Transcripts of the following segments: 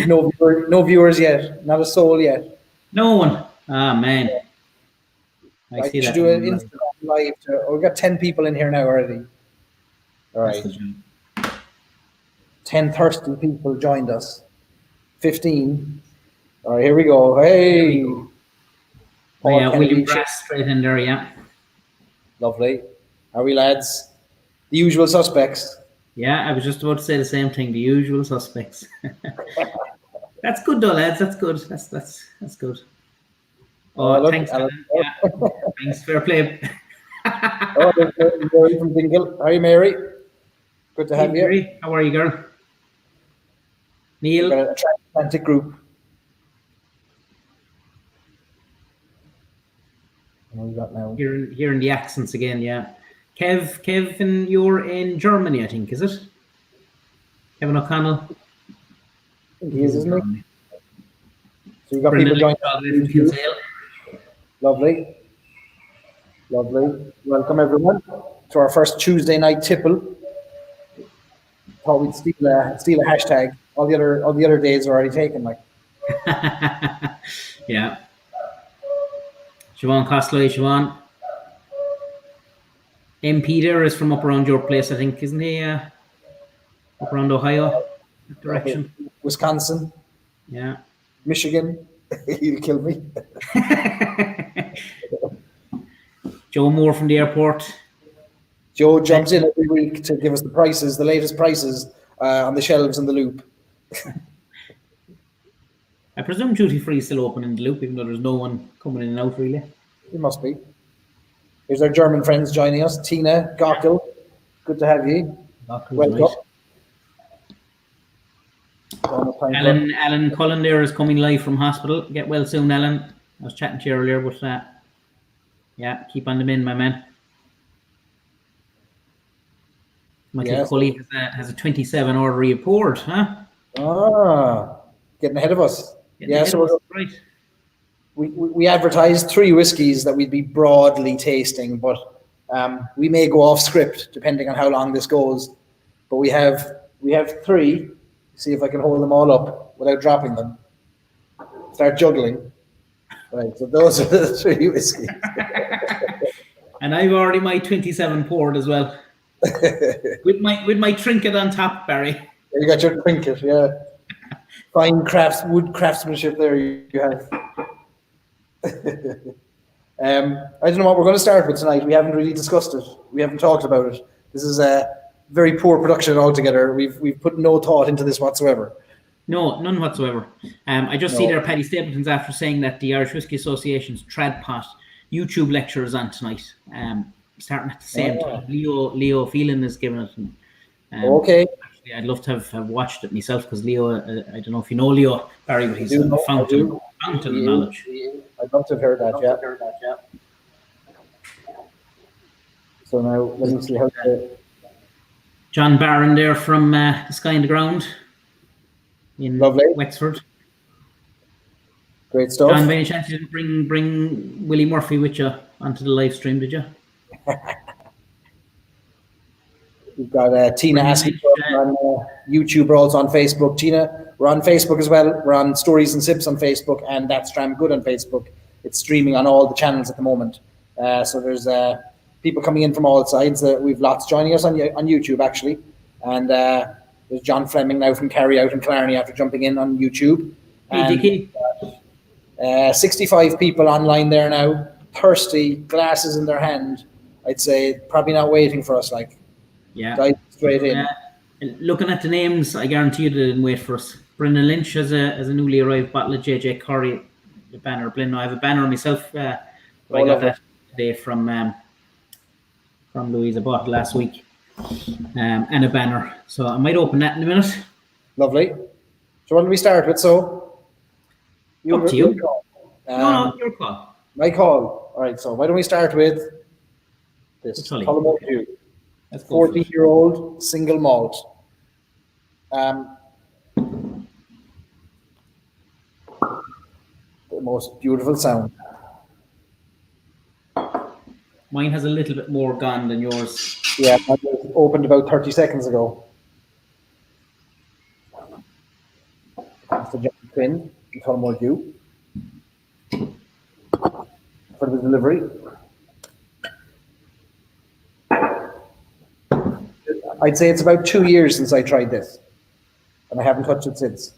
No viewers yet. Not a soul yet. No one. Ah, man. I see that. Do an Instagram live. We got 10 people in here now already. All right. 10 thirsty people joined us. 15. All right, here we go. Hey. Oh, yeah, William Grass straight in there, yeah. Lovely. Are we, lads? The usual suspects. Yeah, I was just about to say the same thing. The usual suspects. That's good, though, lads. That's good. That's good. Oh, look, thanks, Alan. Yeah. Thanks, fair play. There's Mary from Dingle. Hi, Mary. Good to have you. Mary. How are you, girl? Neil. We've got a transatlantic group. What we got now? Hearing the accents again, yeah. Kevin, you're in Germany, I think, is it? Kevin O'Connell. He is, isn't he? So you got people joining. Lovely. Welcome everyone to our first Tuesday night tipple. Thought we'd steal a hashtag. All the other days are already taken, like. Yeah. Siobhan Cosley, Siobhan. MP there is from up around your place, I think, isn't he? Up around Ohio, that direction. Wisconsin. Yeah. Michigan. He'll kill me. Joe Moore from the airport. Joe jumps in every week to give us the latest prices on the shelves in the Loop. I presume duty free is still open in the Loop, even though there's no one coming in and out really. It must be. Here's our German friends joining us. Tina, Gael, good to have you. Welcome. Nice. Alan Cullen there is coming live from hospital. Get well soon, Alan. I was chatting to you earlier, but yeah, keep on them in, my man. Michael Cully has a 27 order poured, huh? Ah, getting ahead of us. Right. We advertised 3 whiskies that we'd be broadly tasting, but we may go off script depending on how long this goes. But we have 3. See if I can hold them all up without dropping them. Start juggling. Right, so those are the 3 whiskies. And I've already my 27 poured as well. with my trinket on top, Barry. You got your trinket, yeah. Fine wood craftsmanship there you have. I don't know what we're going to start with tonight. We haven't really discussed it. We haven't talked about it. This is a very poor production altogether. We've put no thought into this whatsoever. No, none whatsoever. I just see there Paddy Stapleton's after saying that the Irish Whisky Association's Tradpot YouTube lecture is on tonight. Starting at the same time. Leo Phelan is giving it. Okay. Actually, I'd love to have watched it myself because Leo, I don't know if you know Leo, Barry, but he's a fountain of knowledge. I'd love to have heard that, yeah. So now let me see how to... John Barron there from the Sky and the Ground in Wexford. Great stuff. John, by any chance you didn't bring Willie Murphy with you onto the live stream, did you? We've got Tina asking on YouTube. We're also on Facebook. Tina, we're on Facebook as well. We're on Stories and Sips on Facebook, and That's Dram Good on Facebook. It's streaming on all the channels at the moment. So there's people coming in from all sides. We've lots joining us on YouTube, actually. And there's John Fleming now from Kerry out in Killarney after jumping in on YouTube. Hey, Dickie. 65 people online there now, thirsty, glasses in their hand. I'd say probably not waiting for us, like. Yeah. Dive straight in. Looking at the names, I guarantee you they didn't wait for us. Brendan Lynch has a newly arrived bottle of JJ Corry, the banner blend. I have a banner myself. I got that today from Louise. I bought it last week. And a banner. So I might open that in a minute. Lovely. So what do we start with? So up to you. No, your call. My call. All right, so why don't we start with this Tullamore D.E.W. 40-year-old single malt. The most beautiful sound. Mine has a little bit more gone than yours. Yeah, mine was opened about 30 seconds ago. the John Quinn in Tullamore D.E.W for the delivery. I'd say it's about 2 years since I tried this, and I haven't touched it since.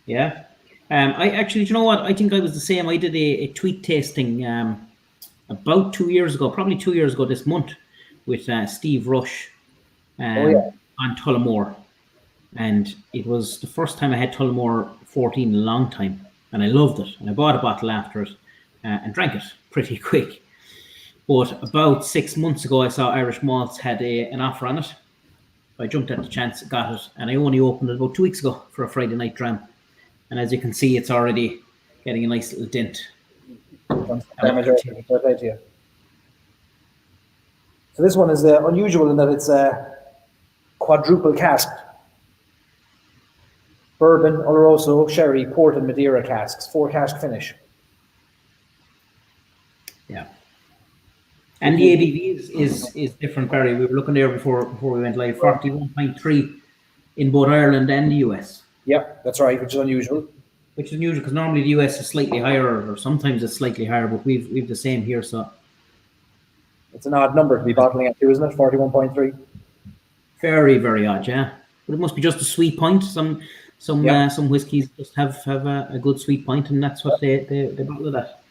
Yeah. I actually, do you know what? I think I was the same. I did a tweet tasting about 2 years ago, probably 2 years ago this month, with Steve Rush on Tullamore. And it was the first time I had Tullamore 14 in a long time. And I loved it. And I bought a bottle after it and drank it pretty quick. But about 6 months ago, I saw Irish Malts had an offer on it. I jumped at the chance, got it. And I only opened it about 2 weeks ago for a Friday night dram. And as you can see, it's already getting a nice little dent. So this one is unusual in that it's a quadruple cask. Bourbon, Oloroso, sherry, port, and Madeira casks. 4 cask finish. Yeah. And the ABV is different, Barry. We were looking there before we went live. 41.3 in both Ireland and the US. Yeah, that's right, which is unusual. Which is unusual because normally the US is slightly higher, or sometimes it's slightly higher, but we've the same here. So it's an odd number to be bottling at too, isn't it? 41.3. Very, very odd, yeah. But it must be just a sweet point. Some whiskies just have a good sweet point, and that's what they bottle it at.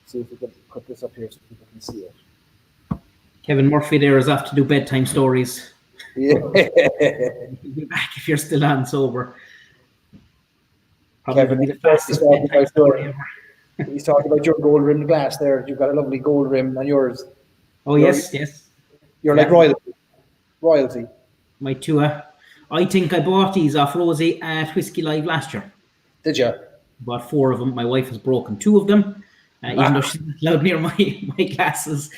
See if we can put this up here so people can see it. Kevin Murphy there is off to do bedtime stories. Yeah. You'll be back if you're still on sober. Kevin, he's talking about your gold rimmed glass there. You've got a lovely gold rim on yours. Oh, yes. You're like royalty. My two. I think I bought these off Rosie at Whiskey Live last year. Did you? Bought 4 of them. My wife has broken 2 of them, even though she's not allowed near my glasses.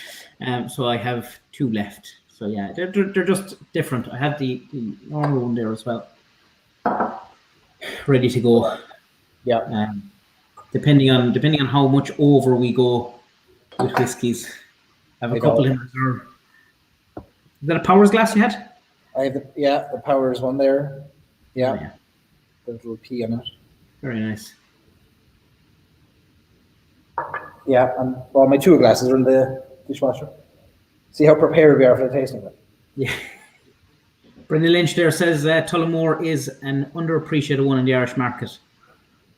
So I have 2 left. So yeah, they're just different. I have the normal one there as well, ready to go. Yeah. Depending on how much over we go with whiskies, I have a couple in reserve. Is that a Powers glass you had? I have the Powers one there. Yeah. Oh, yeah. The little P on it. Very nice. Yeah, and my 2 glasses are in the dishwasher. See how prepared we are for the tasting of it. Yeah. Brendan Lynch there says Tullamore is an underappreciated one in the Irish market.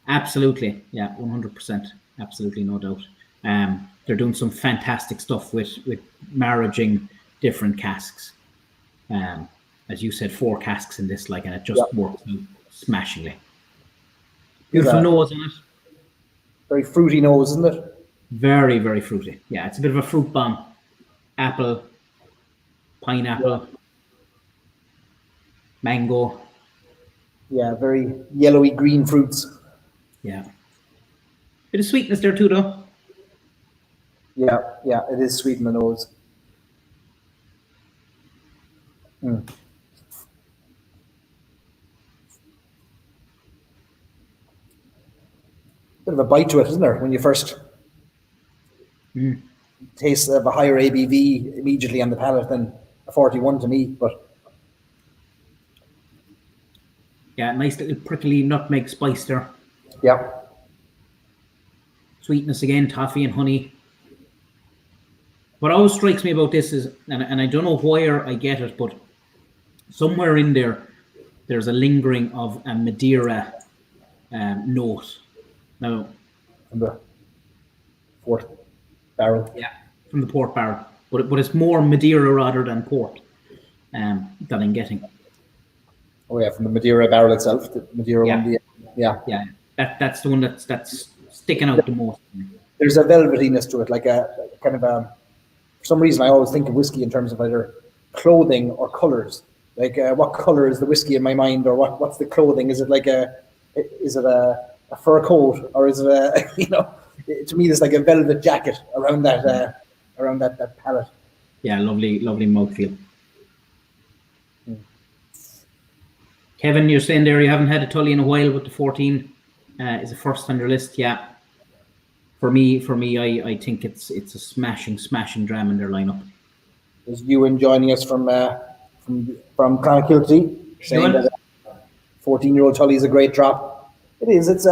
Absolutely. Yeah, 100%. Absolutely, no doubt. They're doing some fantastic stuff with marrying different casks. As you said, 4 casks in this, and it just works out smashingly. Beautiful nose on it. Very fruity nose, isn't it? Very, very fruity. Yeah, it's a bit of a fruit bomb. Apple, pineapple, mango. Yeah, very yellowy green fruits. Yeah. Bit of sweetness there too, though. Yeah, it is sweet in the nose. Mm. Bit of a bite to it, isn't there? When you first taste of a higher ABV immediately on the palate than a 41 to me, but yeah, nice little prickly nutmeg spice there. Yeah. Sweetness again, toffee and honey. What always strikes me about this is, and I don't know where I get it, but somewhere in there's a lingering of a Madeira note. Now, from the port barrel. Yeah, from the port barrel. But it's more Madeira rather than port that I'm getting. Oh yeah, from the Madeira barrel itself. The Madeira one. Yeah. That's the one that's sticking out the most. There's a velvetiness to it, like a kind of a. For some reason, I always think of whiskey in terms of either clothing or colors. Like, what color is the whiskey in my mind, or what's the clothing? Is it like a fur coat, or is it a to me, there's like a velvet jacket around that palate. Yeah, lovely mouthfeel. Kevin, you're saying there you haven't had a Tully in a while, but the 14 is a first on your list. Yeah. For me, I think it's a smashing dram in their lineup. There's Ewan joining us from Clonakilty, saying that 14-year-old Tully is a great drop. It is. It's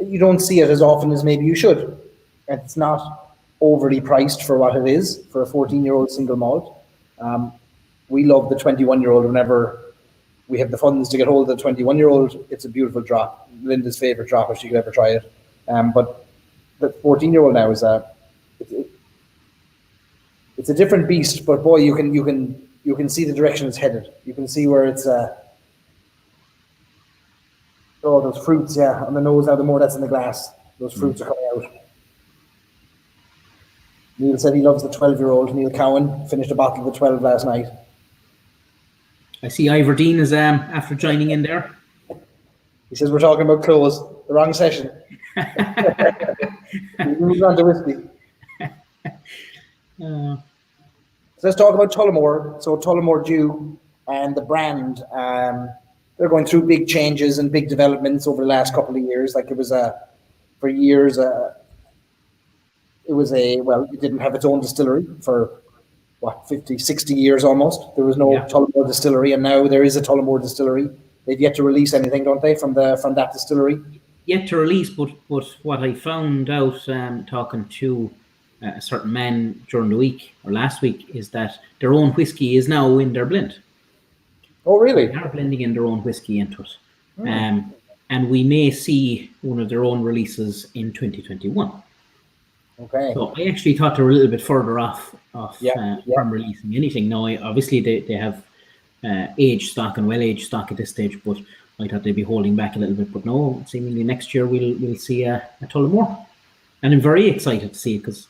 you don't see it as often as maybe you should. It's not overly priced for what it is for a 14-year-old single malt. We love the 21-year-old whenever we have the funds to get hold of the 21-year-old. It's a beautiful drop. Linda's favorite drop if she could ever try it. But the 14-year-old now is it's a different beast. But boy, you can see the direction it's headed. You can see where it's. Oh, those fruits, yeah, on the nose now. The more that's in the glass, those fruits are coming out. Neil said he loves the 12-year-old. Neil Cowan finished a bottle of the 12 last night. I see Ivor Dean is after joining in there. He says we're talking about clothes. The wrong session. We moved on to whiskey. So let's talk about Tullamore. So Tullamore D.E.W and the brand. They're going through big changes and big developments over the last couple of years. Like it was for years. It didn't have its own distillery for 50, 60 years almost. There was no Tullamore Distillery, and now there is a Tullamore Distillery. They've yet to release anything, don't they, from that distillery? Yet to release, but what I found out talking to a certain man during the week or last week is that their own whiskey is now in their blend. Oh, really? They are blending in their own whiskey into it. And we may see one of their own releases in 2021. Okay. So I actually thought they were a little bit further off from releasing anything. Now, obviously, they have aged stock and well-aged stock at this stage, but I thought they'd be holding back a little bit. But no, seemingly next year we'll see a Tullamore. And I'm very excited to see it because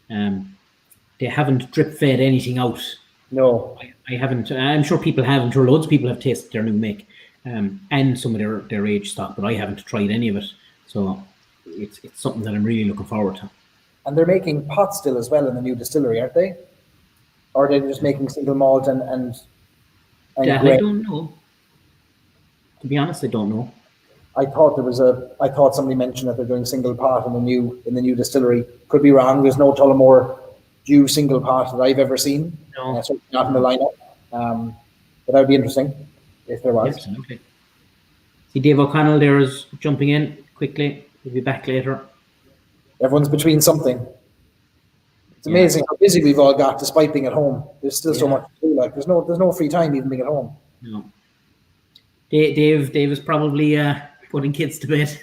they haven't drip-fed anything out. No. I haven't. I'm sure people have. I'm sure loads of people have tasted their new make and some of their aged stock, but I haven't tried any of it. So it's something that I'm really looking forward to. And they're making pot still as well in the new distillery, aren't they? Or are they just making single malt and that I don't know. To be honest, I don't know. I thought somebody mentioned that they're doing single pot in the new distillery. Could be wrong. There's no Tullamore D.E.W single pot that I've ever seen. No, certainly not in the lineup. But that would be interesting if there was. Absolutely. See, Dave O'Connell there is jumping in quickly. He'll be back later. Everyone's between something. It's amazing how busy we've all got despite being at home. There's still so much to do. Like there's no free time even being at home. No. Dave is probably putting kids to bed.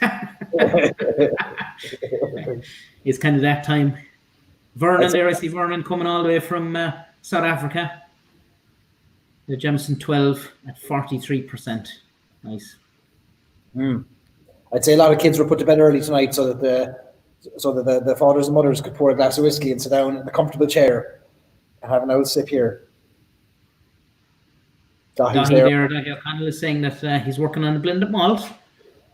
It's kind of that time. Vernon there, I see Vernon coming all the way from South Africa. The Jameson 12 at 43%. Nice. I'd say a lot of kids were put to bed early tonight so that the fathers and mothers could pour a glass of whiskey and sit down in a comfortable chair and have an old sip here. Dahi O'Connell is saying that he's working on the blended malt. Do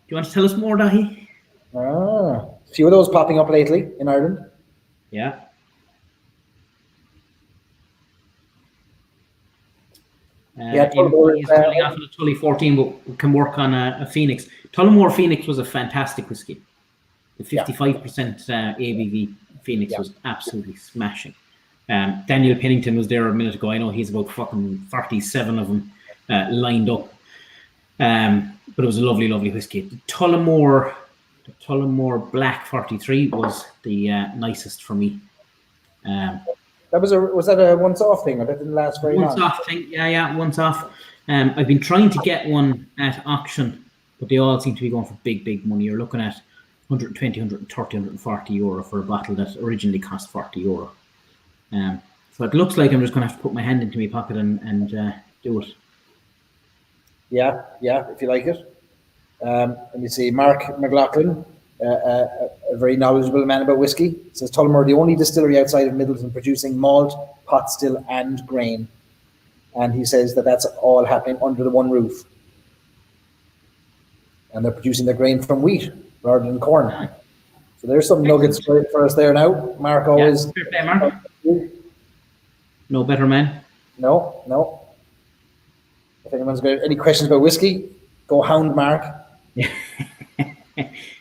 you want to tell us more, Dahi? A few of those popping up lately in Ireland. Yeah. He's coming off of the Tully 14, but can work on a Phoenix. Tullamore Phoenix was a fantastic whiskey. The 55% ABV Phoenix was absolutely smashing. Daniel Pennington was there a minute ago. I know he's about fucking 37 of them lined up. But it was a lovely, lovely whiskey. The Tullamore Black 43 was the nicest for me. Was that a once-off thing, or that didn't last very long? Once-off thing, yeah, once-off. I've been trying to get one at auction, but they all seem to be going for big, big money. You're looking at 120, 130, 140 euro for a bottle that originally cost 40 euro. So it looks like I'm just going to have to put my hand into my pocket and do it. Yeah, if you like it. Let me see, Mark McLaughlin, a very knowledgeable man about whiskey, says Tullamore, the only distillery outside of Midleton producing malt, pot still, and grain. And he says that's all happening under the one roof. And they're producing the grain from wheat rather than corn. So there's some nuggets for us there now. Mark always... Fair play, Mark. No better man. No. If anyone's got any questions about whiskey, go hound Mark.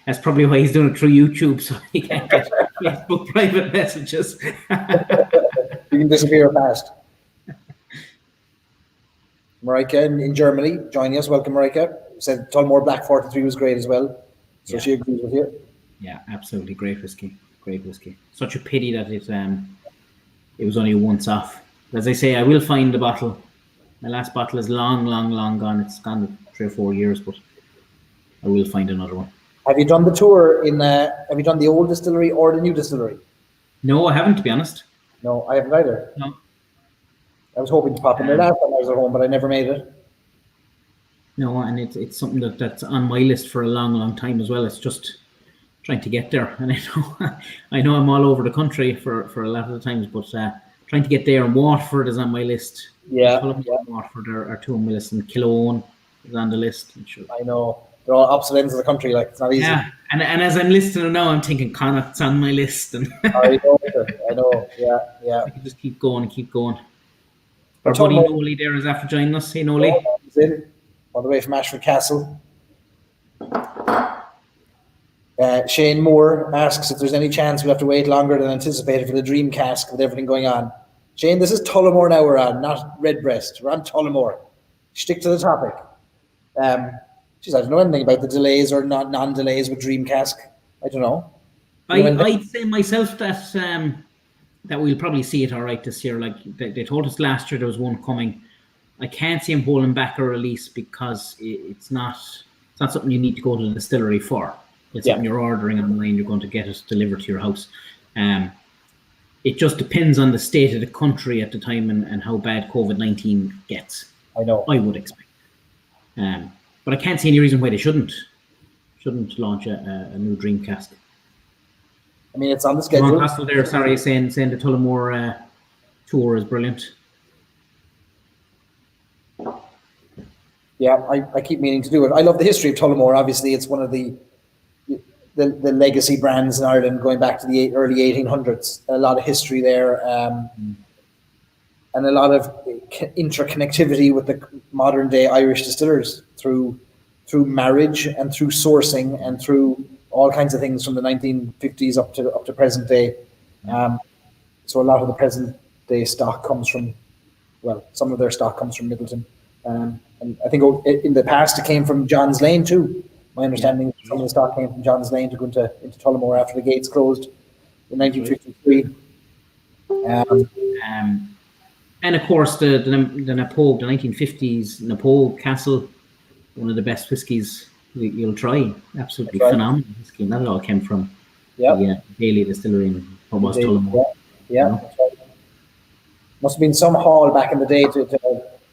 That's probably why he's doing it through YouTube, so he can't get Facebook private messages. You can disappear fast. Marika in Germany joining us. Welcome, Marika. said Tullamore Black 43 was great as well. So she agrees with you. Yeah, absolutely great whiskey. Great whiskey. Such a pity that it was only once off. As I say, I will find the bottle. My last bottle is long gone. It's gone 3 or 4 years, but I will find another one. Have you done the tour have you done the old distillery or the new distillery? No, I haven't, to be honest. No, I haven't either. No. I was hoping to pop in there last time I was at home, but I never made it. No, and it's something that's on my list for a long time as well. It's just trying to get there. And I know I'm all over the country for a lot of the times, but trying to get there. And Waterford is on my list. Waterford are two on my list, and Killowen is on the list. I know. They're all opposite ends of the country, like it's not easy. Yeah, and as I'm listening now, I'm thinking Connacht's on my list. And I know. Yeah. I can just keep going. Our buddy Nolly there is after joining us. Hey, Nolly. He's in, all the way from Ashford Castle. Shane Moore asks if there's any chance we'll have to wait longer than anticipated for the dream cask with everything going on. Shane, this is Tullamore now we're on, not Redbreast. We're on Tullamore. Stick to the topic. I don't know anything about the delays or non-delays with dream cask. I don't know. I'd say myself that we'll probably see it all right this year. Like they told us last year there was one coming. I can't see him holding back a release because it's not something you need to go to the distillery for. It's something you're ordering online. You're going to get it delivered to your house. It just depends on the state of the country at the time and how bad COVID-19 gets. I know. I would expect. But I can't see any reason why they shouldn't launch a new dream cask. I mean, it's on the schedule. Ron Castle there, sorry, saying the Tullamore tour is brilliant. Yeah, I keep meaning to do it. I love the history of Tullamore. Obviously, it's one of the legacy brands in Ireland going back to the early 1800s. A lot of history there, and a lot of interconnectivity with the modern day Irish distillers through marriage and through sourcing and through all kinds of things from the 1950s up to present day. So a lot of the present day stock comes from, some of their stock comes from Middleton. And I think in the past it came from John's Lane too. My understanding is some of the stock came from John's Lane to go into Tullamore after the gates closed in 1953. And of course the Napogue, the 1950s Napogue Castle, one of the best whiskies you'll try. Absolutely phenomenal whiskey. And that all came from the Gael Distillery in Tullamore. Yeah. That's right. Must have been some haul back in the day to have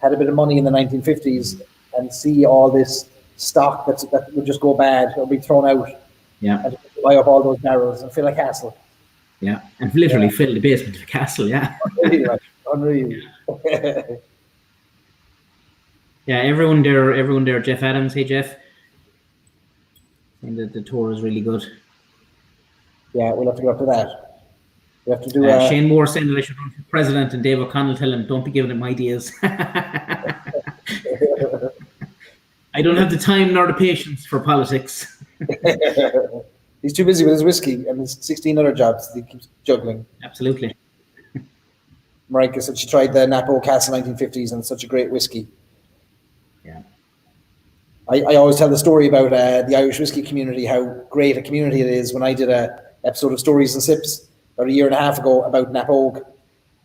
had a bit of money in the 1950s and see all this stock that would just go bad or be thrown out. Yeah. And buy up all those barrels and fill a castle. Yeah. And literally fill the basement of the castle, yeah. Unreal. Yeah, everyone there. Jeff Adams, hey Jeff. And the tour is really good. Yeah, we'll have to go up to that. We have to do Shane Moore saying that I should run for president, and Dave O'Connell tell him, don't be giving him ideas. I don't have the time nor the patience for politics. He's too busy with his whiskey and his 16 other jobs that he keeps juggling. Absolutely. Marika said she tried the Napo Castle 1950s and it's such a great whiskey. Yeah. I always tell the story about the Irish whiskey community, how great a community it is. When I did an episode of Stories and Sips about a year and a half ago about Napogue,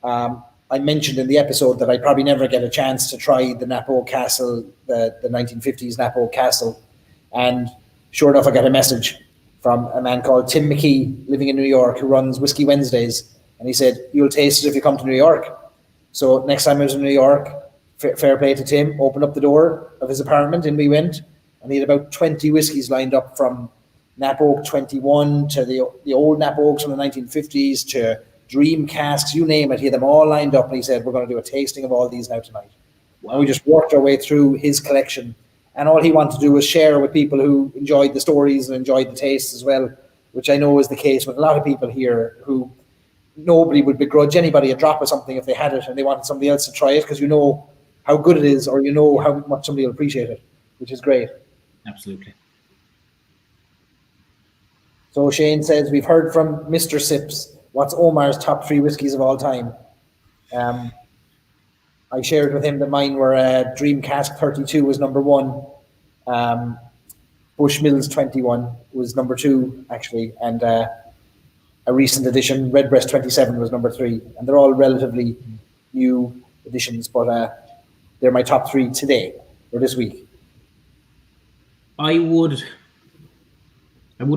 I mentioned in the episode that I'd probably never get a chance to try the Napogue Castle, the 1950s Napogue Castle. And sure enough, I got a message from a man called Tim McKee, living in New York, who runs Whiskey Wednesdays. And he said, you'll taste it if you come to New York. So next time I was in New York, fair play to Tim, opened up the door of his apartment and we went. And he had about 20 whiskies lined up, from Napogue 21 to the old Napogues from the 1950s to dream casks, you name it. He had them all lined up. And he said, we're going to do a tasting of all these now tonight. Wow. And we just worked our way through his collection. And all he wanted to do was share with people who enjoyed the stories and enjoyed the tastes as well, which I know is the case with a lot of people here, who nobody would begrudge anybody a drop of something if they had it and they wanted somebody else to try it, because you know how good it is, or you know how much somebody will appreciate it, which is great. Absolutely. So Shane says, we've heard from Mr. Sips, what's Omar's top 3 whiskies of all time? I shared with him that mine were Dream Cask 32 was number 1. Bushmills 21 was number 2 actually, and a recent addition, Redbreast 27 was number 3, and they're all relatively new additions, but they're my top 3 today or this week. I wouldn't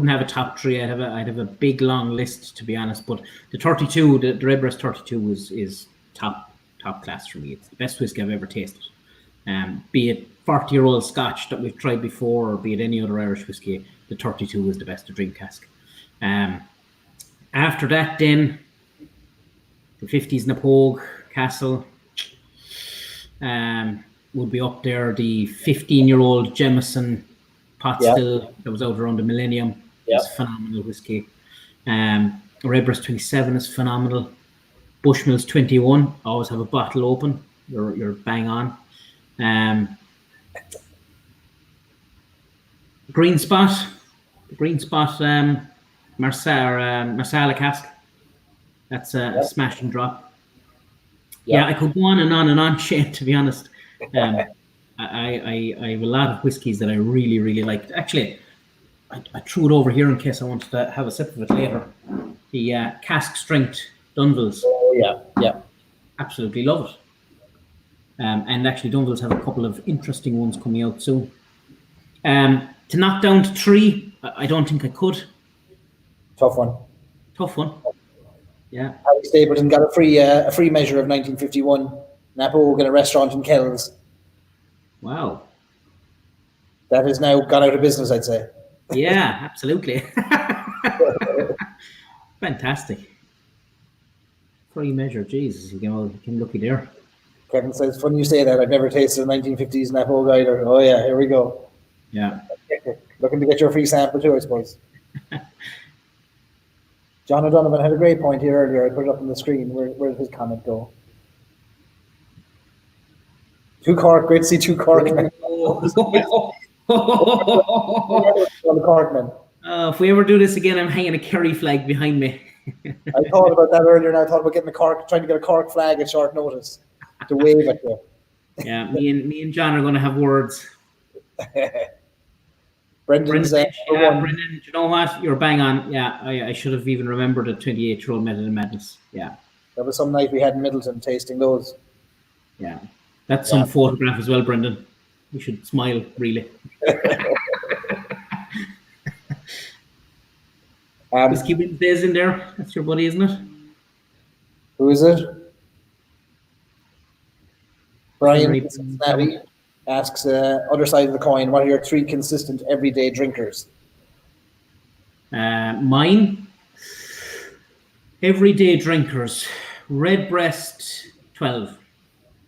have a top 3. I'd have a big long list, to be honest. But the 32, the Redbreast 32 is top class for me. It's the best whiskey I've ever tasted. Be it 40-year-old Scotch that we've tried before, or be it any other Irish whiskey, the 32 was the best to drink cask. After that, then the 50s Napogue Castle would be up there. The 15-year-old Jameson pot still that was out around the millennium. It's phenomenal whiskey. Redbreast 27 is phenomenal. Bushmills 21, always have a bottle open. You're bang on. Green Spot Marsala cask. That's a smash and drop. Yeah, I could go on and on and on, Shane, to be honest. I have a lot of whiskies that I really, really liked. Actually, I threw it over here in case I wanted to have a sip of it later. The cask strength Dunvilles. Oh, yeah. Absolutely love it. And actually, Dunvilles have a couple of interesting ones coming out soon. To knock down to 3, I don't think I could. Tough one. Yeah. Harry Stapleton got a free measure of 1951 Napogue in a restaurant in Kells. Wow. That has now gone out of business, I'd say. Yeah, absolutely. Fantastic. Free measure, Jesus, you can lucky there. Kevin says, funny you say that. I've never tasted a 1950s Napogue either. Oh yeah, here we go. Yeah. Looking to get your free sample too, I suppose. John O'Donovan had a great point here earlier. I put it up on the screen. Where did his comment go? Two Cork, great to see two Cork men. If we ever do this again, I'm hanging a Kerry flag behind me. I thought about that earlier, and I thought about getting trying to get a Cork flag at short notice to wave at you. Yeah, me and John are going to have words. Brendan, do you know what? You're bang on. Yeah, I should have even remembered the 28-year-old Method in Madness. Yeah. That was some night we had in Middleton tasting those. Yeah. That's some photograph as well, Brendan. You should smile, really. Whiskey Wednesday's in there. That's your buddy, isn't it? Who is it? Brian Cincinnati asks, other side of the coin, what are your 3 consistent everyday drinkers? Mine, everyday drinkers, Redbreast 12.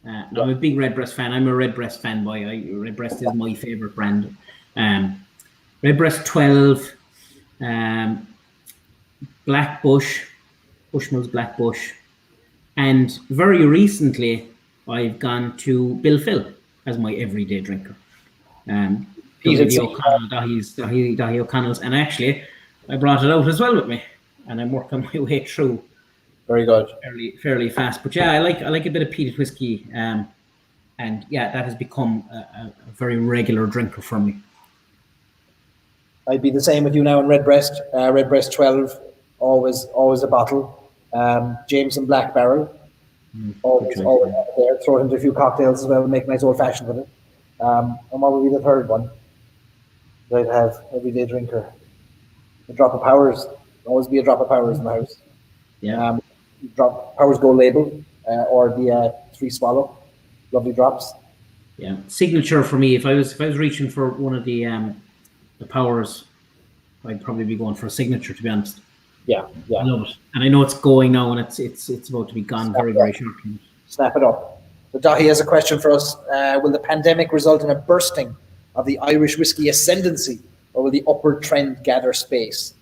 I'm a big Redbreast fan. I'm a Redbreast fanboy. Redbreast is my favorite brand. Redbreast 12, Black Bush, Bushmills Black Bush, and very recently I've gone to Bill Phil as my everyday drinker. Peated, Dahi O'Connell's, and actually I brought it out as well with me, and I'm working my way through. Very good. Fairly fast, but yeah, I like a bit of peated whiskey, and yeah, that has become a very regular drinker for me. I'd be the same with you now in Redbreast. Redbreast 12, always a bottle. Jameson Black Barrel, always there. Throw it into a few cocktails as well and make a nice old fashioned with it. And what would be the third one that I'd have everyday drinker? A drop of Powers. Always be a drop of Powers in the house. Yeah. Drop Powers Gold Label or the 3 Swallow. Lovely drops. Yeah. Signature for me. If I was reaching for one of the Powers, I'd probably be going for a signature, to be honest. Yeah. I love it, and I know it's going now, and it's about to be gone very shortly. Snap it up. So Dahi has a question for us. Will the pandemic result in a bursting of the Irish whiskey ascendancy, or will the upward trend gather space?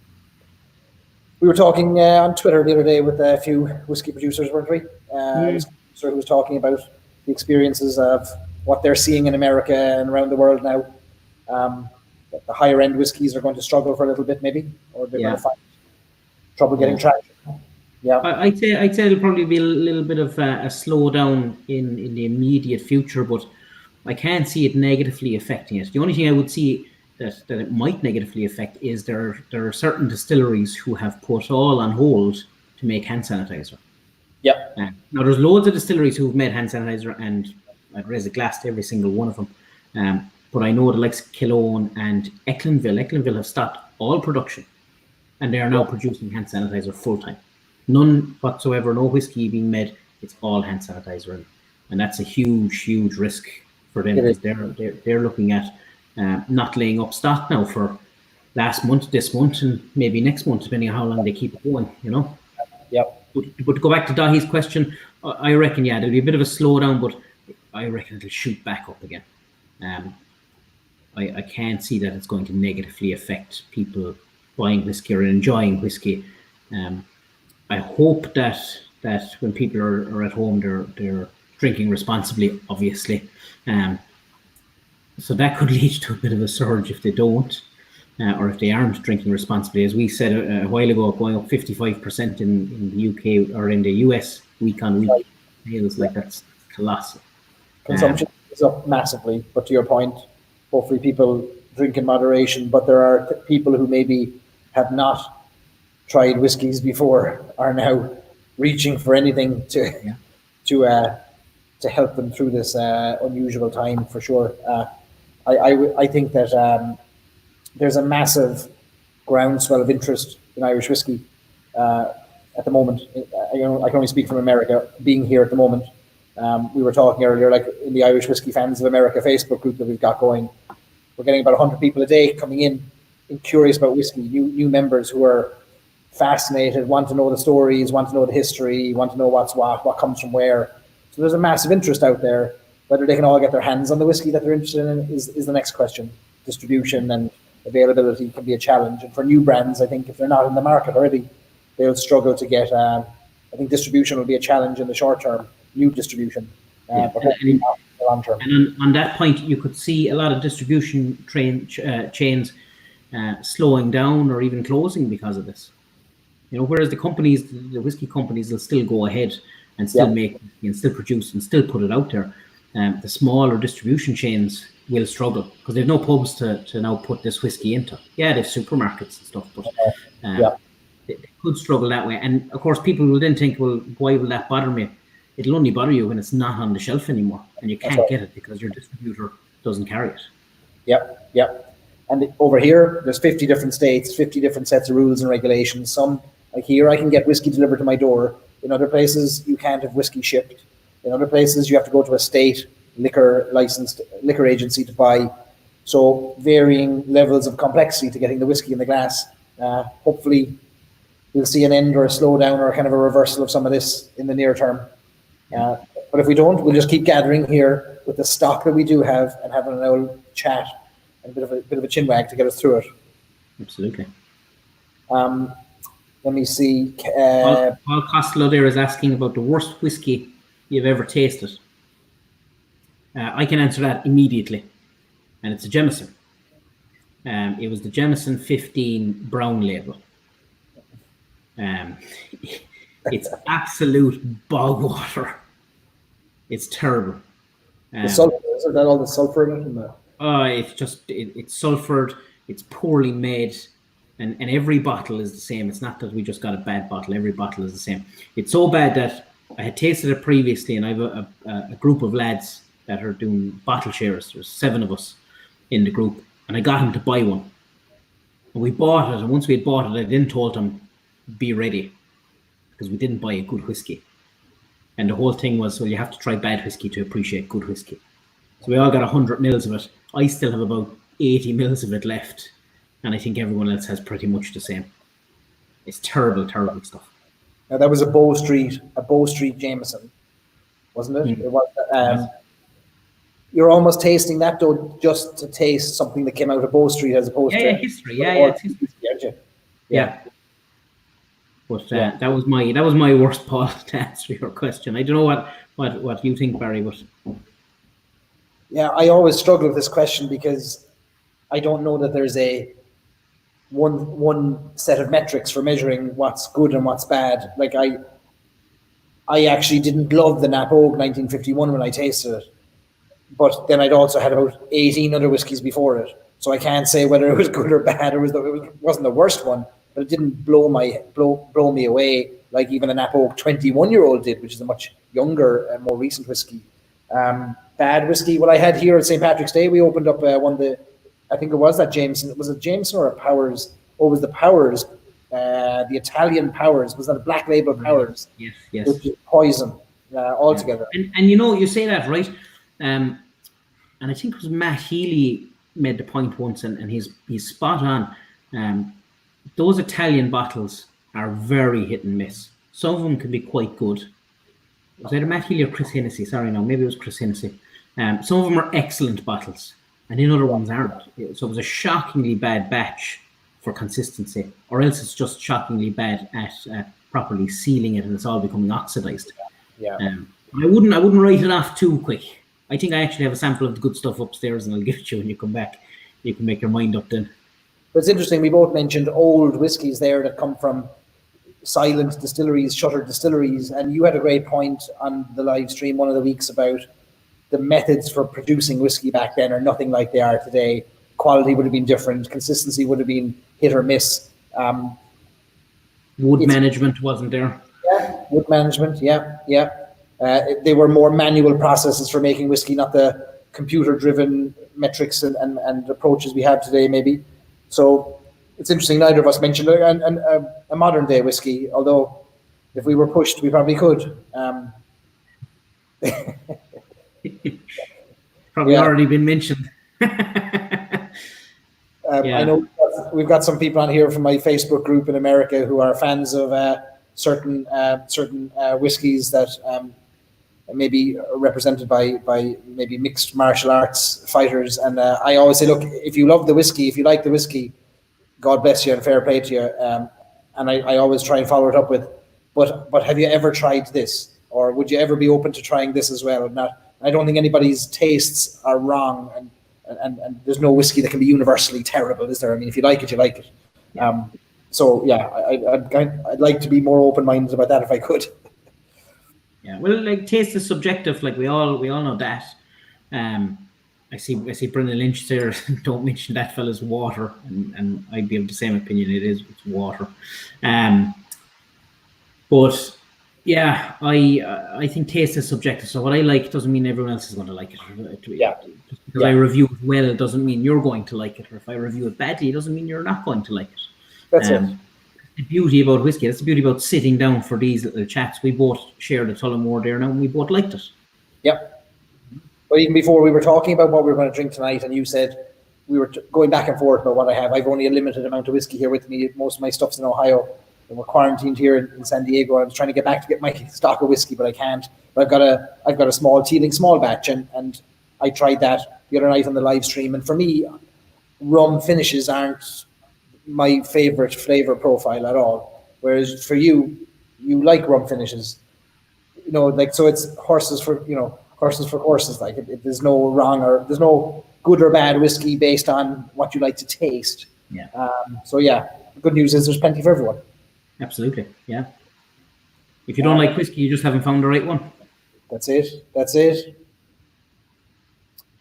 We were talking on Twitter the other day with a few whiskey producers, weren't we? Who was talking about the experiences of what they're seeing in America and around the world now. The higher end whiskies are going to struggle for a little bit, maybe, or they're going to find trouble getting traction. Yeah, I'd say it'll probably be a little bit of a slowdown in the immediate future, but I can't see it negatively affecting it. The only thing I would see that it might negatively affect is there are certain distilleries who have put all on hold to make hand sanitizer. Yeah. Now there's loads of distilleries who've made hand sanitizer, and I'd raise a glass to every single one of them. But I know the likes of Killowen and Ecklandville have stopped all production, and they are now producing hand sanitizer full time. None whatsoever, no whiskey being made. It's all hand sanitizer, and that's a huge risk for them, because they're looking at not laying up stock now for last month, this month, and maybe next month, depending on how long they keep it going. Yep. But to go back to Dahi's question, I reckon there'll be a bit of a slowdown, but I reckon it'll shoot back up again. I can't see that it's going to negatively affect people buying whiskey or enjoying whiskey. I hope that when people are at home, they're drinking responsibly, obviously. So that could lead to a bit of a surge if they don't, or if they aren't drinking responsibly. As we said a while ago, going up 55% in the UK or in the US week on week. Feels like that's colossal. Consumption is up massively, but to your point, hopefully people drink in moderation. But there are people who maybe have not tried whiskies before are now reaching for anything to help them through this unusual time, for sure. I think that there's a massive groundswell of interest in Irish whiskey at the moment. I can only speak from America, being here at the moment. We were talking earlier, like in the Irish Whiskey Fans of America Facebook group that we've got going, we're getting about 100 people a day coming in curious about whiskey, new members who are fascinated, want to know the stories, want to know the history, want to know what comes from where. So there's a massive interest out there. Whether they can all get their hands on the whiskey that they're interested in is the next question. Distribution and availability can be a challenge. And for new brands, I think if they're not in the market already, they'll struggle to get, I think distribution will be a challenge in the short term, new distribution, but hopefully not in the long term. And on that point, you could see a lot of distribution chains slowing down or even closing because of this. Whereas the whiskey companies will still go ahead and still make and still produce and still put it out there. The smaller distribution chains will struggle because they've no pubs to now put this whiskey into. Yeah, they have supermarkets and stuff, but they could struggle that way. And of course, people will then think, well, why will that bother me? It'll only bother you when it's not on the shelf anymore and you can't get it because your distributor doesn't carry it. Yep. And over here, there's 50 different states, 50 different sets of rules and regulations. Some, like here, I can get whiskey delivered to my door. In other places, you can't have whiskey shipped. In other places, you have to go to a state licensed liquor agency to buy. So varying levels of complexity to getting the whiskey in the glass. Hopefully, we'll see an end or a slowdown or kind of a reversal of some of this in the near term. But if we don't, we'll just keep gathering here with the stock that we do have and having an old chat and a bit of a chin wag to get us through it. Absolutely. Let me see. Paul Costello there is asking about the worst whiskey you've ever tasted. I can answer that immediately, and it's a Jameson. It was the Jameson 15 brown label. It's absolute bog water. It's terrible. The sulfur, is that all the sulfur in it? It's sulfured. It's poorly made, and every bottle is the same. It's not that we just got a bad bottle. Every bottle is the same. It's so bad that I had tasted it previously, and I have a group of lads that are doing bottle shares. There's 7 of us in the group, and I got him to buy one. And we bought it, and once we had bought it, I then told him, be ready, because we didn't buy a good whiskey. And the whole thing was, well, you have to try bad whiskey to appreciate good whiskey. So we all got 100 mils of it. I still have about 80 mils of it left, and I think everyone else has pretty much the same. It's terrible, terrible stuff. Now that was a Bow Street Jameson, wasn't it? It was. You're almost tasting that though, just to taste something that came out of Bow Street as opposed to history. It's history. Aren't you? Yeah. But that was my worst part to answer your question. I don't know what you think, Barry, but yeah, I always struggle with this question because I don't know that there's a one set of metrics for measuring what's good and what's bad. Like I actually didn't love the Nap Oak 1951 when I tasted it. but then I'd also had about 18 other whiskies before it. So I can't say whether it was good or bad, or it wasn't the worst one, but it didn't blow me away like even an Napa Oak 21-year-old did, which is a much younger and more recent whiskey. Bad whiskey. Well, I had here at St. Patrick's Day, we opened up one of the, I think it was that Jameson. Was it Jameson or a Powers? Oh, it was the Powers, the Italian Powers. Was that a black label Powers? Yes. Which is poison altogether. And you know, you say that, right? And I think it was Matt Healy made the point once, and he's spot on. Those Italian bottles are very hit and miss. Some of them can be quite good. Was either Matt Healy or Chris Hennessy? Sorry, no, maybe it was Chris Hennessy. Some of them are excellent bottles, and then other ones aren't. So it was a shockingly bad batch for consistency, or else it's just shockingly bad at properly sealing it, and it's all becoming oxidized. Yeah. I wouldn't write it off too quick. I think I actually have a sample of the good stuff upstairs, and I'll give it to you when you come back. You can make your mind up then. But it's interesting, we both mentioned old whiskies there that come from silent distilleries, shuttered distilleries, and you had a great point on the live stream one of the weeks about the methods for producing whiskey back then are nothing like they are today. Quality would have been different, consistency would have been hit or miss. Wood management wasn't there. Yeah, wood management, yeah. They were more manual processes for making whiskey, not the computer-driven metrics and approaches we have today, maybe. So it's interesting, neither of us mentioned a modern-day whiskey, although if we were pushed, we probably could. Probably already been mentioned. I know we've got some people on here from my Facebook group in America who are fans of certain whiskies that maybe represented by maybe mixed martial arts fighters. And I always say, look, if you love the whiskey, if you like the whiskey, God bless you and fair play to you. And I always try and follow it up with, but have you ever tried this? Or would you ever be open to trying this as well? I don't think anybody's tastes are wrong, and there's no whiskey that can be universally terrible, is there? I mean, if you like it, you like it. So yeah, I'd like to be more open-minded about that if I could. Yeah, well, like taste is subjective. Like we all know that. I see Brendan Lynch there. Don't mention that fella's water, and I'd be of the same opinion. It's water. But yeah, I think taste is subjective. So what I like doesn't mean everyone else is going to like it. Yeah. Just because I review it well doesn't mean you're going to like it. Or if I review it badly, it doesn't mean you're not going to like it. That's it. The beauty about whiskey, that's the beauty about sitting down for these little chats. We both shared a Tullamore there now, and we both liked it. Yep. But even before we were talking about what we were going to drink tonight, and you said we were going back and forth about what I have. I've only a limited amount of whiskey here with me. Most of my stuff's in Ohio, and we're quarantined here in San Diego. I was trying to get back to get my stock of whiskey, but I can't. But I've got a small Teeling small batch, and I tried that the other night on the live stream. And for me, rum finishes aren't my favorite flavor profile at all. Whereas for you like rum finishes, like, so it's horses for horses. Like there's no wrong or there's no good or bad whiskey based on what you like to taste. Yeah. So yeah, the good news is there's plenty for everyone. Absolutely. Yeah. If you don't like whiskey, you just haven't found the right one. That's it.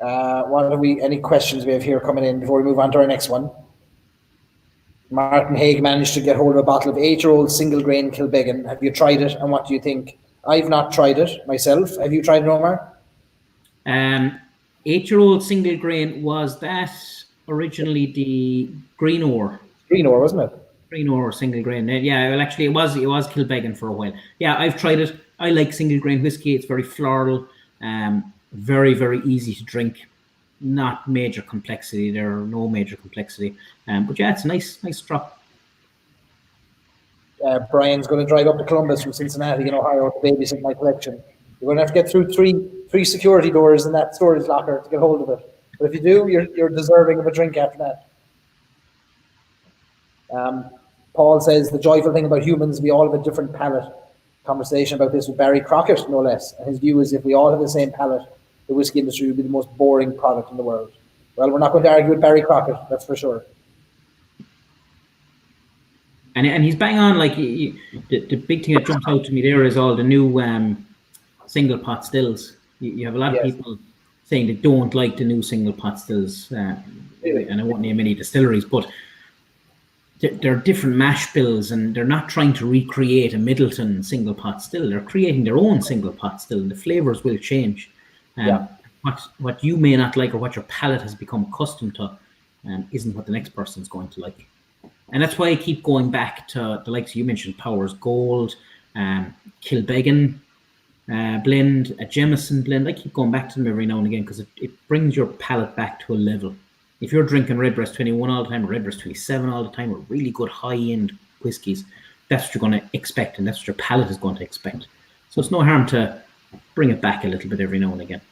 Any questions we have here coming in before we move on to our next one? Martin Haig managed to get hold of a bottle of 8-year-old single grain Kilbeggan. Have you tried it, and what do you think? I've not tried it myself. Have you tried it, Omar? 8-year-old single grain, was that originally the Green Ore? Green Ore, wasn't it? Green Ore single grain. Yeah, well, actually, it was Kilbeggan for a while. Yeah, I've tried it. I like single grain whiskey. It's very floral, very, very easy to drink. Not major complexity. There are no major complexity. But yeah, it's a nice drop. Brian's going to drive up to Columbus from Cincinnati in Ohio to babysit my collection. You're going to have to get through three security doors in that storage locker to get hold of it. But if you do, you're deserving of a drink after that. Paul says, the joyful thing about humans, we all have a different palate. Conversation about this with Barry Crockett, no less. And his view is if we all have the same palate, the whiskey industry would be the most boring product in the world. Well, we're not going to argue with Barry Crockett, that's for sure. And he's bang on. Like the big thing that jumps out to me there is all the new single pot stills. You have a lot of people saying they don't like the new single pot stills, and I won't name any distilleries, but they're different mash bills, and they're not trying to recreate a Middleton single pot still. They're creating their own single pot still, and the flavors will change. What you may not like, or what your palate has become accustomed to, isn't what the next person's going to like. And that's why I keep going back to the likes you mentioned, Powers Gold, Kilbeggan blend, a Jameson blend. I keep going back to them every now and again because it brings your palate back to a level. If you're drinking Redbreast 21 all the time, or Redbreast 27 all the time, or really good high-end whiskies, that's what you're going to expect, and that's what your palate is going to expect. So it's no harm to bring it back a little bit every now and again.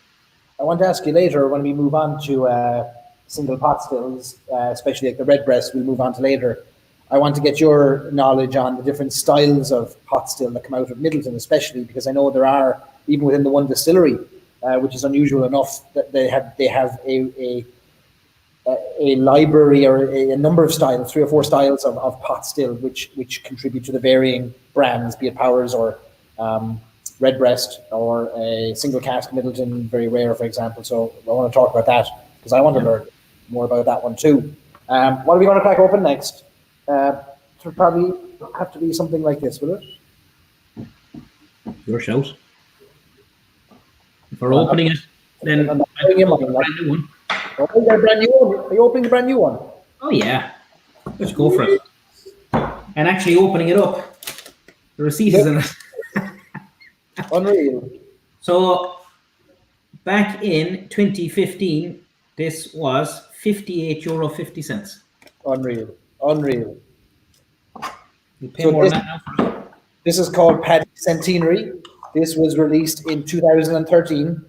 I want to ask you later, when we move on to single pot stills, especially like the Redbreast, we'll move on to later. I want to get your knowledge on the different styles of pot still that come out of Middleton, especially because I know there are, even within the one distillery, which is unusual enough, that they have a library or a number of styles, 3 or 4 styles of pot still, which contribute to the varying brands, be it Powers or Redbreast or a single cask Middleton, very rare, for example. So I want to talk about that because I want to learn more about that one too. What are we going to crack open next? It'll probably have to be something like this, will it? Your shout. If we're opening it, then I'm brand new one. Oh, you brand new one. Are you opening the brand new one? Oh yeah, let's go for it. And actually opening it up, the receipt is in it. Unreal. So back in 2015, this was €58.50. Unreal. You pay more than that now for it. This is called Paddy Centenary. This was released in 2013.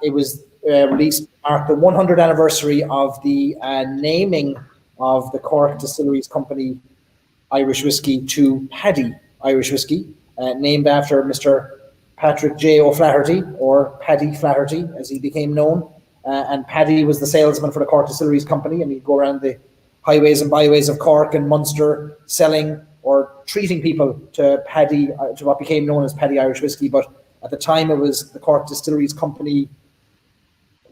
It was released to mark the 100th anniversary of the naming of the Cork Distilleries Company Irish whiskey to Paddy Irish whiskey, named after Mr. Patrick J. O'Flaherty, or Paddy Flaherty, as he became known. And Paddy was the salesman for the Cork Distilleries Company, and he'd go around the highways and byways of Cork and Munster selling or treating people to Paddy, to what became known as Paddy Irish whiskey. But at the time, it was the Cork Distilleries Company,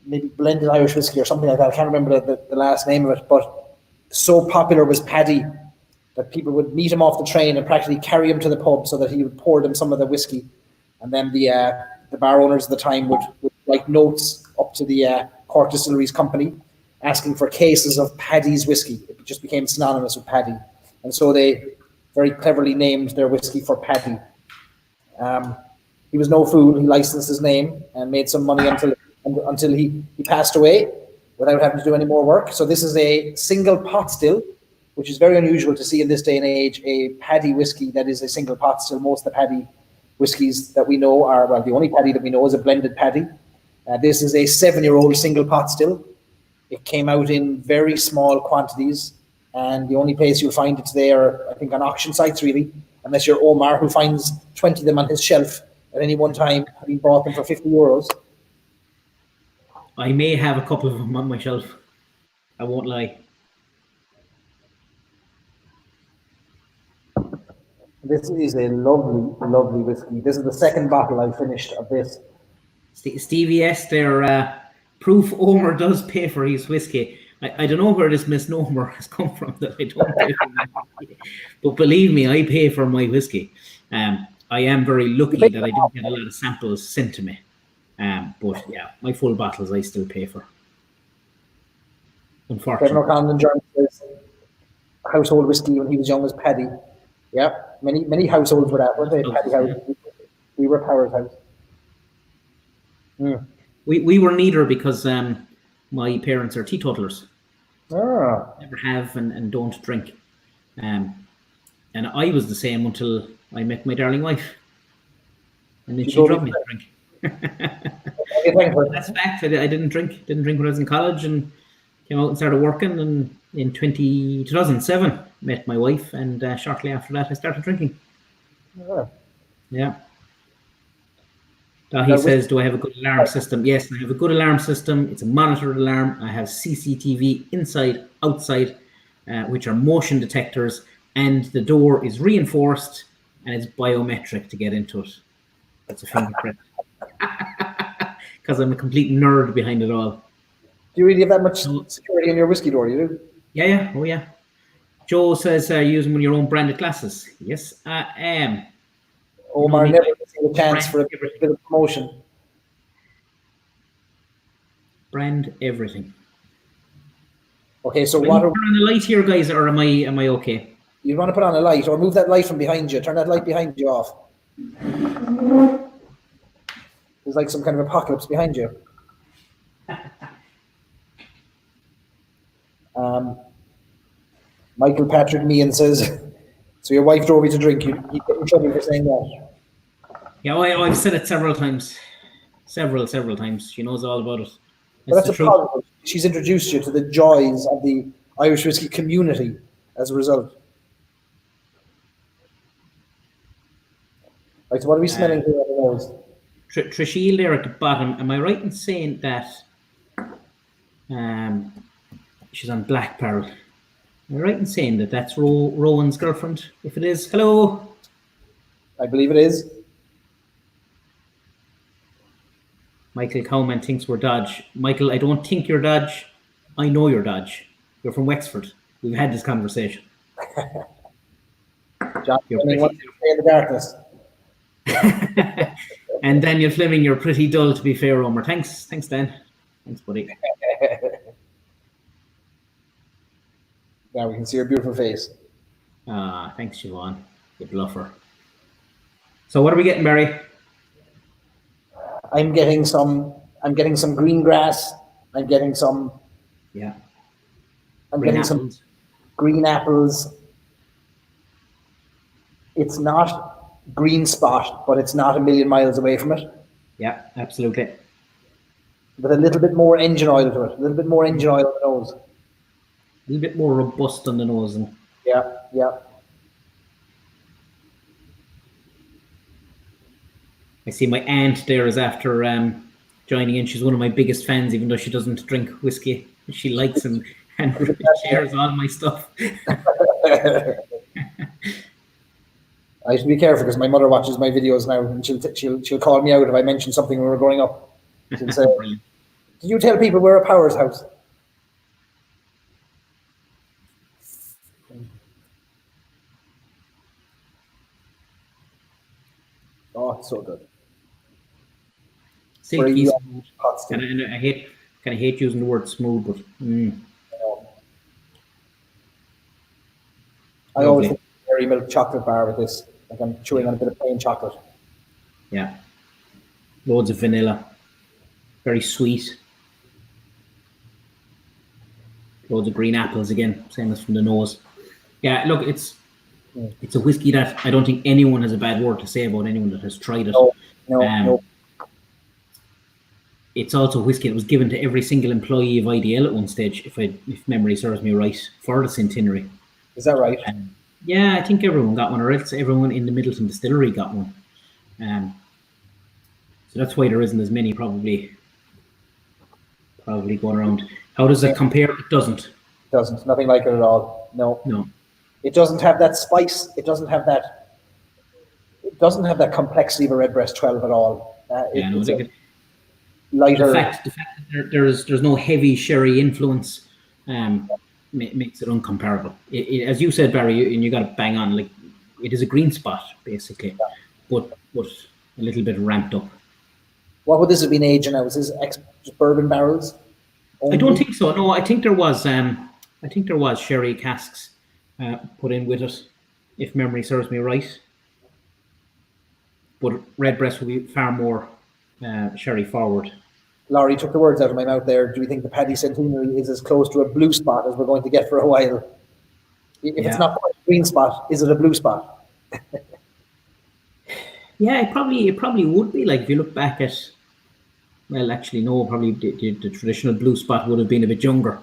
maybe blended Irish whiskey or something like that. I can't remember the last name of it, but so popular was Paddy that people would meet him off the train and practically carry him to the pub so that he would pour them some of the whiskey. And then the bar owners at the time would write notes up to the Cork Distilleries Company asking for cases of Paddy's whiskey. It just became synonymous with Paddy. And so they very cleverly named their whiskey for Paddy. He was no fool. He licensed his name and made some money until he passed away without having to do any more work. So this is a single pot still, which is very unusual to see in this day and age, a Paddy whiskey that is a single pot still. Most of the Paddy whiskies that we know are, well, the only Paddy that we know is a blended Paddy. This is a 7-year-old single pot still. It came out in very small quantities, and the only place you'll find it today are, I think, on auction sites, really, unless you're Omar, who finds 20 of them on his shelf at any one time, having bought them for €50. I may have a couple of them on my shelf. I won't lie. This is a lovely, lovely whiskey. This is the second bottle I've finished of this. Stevie S, their proof Omar does pay for his whiskey. I don't know where this misnomer has come from that I don't pay for my whiskey. But believe me, I pay for my whiskey. I am very lucky that I don't get a lot of samples sent to me. But yeah, my full bottles I still pay for. Unfortunately. Kevin O'Connell John says household whiskey when he was young as Paddy. Yeah, many households were that, weren't they? Paddy house. Yeah. We were Powers house. Mm. We were neither because my parents are teetotalers. Oh. Never have and don't drink. And I was the same until I met my darling wife. And then she drove me to drink. That's fact. I didn't drink. Didn't drink when I was in college, and came out and started working. And in 2007, met my wife, and shortly after that, I started drinking. Oh. Yeah. He says, do I have a good alarm system? Yes, I have a good alarm system. It's a monitored alarm. I have CCTV inside, outside, which are motion detectors, and the door is reinforced, and it's biometric to get into it. That's a fingerprint. because I'm a complete nerd behind it all. Do you really have that much security in your whiskey door? You do? Yeah. Oh, yeah. Joe says, using one of your own branded glasses. Yes, I am. Omar never gets a chance for a bit of promotion. Brand everything. Okay, so what are... Turn on the light here, guys, or am I okay? You want to put on a light, or move that light from behind you. Turn that light behind you off. There's like some kind of apocalypse behind you. Michael Patrick Meehan says, so your wife drove you to drink. You get in trouble for saying that. Yeah, I've said it several times. Several times. She knows all about it. But that's a positive. She's introduced you to the joys of the Irish whiskey community as a result. Right, so what are we smelling here on the nose? Trishil there at the bottom. Am I right in saying that she's on Black Barrel? Am I right in saying that that's Rowan's girlfriend? If it is, hello. I believe it is. Michael Cowman thinks we're Dodge. Michael, I don't think you're Dodge. I know you're Dodge. You're from Wexford. We've had this conversation. John Fleming wants to stay in the darkness. And Daniel Fleming, you're pretty dull, to be fair, Omar. Thanks, Dan. Thanks, buddy. Now we can see your beautiful face. Thanks, Siobhan. You bluffer. So what are we getting, Barry? I'm getting some green grass. I'm getting some. Yeah. I'm getting some green apples. It's not green spot, but it's not a million miles away from it. Yeah, absolutely. With a little bit more engine oil to it. A little bit more engine oil on the nose. A little bit more robust on the nose. And... Yeah. I see my aunt there is after joining in. She's one of my biggest fans, even though she doesn't drink whiskey. She likes and shares all my stuff. I should be careful because my mother watches my videos now, and she'll call me out if I mention something when we were growing up. She'll say, "Did you tell people we're a Powers house?" Oh, it's so good. Silky smooth. And I hate using the word smooth, but I always think dairy milk chocolate bar with this. Like I'm chewing on a bit of plain chocolate. Yeah. Loads of vanilla. Very sweet. Loads of green apples again, same as from the nose. Yeah, look, it's a whiskey that I don't think anyone has a bad word to say about anyone that has tried it. No. It's also whiskey that was given to every single employee of IDL at one stage, if memory serves me right, for the centenary. Is that right? Yeah, I think everyone got one, or else everyone in the Middleton Distillery got one. So that's why there isn't as many probably going around. How does it compare? It doesn't. It doesn't. Nothing like it at all. No. It doesn't have that spice. It doesn't have that complexity of a Redbreast 12 at all. Lighter. The fact that there's no heavy sherry influence makes it uncomparable. As you said, Barry, and you got it bang on. Like it is a green spot basically, but a little bit ramped up. What would this have been aging now? Was this just bourbon barrels? Only? I don't think so. No, I think there was sherry casks put in with it, if memory serves me right. But Redbreast will be far more sherry forward. Laurie took the words out of my mouth there. Do we think the Paddy Centenary is as close to a blue spot as we're going to get for a while? If it's not quite a green spot, is it a blue spot? Yeah, it probably would be. Like if you look back at, well, actually no, probably the traditional blue spot would have been a bit younger.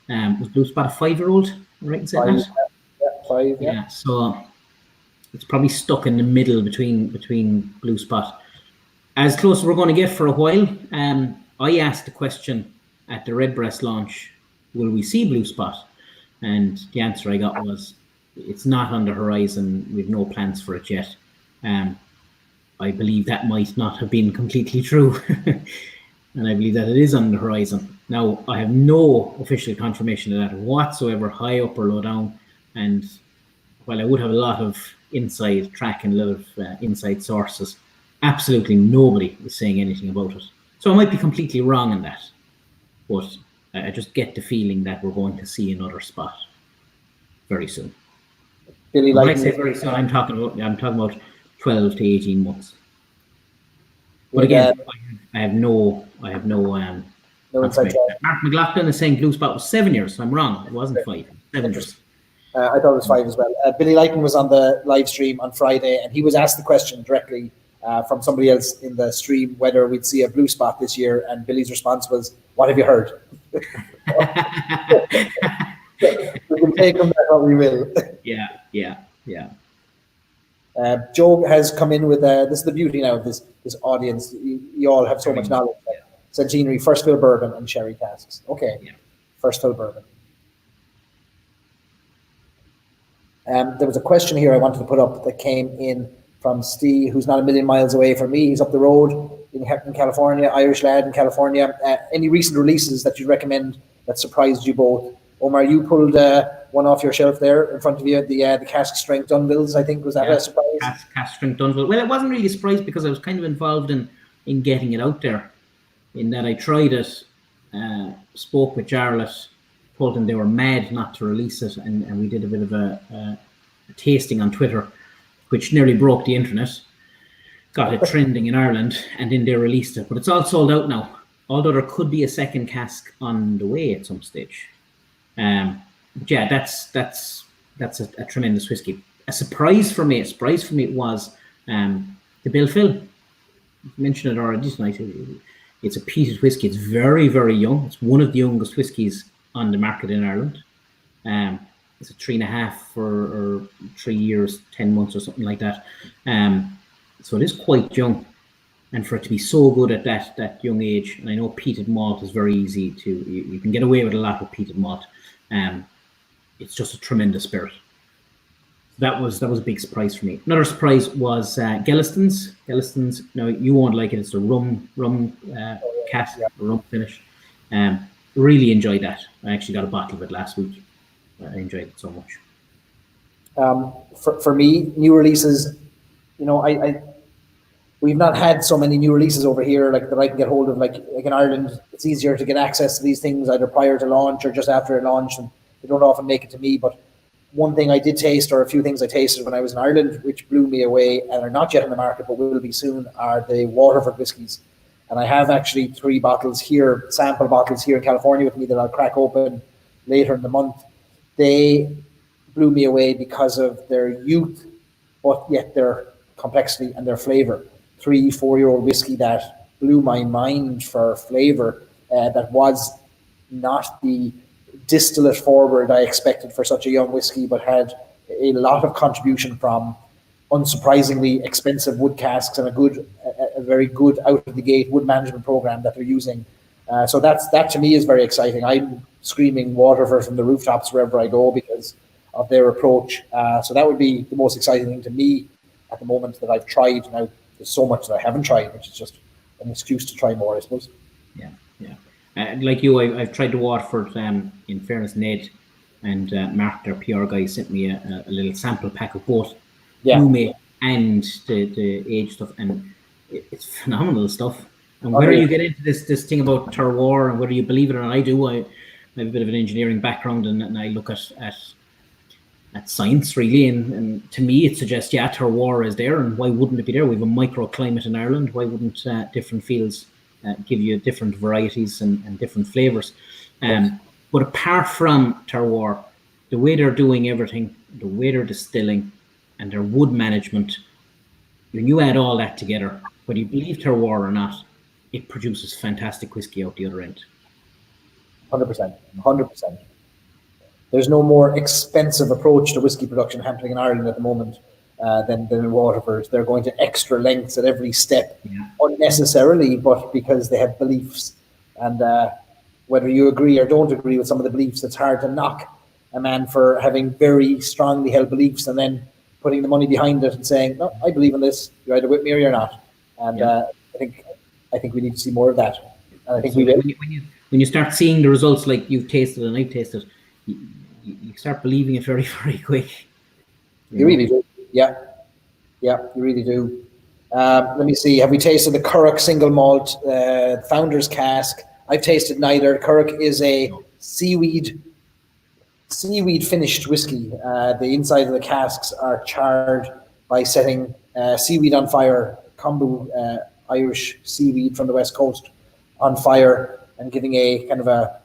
Was blue spot a 5-year-old? Right in saying that? Yeah, 5. Yeah. So it's probably stuck in the middle between blue spot. As close as we're going to get for a while. I asked the question at the Redbreast launch, will we see blue spot? And the answer I got was, it's not on the horizon. We've no plans for it yet. I believe that might not have been completely true. and I believe that it is on the horizon. Now, I have no official confirmation of that whatsoever, high up or low down, and while I would have a lot of inside track and a lot of inside sources, absolutely nobody is saying anything about it. So I might be completely wrong in that, but I just get the feeling that we're going to see another spot very soon. Billy, when I say very soon, I'm talking about 12 to 18 months. But again, I have no insight. Mark McLaughlin is saying Blue Spot was 7 years, so I'm wrong. It wasn't 5, 7 years. I thought it was 5 as well. Billy Lighton was on the live stream on Friday, and he was asked the question directly from somebody else in the stream whether we'd see a blue spot this year, and Billy's response was, "What have you heard?" We can take them that what we will. Yeah. Joe has come in with this is the beauty now of this audience. You all have so much knowledge. Centenary, first fill bourbon and sherry casks. Okay, first fill bourbon. There was a question here I wanted to put up that came in from Steve, who's not a million miles away from me. He's up the road in California, Irish lad in California. Any recent releases that you recommend that surprised you both? Omar, you pulled one off your shelf there in front of you, the cask strength Dunvilles, I think. Was that a surprise? Cask strength Dunville. Well, it wasn't really a surprise because I was kind of involved in getting it out there, in that I tried it, spoke with Jarlath, told them they were mad not to release it, and we did a bit of a tasting on Twitter, which nearly broke the internet, got it trending in Ireland, and then they released it. But it's all sold out now, although there could be a second cask on the way at some stage. That's a tremendous whiskey. A surprise for me was the Bill Phil. You mentioned it already tonight. It's a peated whiskey. It's very, very young. It's one of the youngest whiskies on the market in Ireland. It's a 3.5 or 3 years, 10 months or something like that. So it is quite young. And for it to be so good at that young age, and I know peated malt is very easy to, you can get away with a lot with peated malt. It's just a tremendous spirit. That was a big surprise for me. Another surprise was Gelliston's. Gelliston's, now you won't like it. It's a rum cask, a rum finish. Really enjoyed that. I actually got a bottle of it last week. I enjoyed it so much. For me, new releases, we've not had so many new releases over here that I can get hold of. Like in Ireland, it's easier to get access to these things either prior to launch or just after a launch, and they don't often make it to me. But one thing I did taste, or a few things I tasted when I was in Ireland, which blew me away and are not yet in the market but will be soon, are the Waterford whiskies. And I have actually 3 bottles here, sample bottles here in California with me that I'll crack open later in the month. They blew me away because of their youth, but yet their complexity and their flavour. 3-4-year-old whiskey that blew my mind for flavour, that was not the distillate forward I expected for such a young whiskey, but had a lot of contribution from unsurprisingly expensive wood casks and a very good out of the gate wood management program that they're using. So that to me is very exciting. I'm screaming Waterford from the rooftops wherever I go because of their approach. So that would be the most exciting thing to me at the moment that I've tried. Now there's so much that I haven't tried, which is just an excuse to try more, I suppose. Yeah. Like you, I've tried the Waterford. In fairness, Ned and Mark, their PR guy, sent me a little sample pack of both Lume and the age stuff, and it's phenomenal stuff. And whether you get into this thing about terroir and whether you believe it or not, I do. I have a bit of an engineering background, and I look at science really, and to me it suggests terroir is there, and why wouldn't it be there? We have a microclimate in Ireland. Why wouldn't different fields give you different varieties and different flavors? But apart from terroir, the way they're doing everything, the way they're distilling, and their wood management, when you add all that together, whether you believe terroir or not, it produces fantastic whiskey out the other end. 100%. There's no more expensive approach to whiskey production happening in Ireland at the moment than in Waterford. They're going to extra lengths at every step, unnecessarily, but because they have beliefs. And whether you agree or don't agree with some of the beliefs, it's hard to knock a man for having very strongly held beliefs and then putting the money behind it and saying, no, I believe in this. You're either with me or you're not. And I think we need to see more of that. And I think we will. When you start seeing the results like you've tasted and I've tasted, you start believing it very, very quick. You really do. Yeah, you really do. Let me see. Have we tasted the Corry single malt Founder's Cask? I've tasted neither. Corry is a seaweed finished whiskey. The inside of the casks are charred by setting seaweed on fire, kombu, Irish seaweed from the west coast, on fire, and giving a kind of a,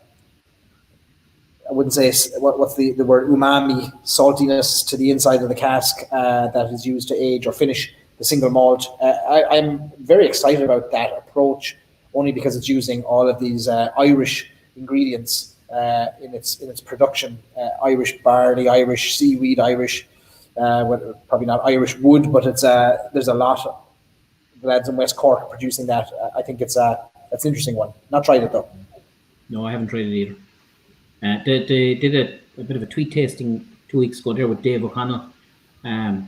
I wouldn't say, what's the word, umami, saltiness to the inside of the cask that is used to age or finish the single malt. I'm very excited about that approach, only because it's using all of these Irish ingredients in its production. Irish barley, Irish seaweed, Irish, probably not Irish wood, but it's there's a lot of lads in West Cork producing that. I think that's an interesting one. Not tried it though. No, I haven't tried it either. They did a bit of a tweet tasting 2 weeks ago there with Dave O'Connell, and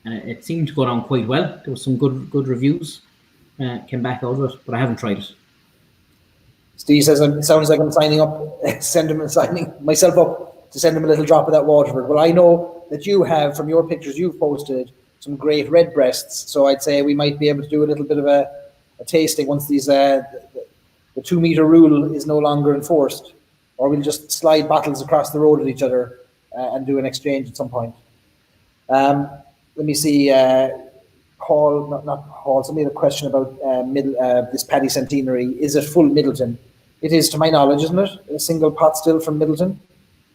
it seemed to go down quite well. There was some good reviews came back out of it, but I haven't tried it. Steve says, it sounds like I'm signing myself up to send him a little drop of that Waterford. Well, I know that you have, from your pictures you've posted, some great Redbreasts, so I'd say we might be able to do a little bit of a tasting once these the 2 meter rule is no longer enforced, or we'll just slide bottles across the road at each other and do an exchange at some point. Let me see, Paul, not Paul, somebody had a question about this Paddy Centenary. Is it full Middleton? It is, to my knowledge, isn't it? A single pot still from Middleton?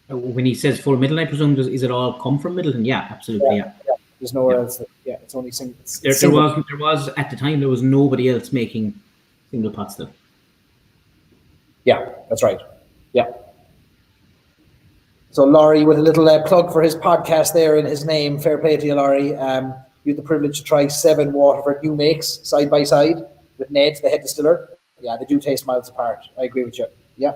When he says full Middleton, I presume, is it all come from Middleton? Yeah, absolutely, yeah. There's nowhere else. It's only single. There was, at the time, there was nobody else making single pot still. Yeah, that's right. Yeah. So Laurie, with a little plug for his podcast there in his name, fair play to you, Laurie. You had the privilege to try 7 Waterford new makes side by side with Ned, the head distiller. Yeah, they do taste miles apart. I agree with you. Yeah.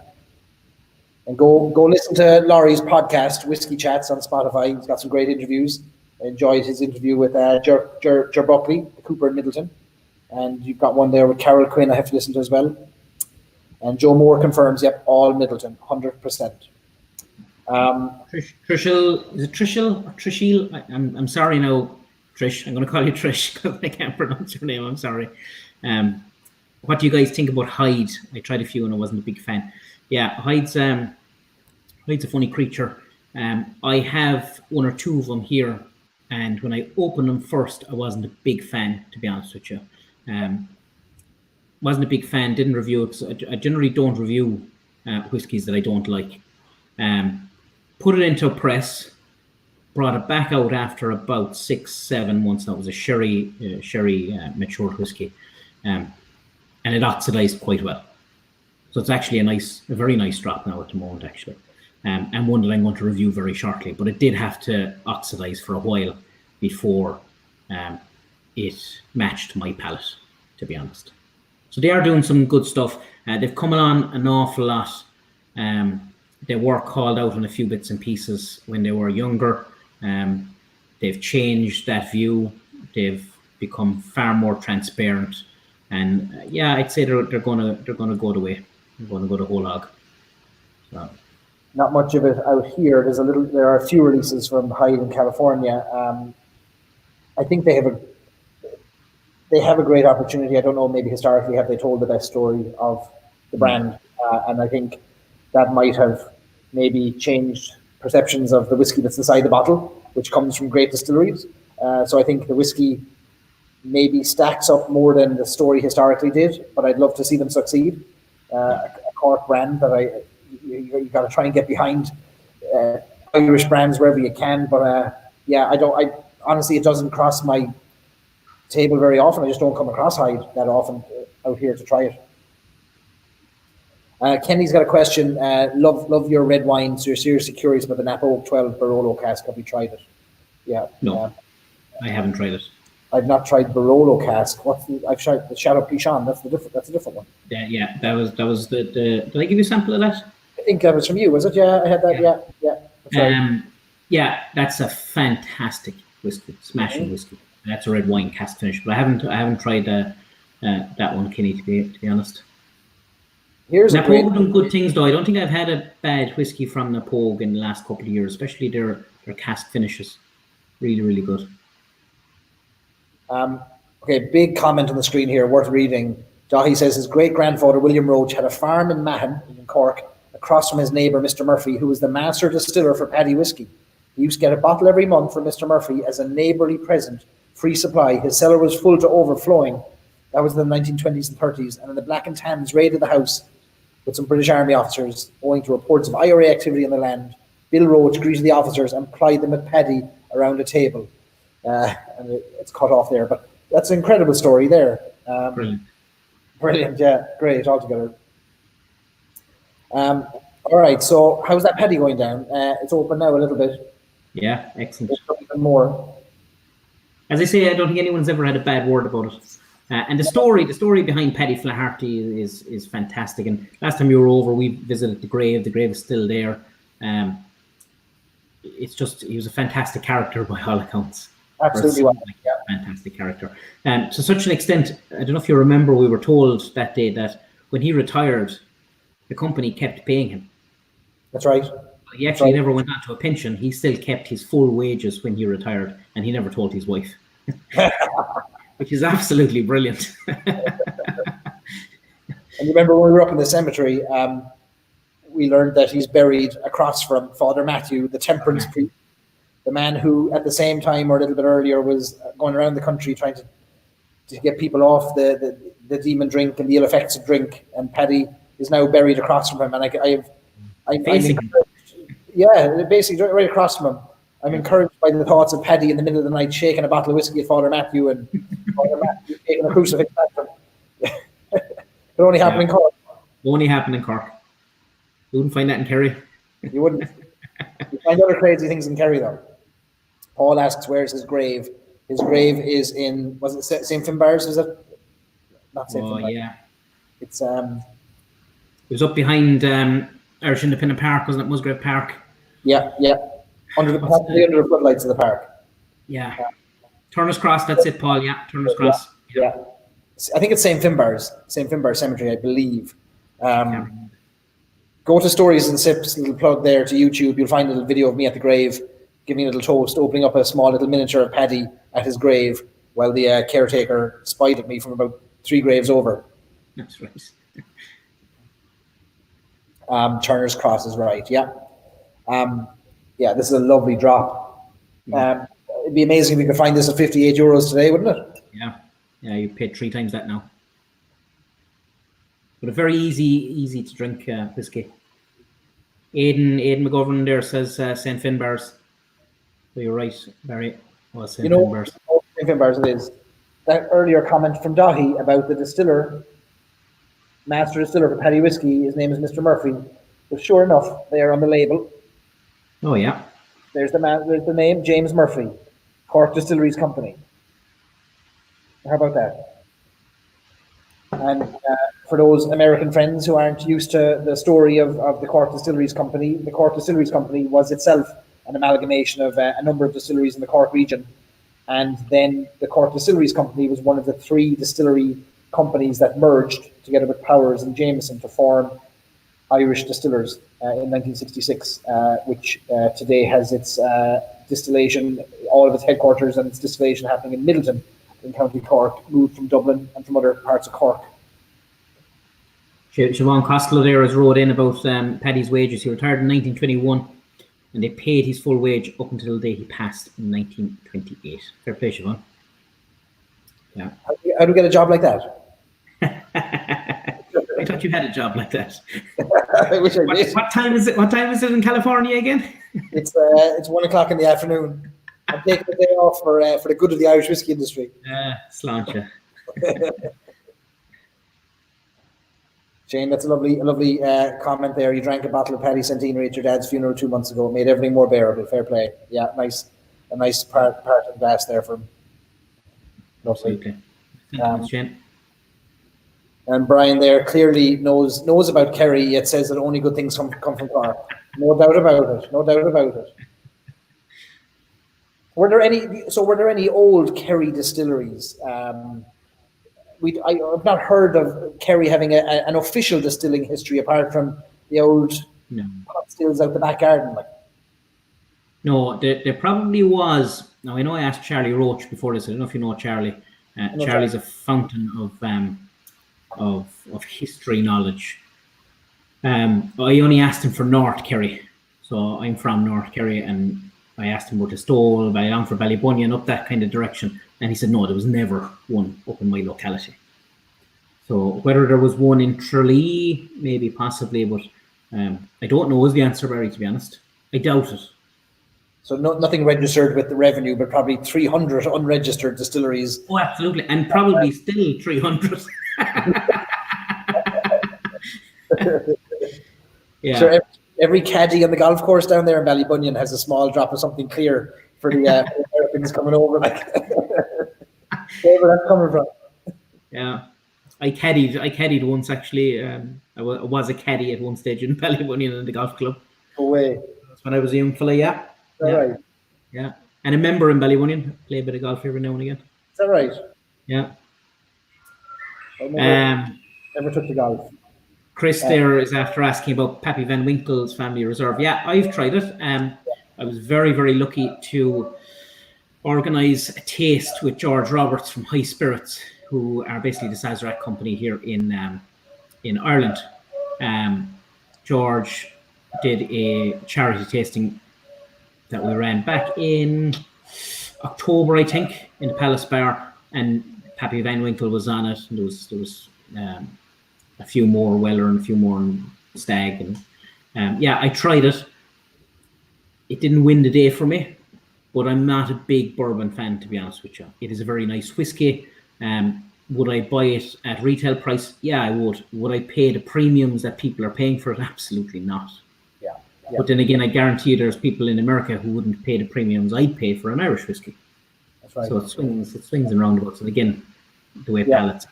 And go listen to Laurie's podcast, Whiskey Chats, on Spotify. He's got some great interviews. I enjoyed his interview with Ger Buckley, the Cooper in Middleton. And you've got one there with Carol Quinn I have to listen to as well. And Joe Moore confirms, yep, all Middleton, 100%. Trishil, is it Trishil or Trishil? I'm sorry now, Trish. I'm going to call you Trish because I can't pronounce your name. I'm sorry. What do you guys think about Hyde? I tried a few and I wasn't a big fan. Yeah, Hyde's a funny creature. I have 1 or 2 of them here, and when I opened them first, I wasn't a big fan, to be honest with you. Wasn't a big fan, didn't review it. So I generally don't review whiskies that I don't like. Put it into a press, brought it back out after about 6-7 months. That was a sherry matured whiskey, and it oxidized quite well. So it's actually a very nice drop now at the moment, actually, and one that I'm going to review very shortly. But it did have to oxidize for a while before it matched my palate, to be honest. So they are doing some good stuff. They've come on an awful lot. They were called out on a few bits and pieces when they were younger. They've changed that view. They've become far more transparent, and I'd say they're gonna go the way. They're gonna go the whole hog. So. Not much of it out here. There are a few releases from Hyde in California. I think they have a great opportunity. I don't know, maybe historically have they told the best story of the brand, and I think that might have maybe changed perceptions of the whiskey that's inside the bottle, which comes from great distilleries. So I think the whiskey maybe stacks up more than the story historically did, but I'd love to see them succeed. A Cork brand that you got to try and get behind. Irish brands wherever you can, but I honestly, it doesn't cross my table very often. I just don't come across Hyde that often out here to try it. Kenny's got a question. Love your red wine. So you're seriously curious about the Napa Oak 12 Barolo cask. Have you tried it? Yeah. No, I haven't tried it. I've not tried Barolo cask. I've tried the Shadow Pichon. That's a different one. Yeah, that was the. Did I give you a sample of that? I think that was from you, was it? Yeah, I had that. Yeah. That's right. Yeah, that's a fantastic whiskey, smashing whiskey. That's a red wine cask finish, but I haven't tried that one, Kenny. To be honest. Here's a great. Napogue done good things though. I don't think I've had a bad whiskey from Napogue in the last couple of years, especially their cask finishes. Really, really good. Okay, big comment on the screen here, worth reading. Dahi says his great-grandfather, William Roach, had a farm in Mahon, in Cork, across from his neighbour, Mr. Murphy, who was the master distiller for Paddy whiskey. He used to get a bottle every month from Mr. Murphy as a neighbourly present, free supply. His cellar was full to overflowing. That was in the 1920s and 30s. And then the Black and Tans raided the house with some British Army officers, owing to reports of IRA activity on the land. Bill Roach greeted the officers and plied them with paddy around a table. And it's cut off there. But that's an incredible story there. Brilliant, yeah, great altogether. All right, so how's that paddy going down? It's open now a little bit. Yeah, excellent. Even more. As I say, I don't think anyone's ever had a bad word about it. And the story behind Paddy Flaherty is fantastic. And last time you were over, we visited the grave. The grave is still there. It's just, he was a fantastic character by all accounts. Absolutely, fantastic character. To such an extent, I don't know if you remember, we were told that day that when he retired, the company kept paying him. That's right. He actually never went on to a pension. He still kept his full wages when he retired, and he never told his wife, which is absolutely brilliant. And you remember when we were up in the cemetery, we learned that he's buried across from Father Matthew, the temperance priest, the man who at the same time or a little bit earlier was going around the country trying to get people off the demon drink and the ill effects of drink. And Paddy is now buried across from him. And I'm basically right across from him. I'm encouraged by the thoughts of Paddy in the middle of the night shaking a bottle of whiskey at Father Matthew and Father Matthew taking a crucifix back from him. It only happened in Cork. Only happened in Cork. You wouldn't find that in Kerry. You wouldn't. You find other crazy things in Kerry though. Paul asks, where's his grave? His grave is in, was it St. Finbarrs, is it? Not St. Finbarrs. Yeah. It's it was up behind Irish Independent Park, wasn't it? Musgrave Park. Yeah. Under the floodlights of the park. Yeah. Turner's Cross, that's it, Paul. Yeah, Turner's Cross. Yeah. I think it's St. Finbarrs Cemetery, I believe. Go to Stories and Sips, little plug there to YouTube. You'll find a little video of me at the grave, giving a little toast, opening up a small little miniature of Paddy at his grave, while the caretaker spied at me from about 3 graves over. That's right. Turner's Cross is right, yeah. This is a lovely drop. It'd be amazing if we could find this at €58 today, wouldn't it? Yeah, you paid 3 times that now. But a very easy to drink whiskey. Aidan McGovern there says St. Finbarrs. So you're right, Barry. Well, St. Finbarrs. St. Finbarrs it is. That earlier comment from Dahi about the distiller, master distiller for Paddy whiskey, his name is Mr. Murphy. But sure enough, there on the label. Oh yeah. There's the name, James Murphy, Cork Distilleries Company. How about that? And for those American friends who aren't used to the story of the Cork Distilleries Company, the Cork Distilleries Company was itself an amalgamation of a number of distilleries in the Cork region. And then the Cork Distilleries Company was one of the 3 distillery companies that merged together with Powers and Jameson to form Irish Distillers in 1966, which today has its distillation, all of its headquarters and its distillation happening in Middleton in County Cork, moved from Dublin and from other parts of Cork. Siobhan Costello there has wrote in about Paddy's wages. He retired in 1921 and they paid his full wage up until the day he passed in 1928. Fair play, Siobhan. Yeah. How do we get a job like that? I thought you had a job like that. I wish I did. What time is it? What time is it in California again? It's 1 o'clock in the afternoon. I'm taking the day off for the good of the Irish whiskey industry. Sláinte. Shane, that's a lovely comment there. You drank a bottle of Paddy Centenary at your dad's funeral 2 months ago. It made everything more bearable. Fair play. Yeah, a nice part of the glass there for him. Lovely. Okay. Shane. And Brian there clearly knows about Kerry, yet says that only good things come from Cork. No doubt about it. Were there any old Kerry distilleries I've not heard of Kerry having an official distilling history apart from the old pot stills out the back garden. Like. No, there probably was. Now I know I asked Charlie Roach before this. I don't know if you know Charlie. Charlie's a fountain of history knowledge. I only asked him for North Kerry, so I'm from North Kerry, and I asked him about the Stole, Ballylongford, Ballybunion, up that kind of direction, and he said no, there was never one up in my locality. So whether there was one in Tralee, maybe possibly, but I don't know is the answer, Barry, to be honest. I doubt it. So nothing registered with the revenue, but probably 300 unregistered distilleries. Oh, absolutely, and probably still 300. Yeah. Sure, every caddy on the golf course down there in Ballybunion has a small drop of something clear for the Americans coming over. Like, wherever that's coming from. Yeah, I caddied once actually. I was a caddy at one stage in Ballybunion in the golf club. No way. That's when I was a young fella. Yeah. Is that right? Yeah, and a member in Ballybunion. Play a bit of golf every now and again. Is that right? Yeah. Never took the golf. Chris there is after asking about Pappy Van Winkle's Family Reserve. Yeah, I've tried it. I was very, very lucky to organise a taste with George Roberts from High Spirits, who are basically the Sazerac company here in Ireland. George did a charity tasting that we ran back in October, I think, in the Palace Bar, and Pappy Van Winkle was on it, and there was a few more Weller and a few more Stag, and yeah, I tried it. It didn't win the day for me, but I'm not a big bourbon fan, to be honest with you. It is a very nice whiskey. Would I buy it at retail price? Yeah, I would. Would I pay the premiums that people are paying for it? Absolutely not. Yeah. But then again, I guarantee you there's people in America who wouldn't pay the premiums I'd pay for an Irish whiskey. That's right. So it swings and roundabouts. And again, the way palates.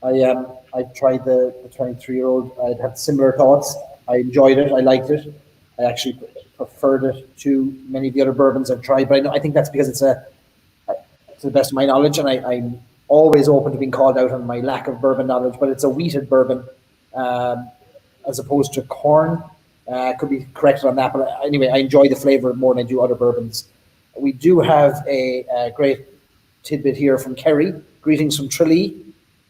I tried the 23-year-old. I'd had similar thoughts. I enjoyed it. I liked it. I actually preferred it to many of the other bourbons I've tried. But I think that's because it's to the best of my knowledge, and I'm always open to being called out on my lack of bourbon knowledge. But it's a wheated bourbon as opposed to corn. Could be corrected on that. But anyway, I enjoy the flavour more than I do other bourbons. We do have a great tidbit here from Kerry. Greetings from Tralee.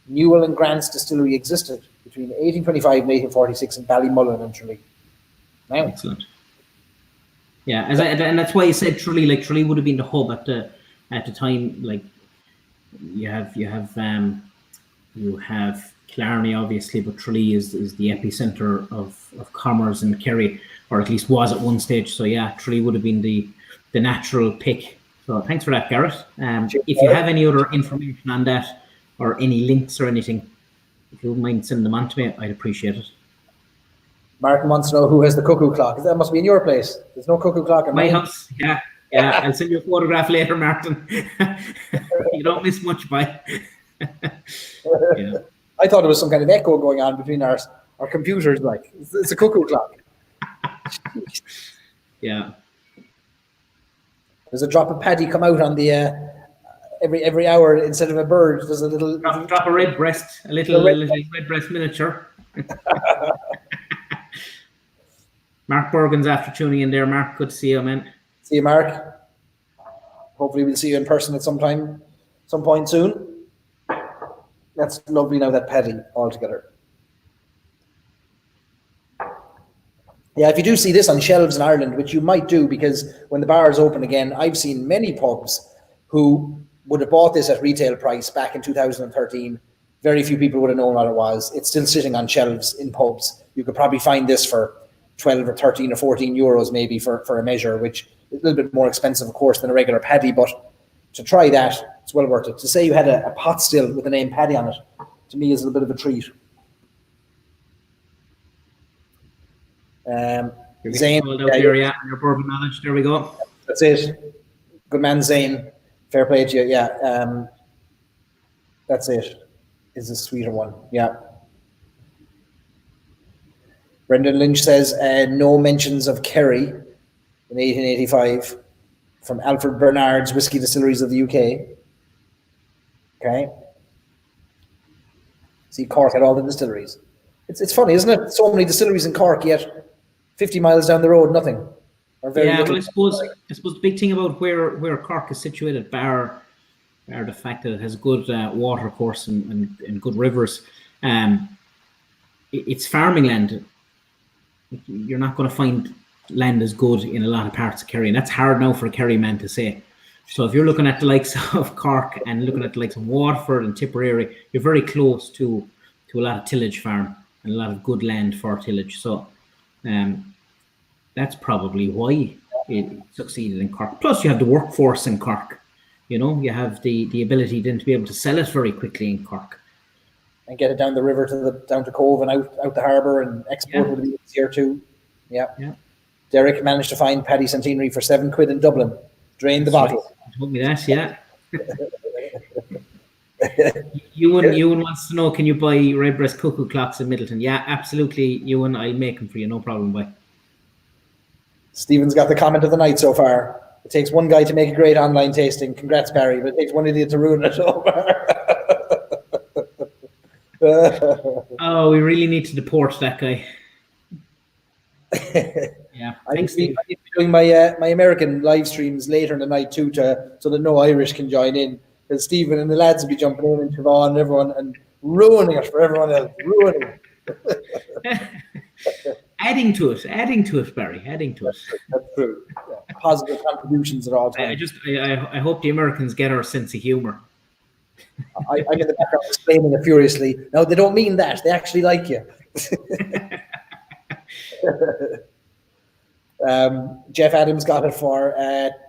Newell and Grant's distillery existed between 1825 and 1846 in Ballymullen and Tralee. Now. Excellent. Yeah, and that's why I said Tralee. Like Tralee would have been the hub at the time. Like you have Killarney obviously, but Tralee is the epicenter of commerce in Kerry, or at least was at one stage. So yeah, Tralee would have been the natural pick. So thanks for that, Garrett. If you have any other information on that, or any links or anything, if you wouldn't mind sending them on to me, I'd appreciate it. Martin wants to know who has the cuckoo clock. That must be in your place. There's no cuckoo clock in my house. Yeah. I'll send you a photograph later, Martin. You don't miss much by. Yeah. I thought there was some kind of echo going on between our computers. Like it's a cuckoo clock. Yeah. There's a drop of Paddy come out on the every hour instead of a bird. There's a little drop a Redbreast, a little Redbreast miniature. Mark Bergen's after tuning in there. Mark, good to see you, man. See you, Mark. Hopefully we'll see you in person at some point soon. That's lovely now that Paddy all together. Yeah, if you do see this on shelves in Ireland, which you might do because when the bars open again, I've seen many pubs who would have bought this at retail price back in 2013. Very few people would have known what it was. It's still sitting on shelves in pubs. You could probably find this for 12 or 13 or 14 euros maybe for a measure, which is a little bit more expensive, of course, than a regular Paddy. But to try that, it's well worth it. To say you had a pot still with the name Paddy on it, to me is a little bit of a treat. Zane, your bourbon knowledge. There we go. That's it. Good man, Zane. Fair play to you. Yeah. That's it. Is a sweeter one. Yeah. Brendan Lynch says no mentions of Kerry in 1885 from Alfred Bernard's Whiskey Distilleries of the UK. Okay. See, Cork had all the distilleries. It's funny, isn't it? So many distilleries in Cork, yet 50 miles down the road, nothing. Or very Yeah, little. well, I suppose the big thing about where Cork is situated, bar the fact that it has good water course and good rivers, it's farming land. You're not going to find land as good in a lot of parts of Kerry, and that's hard now for a Kerry man to say. So if you're looking at the likes of Cork and looking at the likes of Waterford and Tipperary, you're very close to a lot of tillage farm and a lot of good land for tillage. So that's probably why it succeeded in Cork. Plus, you have the workforce in Cork. You know, you have the ability then to be able to sell it very quickly in Cork. And get it down the river down to Cove and out the harbour, and export would be easier too. Yeah. Derek managed to find Paddy Centenary for £7 in Dublin. Drained the bottle. Right. Told me that, yeah. Ewan wants to know, can you buy Redbreast cuckoo clocks in Middleton? Yeah, absolutely, Ewan. I'll make them for you, no problem. Boy. Stephen's got the comment of the night so far. It takes one guy to make a great online tasting. Congrats, Barry, but it takes one idiot to ruin it so far. Oh, we really need to deport that guy. Yeah, I need to be doing my American live streams later in the night too, so that no Irish can join in. Because Stephen and the lads will be jumping in, and Siobhan and everyone, and ruining it for everyone else. Ruining it. Adding to it, Barry. Adding to it. That's true. Yeah. Positive contributions at all times. I hope the Americans get our sense of humour. I'm in the background explaining it furiously. No, they don't mean that. They actually like you. Jeff Adams got it for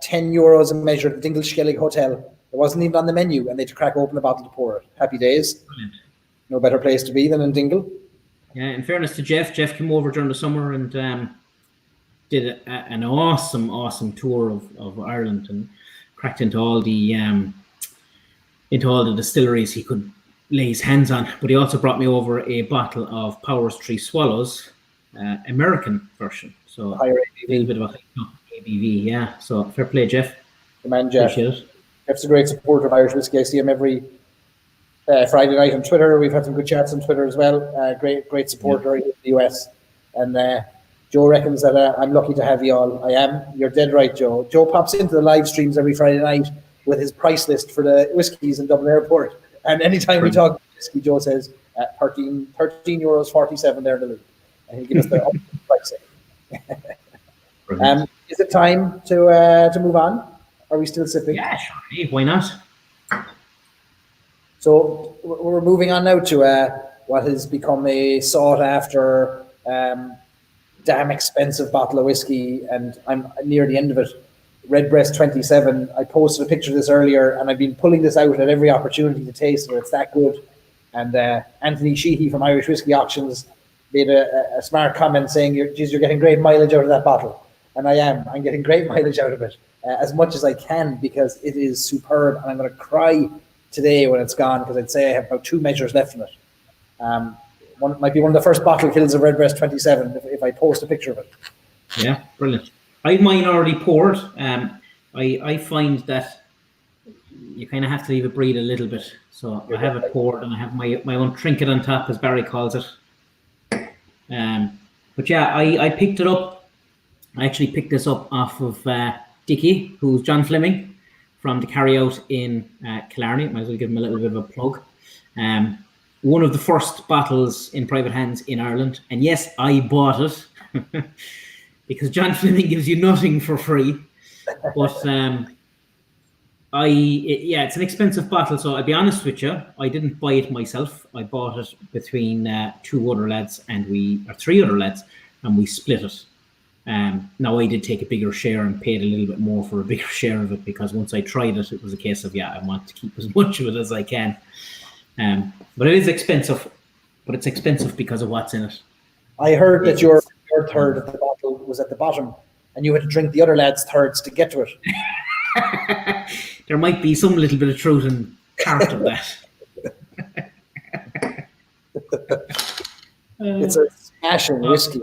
€10 a measure at the Dingle Hotel. It wasn't even on the menu, and they had to crack open the bottle to pour it. Happy days. Brilliant. No better place to be than in Dingle. Yeah, in fairness to Jeff came over during the summer and did an awesome tour of Ireland and cracked into all the distilleries he could lay his hands on. But he also brought me over a bottle of Powers Three Swallows, American version. So higher ABV. A little bit of a ABV, yeah. So fair play, Jeff. The man, Jeff. Appreciate it. Jeff's a great supporter of Irish whiskey. I see him every Friday night on Twitter. We've had some good chats on Twitter as well. Great supporter in the US. And Joe reckons that I'm lucky to have you all. I am. You're dead right, Joe. Joe pops into the live streams every Friday night with his price list for the whiskies in Dublin Airport. And anytime we talk whiskey, Joe says €13.47 there in the loop. And he'll give us the pricing. Is it time to move on? Are we still sipping? Yeah, sure. Why not? So we're moving on now to what has become a sought-after, damn expensive bottle of whiskey, and I'm near the end of it. Redbreast 27. I posted a picture of this earlier, and I've been pulling this out at every opportunity to taste it. It's that good. And Anthony Sheehy from Irish Whiskey Auctions made a smart comment saying, you're getting great mileage out of that bottle. And I am. I'm getting great mileage out of it, as much as I can, because it is superb. And I'm going to cry today when it's gone, because I'd say I have about 2 measures left in it. Might be one of the first bottle kills of Redbreast 27 if I post a picture of it. Yeah, brilliant. I have mine already poured. I find that you kind of have to leave it breathe a little bit. So I have it poured, and I have my own trinket on top, as Barry calls it. But yeah, I picked it up. I actually picked this up off of Dickie, who's John Fleming from the Carryout in Killarney. Might as well give him a little bit of a plug. One of the first bottles in private hands in Ireland. And yes, I bought it because John Fleming gives you nothing for free. But it's an expensive bottle. So I'll be honest with you, I didn't buy it myself. I bought it between 3 other lads, and we split it. Now I did take a bigger share and paid a little bit more for a bigger share of it, because once I tried it, it was a case of, I want to keep as much of it as I can. But it is expensive, but it's expensive because of what's in it. I heard that your third of the bottle was at the bottom, and you had to drink the other lads' thirds to get to it. There might be some little bit of truth in part of that. It's a smashing whiskey.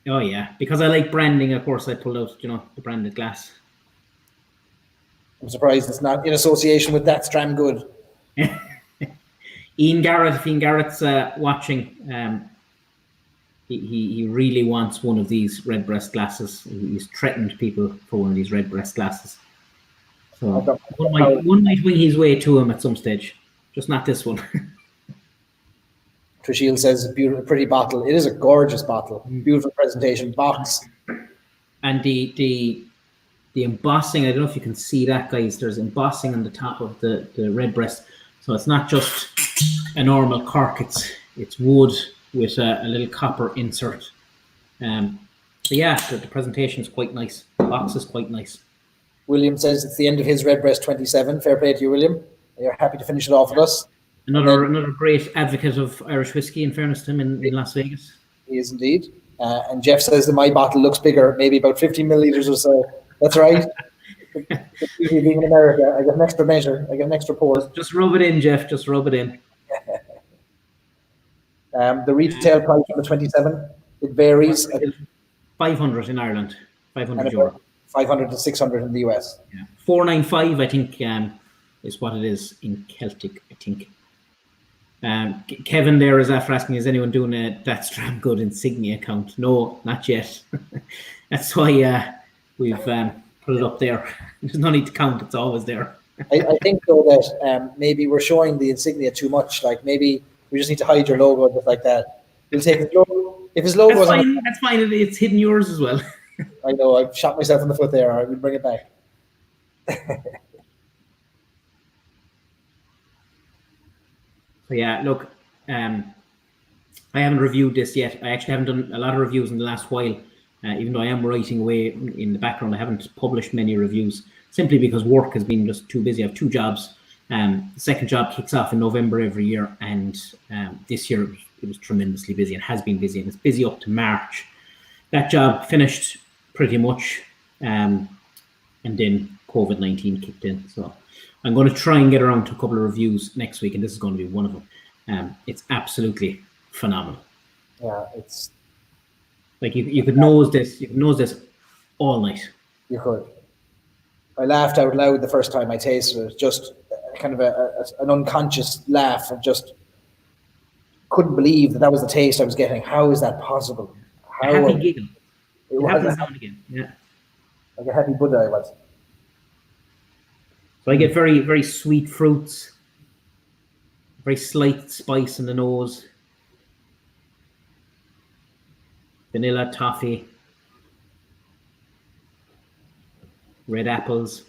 Oh yeah, because I like branding. Of course, I pulled out, the branded glass. I'm surprised it's not in association with That Stram Good. Ian Garrett, if Ian Garrett's watching, he really wants one of these Redbreast glasses. He's threatened people for one of these Redbreast glasses. So one might wing his way to him at some stage, just not this one. Trishil says, beautiful, pretty bottle. It is a gorgeous bottle. Beautiful presentation, box. And the embossing, I don't know if you can see that, guys. There's embossing on the top of the Redbreast. So it's not just a normal cork, it's wood with a little copper insert. So yeah, the presentation is quite nice. The box is quite nice. William says it's the end of his Redbreast 27. Fair play to you, William. You're happy to finish it off with us. Another great advocate of Irish whiskey, in fairness to him, in Las Vegas. He is indeed. And Jeff says that my bottle looks bigger, maybe about 50 milliliters or so. That's right. Usually being in America, I get an extra measure. I get an extra pour. Just rub it in, Jeff. Just rub it in. The retail price on the 27, it varies. 500 in Ireland, 500 euro. 500 to 600 in the US. Yeah. 495, I think, is what it is in Celtic, I think. Kevin there is after asking, is anyone doing that Stram Good insignia account? No, not yet. That's why we've put it up there. There's no need to count, it's always there. I think, though, that maybe we're showing the insignia too much. Like, maybe we just need to hide your logo, just like that. We'll take his logo. If his logo that's fine. It's hidden yours as well. I know, I've shot myself in the foot there. All right, we'll bring it back. So yeah, look, I haven't reviewed this yet. I actually haven't done a lot of reviews in the last while. Even though I am writing away in the background, I haven't published many reviews simply because work has been just too busy. I have two jobs. The second job kicks off in November every year, and this year it was tremendously busy and has been busy, and it's busy up to March. That job finished pretty much, and then COVID-19 kicked in. So I'm going to try and get around to a couple of reviews next week, and this is going to be one of them. It's absolutely phenomenal. Yeah, it's like you could nose this. You could nose this all night. You could. I laughed out loud the first time I tasted it. Just kind of an unconscious laugh, and just couldn't believe that was the taste I was getting. How is that possible? A happy giggle. It happens now and again. Yeah. Like a happy Buddha I was. So I get very, very sweet fruits, very slight spice in the nose, vanilla, toffee, red apples.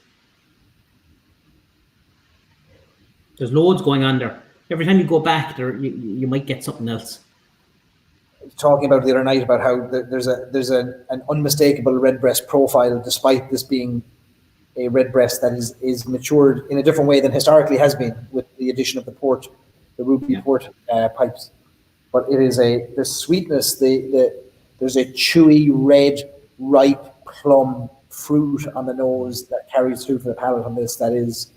There's loads going on there. Every time you go back there, you might get something else. Talking about the other night about how there's an unmistakable Redbreast profile, despite this being a Redbreast that is matured in a different way than historically has been, with the addition of the port, the ruby port pipes. But it is the sweetness, there's a chewy red ripe plum fruit on the nose that carries through to the palate on this. That is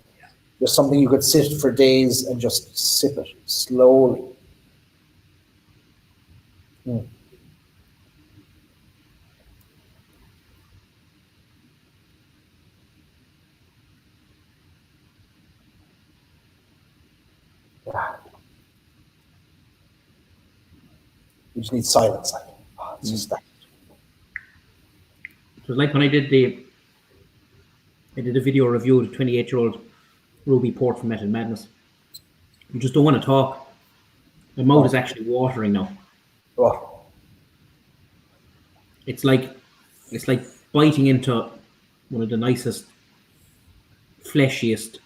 just something you could sit for days and just sip it slowly. Mm. Yeah. You just need silence. It's just that. It was like when I did a video review of the 28-year-old Ruby Port from Method Madness. You just don't want to talk. My mouth is actually watering now. Oh. It's like biting into one of the nicest, fleshiest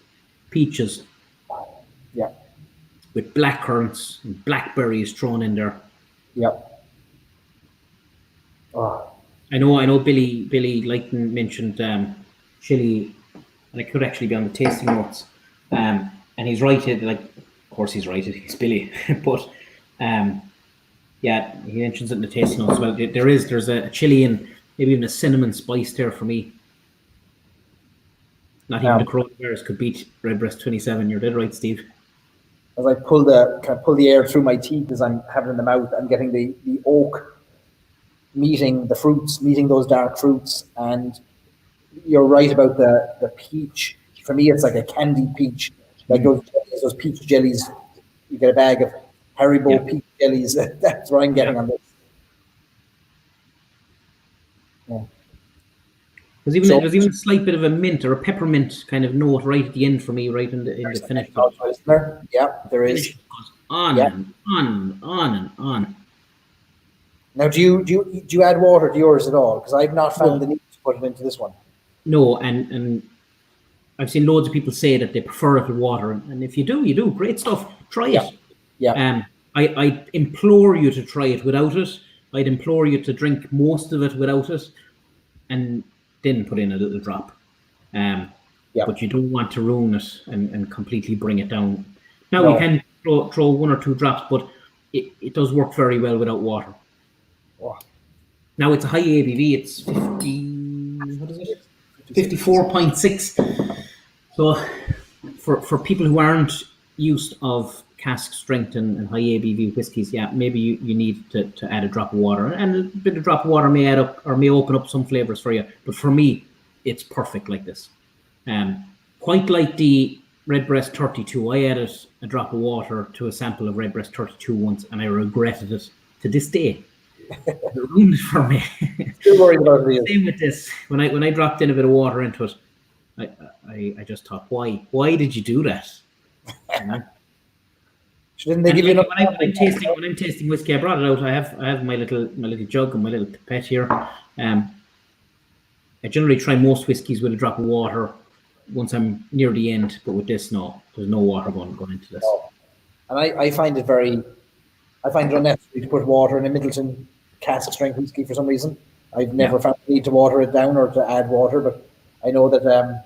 peaches. Yeah. With black currants and blackberries thrown in there. Yep. Oh. I know Billy Lighton mentioned chili, and it could actually be on the tasting notes. And he's righted, like, of course he's righted, he's Billy. But yeah, he mentions it in the tasting notes as well. There's a chili and maybe even a cinnamon spice there for me. Not even the coronavirus could beat Redbreast 27. You're dead right, Steve. As I pull the air through my teeth as I'm having it in the mouth, I'm getting the oak meeting the fruits, meeting those dark fruits. And you're right about the peach. For me, it's like a candied peach, like those peach jellies you get a bag of Haribo Yeah. peach jellies. That's what I'm getting on this. Yeah. There's even a slight bit of a mint or a peppermint kind of note right at the end for me, right in the finish. Yeah, there is. Finish goes on and on and on. Now, do you add water to yours at all? Because I've not found the need to put it into this one. No, and I've seen loads of people say that they prefer it with water, and if you do great stuff. Try it. Yeah. I implore you to try it without it. I'd implore you to drink most of it without it, and then put in a little drop. But you don't want to ruin it and completely bring it down. Now you can throw 1 or 2 drops, but it does work very well without water. Wow. Now it's a high ABV. It's 54.6. So for people who aren't used of cask strength and high ABV whiskies, maybe you need to add a drop of water, and a bit of drop of water may add up or may open up some flavors for you. But for me, it's perfect like this. Quite like the Redbreast 32, I added a drop of water to a sample of Redbreast 32 once, and I regretted it to this day. It ruined it for me. Still worried about it. Same with this. When I dropped in a bit of water into it, I just thought, why did you do that? You know? Didn't they give you enough? When I'm tasting whiskey, I brought it out. I have my little jug and my little pipette here. I generally try most whiskies with a drop of water once I'm near the end, but with this, no, there's no water going into this. No. And I find it unnecessary to put water in a Middleton cask strength whiskey for some reason. I've never found the need to water it down or to add water, but I know that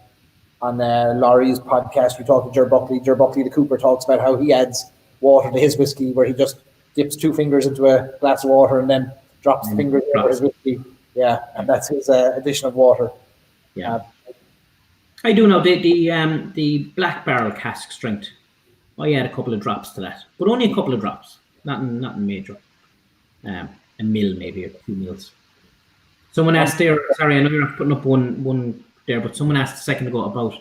on Laurie's podcast we talked to Ger Buckley. Ger Buckley, the cooper, talks about how he adds water to his whiskey, where he just dips 2 fingers into a glass of water and then drops the fingers over his whiskey. Yeah, and that's his addition of water. Yeah. I do know the black barrel cask strength. I add a couple of drops to that, but only a couple of drops, nothing major. A mill maybe, or 2 mils. Someone asked there. Sorry, I know you're not putting up one there, but someone asked a second ago about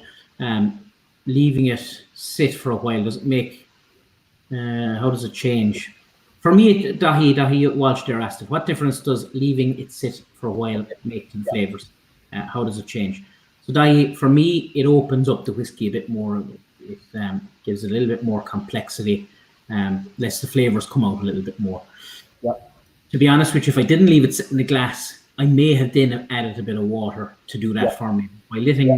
leaving it sit for a while. Does it make? How does it change? For me, Dahi Walsh there asked it. What difference does leaving it sit for a while make to the flavors? How does it change? So Dahi, for me, it opens up the whiskey a bit more. It gives it a little bit more complexity. Lets the flavors come out a little bit more. Yeah. To be honest with you, if I didn't leave it sit in the glass, I may have then added a bit of water to do that for me. By letting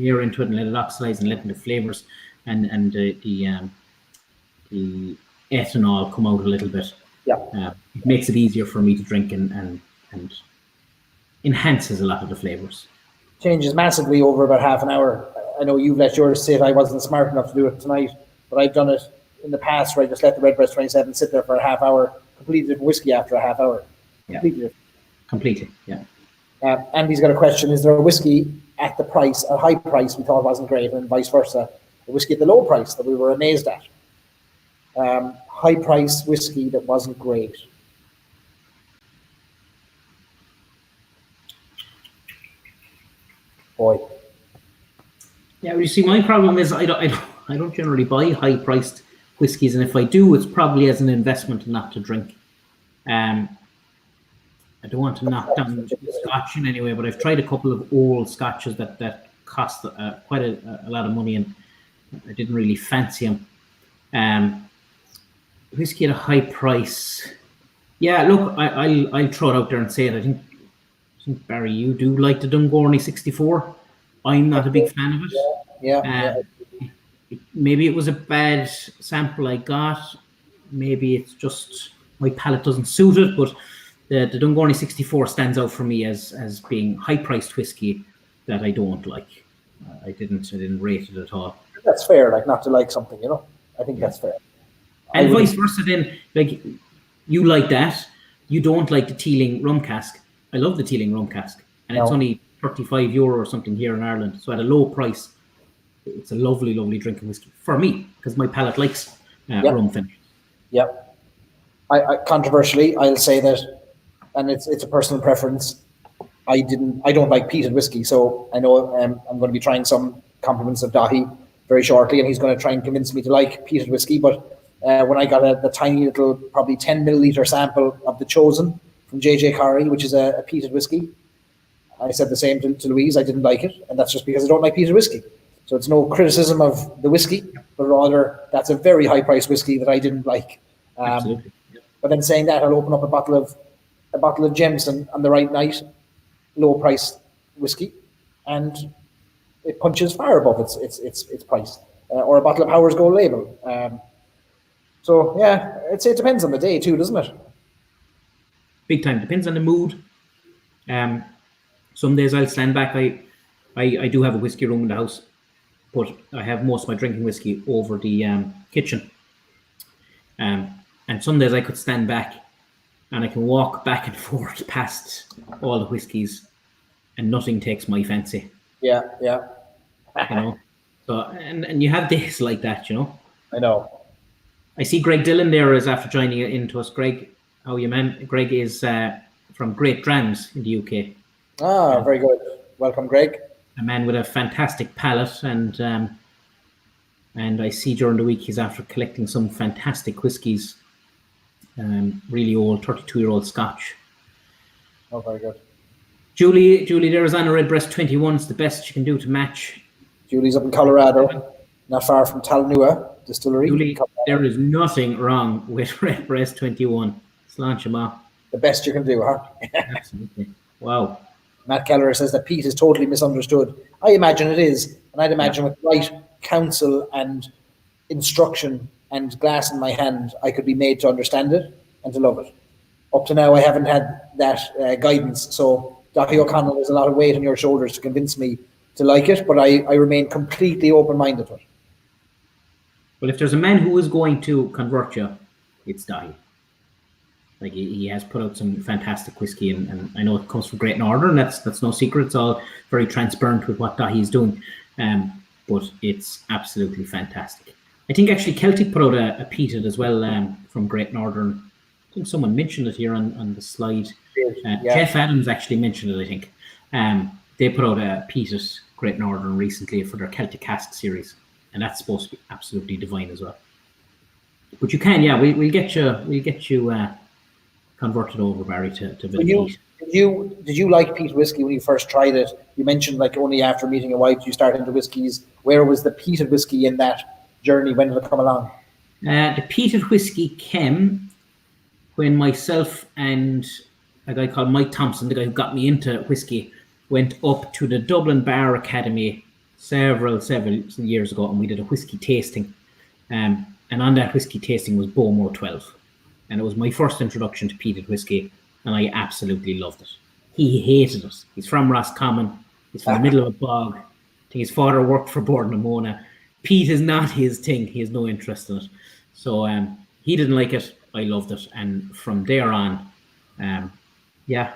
air into it and let it oxidize and letting the flavors and the ethanol come out a little bit. Yeah. It makes it easier for me to drink and enhances a lot of the flavors. Changes massively over about half an hour. I know you've let yours sit. I wasn't smart enough to do it tonight, but I've done it in the past where I just let the Redbreast 27 sit there for a half hour, completely different whiskey after a half hour. Completely, yeah. Andy's got a question. Is there a whiskey at the price, a high price we thought wasn't great, and vice versa, a whiskey at the low price that we were amazed at? High price whiskey that wasn't great. Boy. Yeah, well, you see, my problem is I don't generally buy high priced whiskies, and if I do, it's probably as an investment and not to drink. I don't want to knock down the Scotch in any way, but I've tried a couple of old Scotches that cost quite a lot of money, and I didn't really fancy them. Whiskey at a high price. Yeah, look, I'll throw it out there and say it. I think Barry, you do like the Dungourney 64. I'm not a big fan of it. Yeah. Maybe it was a bad sample I got. Maybe it's just my palate doesn't suit it, but the Dungourney 64 stands out for me as being high-priced whiskey that I don't like. I didn't rate it at all. That's fair, like not to like something, you know. I think that's fair. And vice versa then, like you like that, you don't like the Teeling rum cask. I love the Teeling rum cask, and it's only €35 or something here in Ireland. So at a low price, it's a lovely, lovely drinking whiskey for me because my palate likes rum finish. Yep. I controversially, I'll say that, and it's a personal preference. I don't like peated whiskey, so I know I'm going to be trying some compliments of Dahi very shortly, and he's going to try and convince me to like peated whiskey. But when I got the tiny little, probably 10 milliliter sample of the Chosen from J.J. Corry, which is a peated whiskey. I said the same to Louise. I didn't like it, and that's just because I don't like peated whiskey. So it's no criticism of the whiskey, but rather that's a very high-priced whiskey that I didn't like. Absolutely. But then saying that, I'll open up a bottle of Jameson on the right night, low-priced whiskey, and it punches far above its price. Or a bottle of Howard's Gold Label. So yeah, I'd say it depends on the day too, doesn't it? Big time. Depends on the mood. Some days I'll stand back. I do have a whiskey room in the house, but I have most of my drinking whiskey over the kitchen. And some days I could stand back and I can walk back and forth past all the whiskies and nothing takes my fancy. Yeah. You know? So and you have days like that, you know. I know. I see Greg Dillon there is after joining into us. Greg, how are you, man? Greg is from Great Drams in the UK. Ah, very good. Welcome, Greg. A man with a fantastic palate, and I see during the week he's after collecting some fantastic whiskies, really old 32-year-old Scotch. Oh, very good. Julie, there is on a Redbreast 21. It's the best you can do to match. Julie's up in Colorado, not far from Tullamore Distillery. Julie, there is nothing wrong with Redbreast 21. Sláinte ma. The best you can do, huh? Absolutely. Wow. Matt Keller says that peat is totally misunderstood. I imagine it is, and I'd imagine with right counsel and instruction and glass in my hand, I could be made to understand it and to love it. Up to now, I haven't had that guidance, so Dr. O'Connell, there's a lot of weight on your shoulders to convince me to like it, but I remain completely open-minded to it. Well, if there's a man who is going to convert you, it's Dahi. Like he has put out some fantastic whiskey, and I know it comes from Great Northern. That's no secret. It's all very transparent with what Dahi is doing, but it's absolutely fantastic. I think actually Celtic put out a peated as well from Great Northern. I think someone mentioned it here on the slide. Jeff Adams actually mentioned it. I think they put out a peated Great Northern recently for their Celtic cask series, and that's supposed to be absolutely divine as well. But you can, we'll get you converted over, Barry, to peat. Did you like peat whiskey when you first tried it? You mentioned like only after meeting your wife you started into whiskies. Where was the peated whiskey in that journey? When did it come along? The peated whiskey came when myself and a guy called Mike Thompson, the guy who got me into whiskey, went up to the Dublin Bar Academy several years ago, and we did a whiskey tasting. And on that whiskey tasting was Bowmore 12. And it was my first introduction to peated whiskey, and I absolutely loved it. He hated it. He's from Roscommon. He's from the middle of a bog. I think his father worked for Bord na Móna. Peat is not his thing. He has no interest in it. So he didn't like it. I loved it. And from there on, I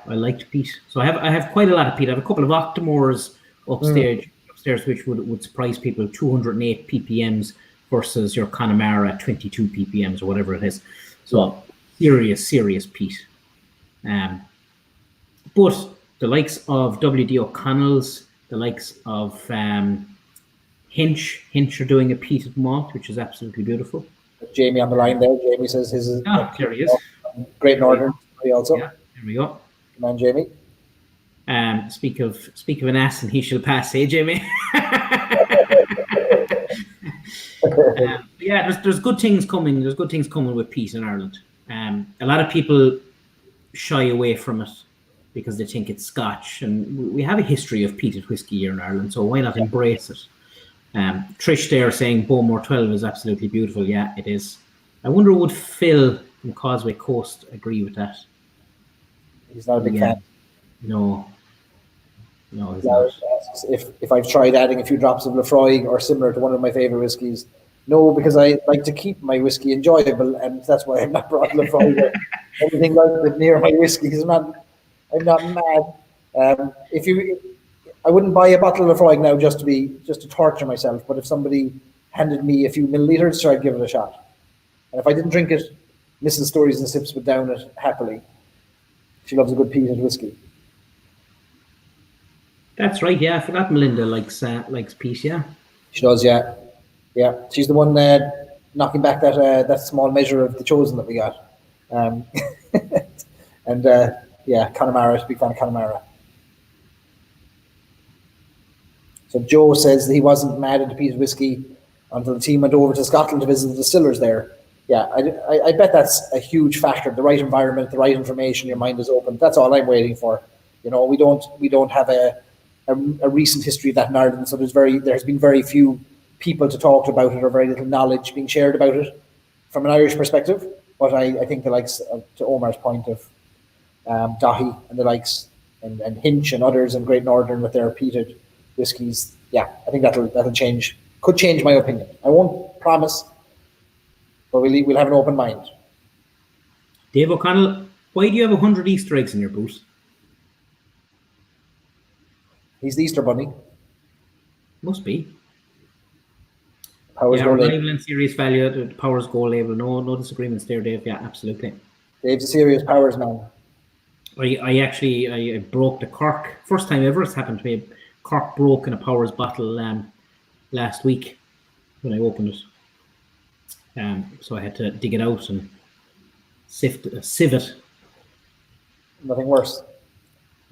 liked peat. So I have quite a lot of peat. I have a couple of Octomores upstairs, which would surprise people. 208 ppms versus your Connemara 22 ppms or whatever it is. So serious peat. But the likes of W.D. O'Connell's, the likes of Hinch are doing a peated malt, which is absolutely beautiful. Jamie on the line there. Jamie says his is there he is. Great Northern also. Yeah, there we go. Come on, Jamie. Speak of an ass and he shall pass, eh, Jamie? There's good things coming. There's good things coming with peat in Ireland. A lot of people shy away from it because they think it's Scotch, and we have a history of peated whiskey here in Ireland, so why not embrace it? Trish there saying Bowmore 12 is absolutely beautiful. Yeah, it is. I wonder would Phil from Causeway Coast agree with that? He's not a big fan. No, he's not. If I've tried adding a few drops of Lefroy or similar to one of my favorite whiskies, no, because I like to keep my whiskey enjoyable, and that's why I've not brought Lefroy or anything like that near my whiskies. I'm not mad. I wouldn't buy a bottle of Lefroy now just to torture myself. But if somebody handed me a few milliliters, so I'd give it a shot. And if I didn't drink it, Mrs. Stories and Sips would down it happily. She loves a good peated whiskey. That's right. Yeah, I forgot Melinda likes peat. Yeah, she does. Yeah. She's the one knocking back that small measure of the chosen that we got. And Connemara, big fan of Connemara. So Joe says that he wasn't mad at the Peated whiskey until the team went over to Scotland to visit the distillers there. Yeah, I bet that's a huge factor. The right environment, the right information, your mind is open. That's all I'm waiting for. You know, we don't have a recent history of that in Ireland, so there's been very few people to talk about it, or very little knowledge being shared about it from an Irish perspective. But I think the likes of, to Omar's point of Dahi and the likes, and Hinch and others, and Great Northern with their peated whiskies, yeah, I think that'll change. Could change my opinion. I won't promise, but we'll have an open mind. Dave O'Connell, why do you have 100 Easter eggs in your boot? He's the Easter Bunny. Must be. Powers Go reliable label. and serious value. The Powers Go label. No disagreements there, Dave. Yeah, absolutely. Dave's a serious Powers man. I broke the cork. First time ever it's happened to me. Cork broke in a Powers bottle last week when I opened it. So I had to dig it out and sieve it. Nothing worse.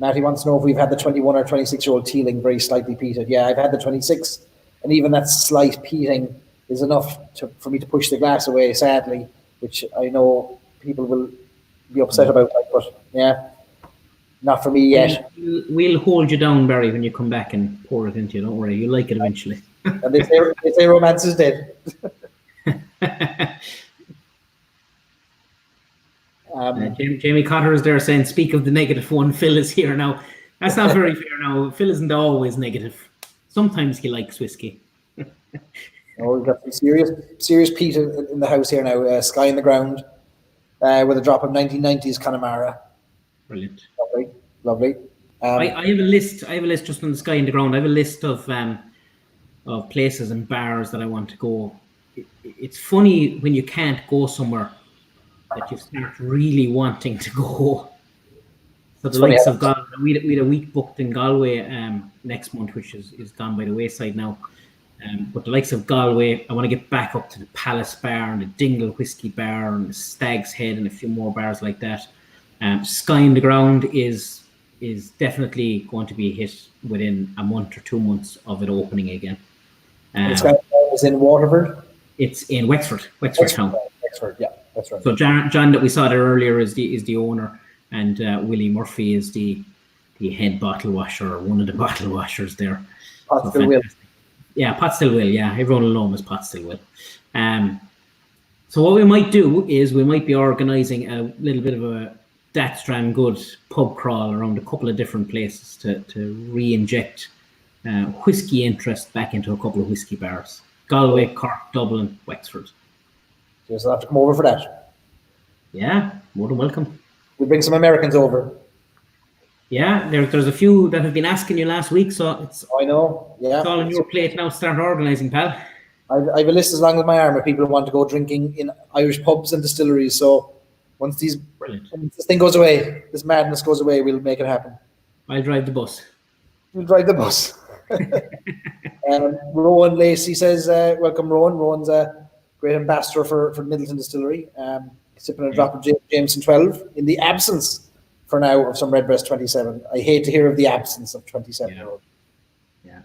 Matty wants to know if we've had the 21 or 26-year-old Teeling very slightly peated. Yeah, I've had the 26, and even that slight peating is enough for me to push the glass away, sadly, which I know people will be upset about, but yeah, not for me yet. We'll hold you down, Barry, when you come back and pour it into you. Don't worry, you'll like it eventually. And they say romance is dead. Jamie Cotter is there saying, speak of the negative one, Phil is here now. That's not very fair now. Phil isn't always negative. Sometimes he likes whiskey. Oh, we've got some serious peat in the house here now. Sky in the Ground with a drop of 1990s Connemara. Brilliant. Lovely. I have a list. Just on the Sky in the Ground. I have a list of places and bars that I want to go. It's funny when you can't go somewhere that you start really wanting to go. So the likes of Galway, we had a week booked in Galway next month, which is gone by the wayside now. But the likes of Galway, I want to get back up to the Palace Bar and the Dingle Whiskey Bar and the Stag's Head and a few more bars like that. Sky in the Ground is definitely going to be a hit within a month or 2 months of it opening again. Sky in the Ground is in Waterford? It's in Wexford town. Wexford, yeah, that's right. So John that we saw there earlier is the owner, and Willie Murphy is the head bottle washer, or one of the bottle washers there. Pot Still Will. Yeah, Pot Still Will. Yeah, everyone will know him as Pot Still Will. So what we might do is we might be organising a little bit of a That Strand Good pub crawl around a couple of different places to re-inject whiskey interest back into a couple of whiskey bars. Galway, Cork, Dublin, Wexford. You'll have to come over for that. Yeah, more than welcome. We'll bring some Americans over. Yeah, there's a few that have been asking you last week, so it's I know. Yeah, it's all on your plate now. Start organising, pal. I have a list as long as my arm of people who want to go drinking in Irish pubs and distilleries. So once this thing goes away, this madness goes away, we'll make it happen. I'll drive the bus. You'll drive the bus. Rowan Lacey says, welcome, Rowan. Rowan's a great ambassador for Middleton Distillery. Sipping a drop of Jameson 12 in the absence, for now, of some Redbreast 27. I hate to hear of the absence of 27-year-old. Yeah.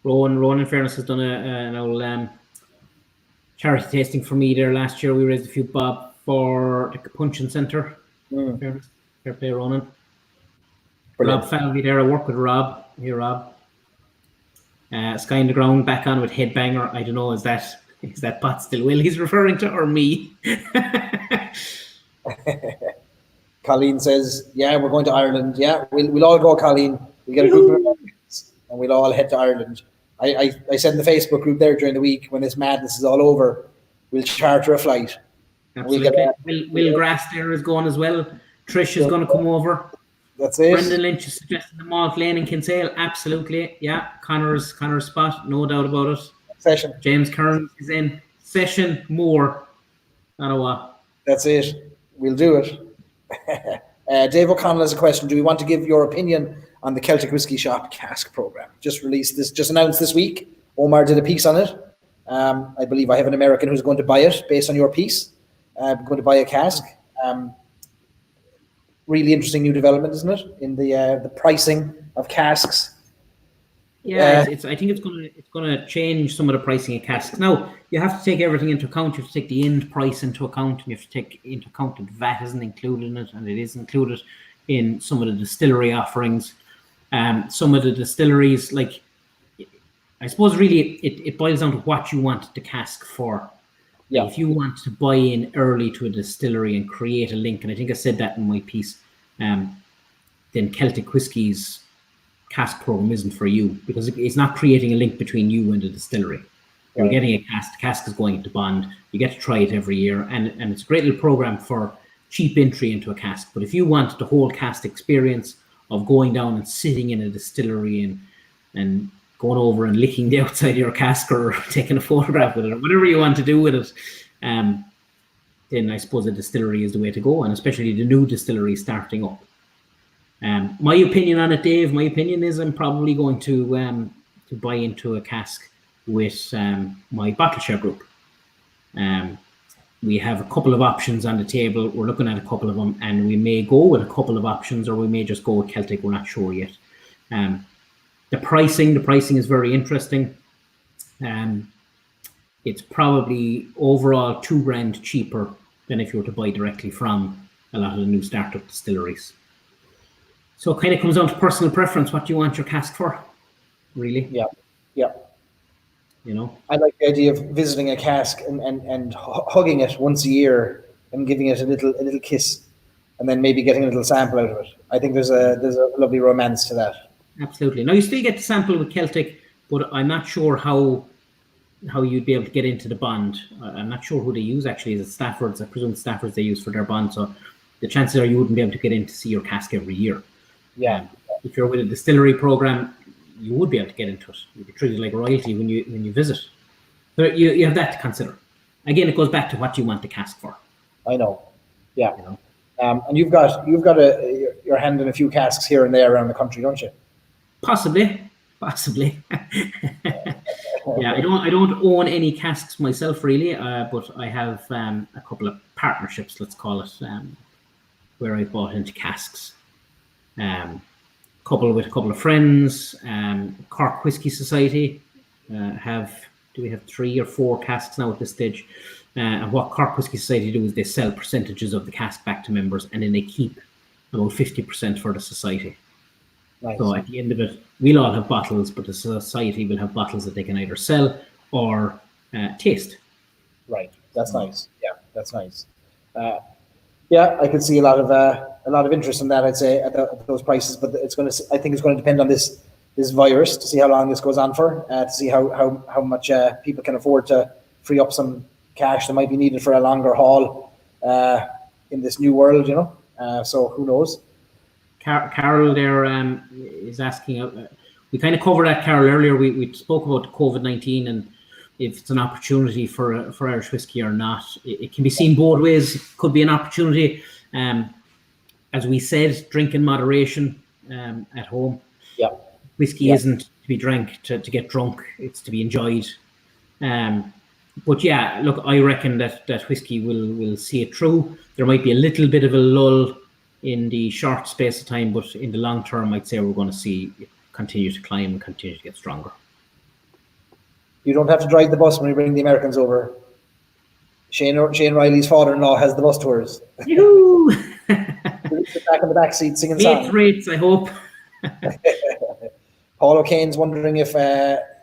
Rowan, in fairness, has done an old charity tasting for me there last year. We raised a few bob for the Puncheon Centre. Fair play, Ronan. Brilliant. Rob Falvey there. I work with Rob. Here, Rob. Sky in the Ground back on with Headbanger. I don't know, is that Pot Still Will he's referring to, or me? Colleen says, yeah, we're going to Ireland. Yeah, we'll all go, Colleen. We'll get a group of Americans and we'll all head to Ireland. I said in the Facebook group there during the week, when this madness is all over, we'll charter a flight. Absolutely. Will Grass there is going as well. Trish is going to come over. That's it. Brendan Lynch is suggesting the Malt Lane in Kinsale. Absolutely. Yeah, Connor's spot, no doubt about it. Session. James Kearns is in. Session more. Ottawa. That's it. We'll do it. Dave O'Connell has a question. Do we want to give your opinion on the Celtic Whisky Shop cask program? Just announced this week. Omar did a piece on it. I believe I have an American who's going to buy it based on your piece. I'm going to buy a cask. Really interesting new development, isn't it? In the pricing of casks. Yeah, I think it's gonna change some of the pricing of casks. Now you have to take everything into account. You have to take the end price into account, and you have to take into account that VAT isn't included in it, and it is included in some of the distillery offerings. Some of the distilleries, like, I suppose really it boils down to what you want the cask for. Yeah. If you want to buy in early to a distillery and create a link, and I think I said that in my piece, then Celtic Whiskey's cask program isn't for you, because it's not creating a link between you and the distillery. You're getting a cask, the cask is going into bond, you get to try it every year, and it's a great little program for cheap entry into a cask. But if you want the whole cask experience of going down and sitting in a distillery and going over and licking the outside of your cask or taking a photograph with it, or whatever you want to do with it, then I suppose a distillery is the way to go, and especially the new distillery starting up. My opinion on it, Dave, my opinion is I'm probably going to buy into a cask with my bottle share group. We have a couple of options on the table. We're looking at a couple of them, and we may go with a couple of options, or we may just go with Celtic. We're not sure yet. The pricing is very interesting. It's probably overall $2,000 cheaper than if you were to buy directly from a lot of the new startup distilleries. So it kind of comes down to personal preference. What do you want your cask for, really? Yeah. You know, I like the idea of visiting a cask and hugging it once a year and giving it a little kiss, and then maybe getting a little sample out of it. I think there's a lovely romance to that. Absolutely. Now you still get to sample with Celtic, but I'm not sure how you'd be able to get into the bond. I'm not sure who they use actually. Is it Staffords? I presume Staffords they use for their bond. So the chances are you wouldn't be able to get in to see your cask every year. Yeah. If you're with a distillery program, you would be able to get into it. You'd be treated like royalty when you visit. So you have that to consider. Again, it goes back to what you want the cask for. I know. Yeah. You know? And you've got your hand in a few casks here and there around the country, don't you? Possibly. Yeah, I don't own any casks myself really, but I have a couple of partnerships, let's call it, where I bought into casks. With a couple of friends. Cork Whisky Society do we have 3 or 4 casks now at this stage? And what Cork Whisky Society do is they sell percentages of the cask back to members, and then they keep about 50% for the society. Nice. So at the end of it, we'll all have bottles, but the society will have bottles that they can either sell or taste. Right. That's nice. Yeah, that's nice. Yeah, I could see a lot of interest in that. I'd say at those prices, but I think it's going to depend on this virus to see how long this goes on for, to see how much people can afford to free up some cash that might be needed for a longer haul in this new world. You know, so who knows? Carol there is asking. We kind of covered that, Carol, earlier. We spoke about COVID-19 and if it's an opportunity for Irish whiskey or not. It can be seen both ways. It could be an opportunity. As we said, drink in moderation at home. Yeah. Whiskey isn't to be drank to get drunk. It's to be enjoyed. But yeah, look, I reckon that whiskey will see it through. There might be a little bit of a lull in the short space of time, but in the long term, I'd say we're going to see it continue to climb and continue to get stronger. You don't have to drive the bus when you bring the Americans over. Shane Riley's father-in-law has the bus tours. Yoo-hoo! Sit back in the back seat singing songs. Rates, I hope. Paul O'Kane's wondering if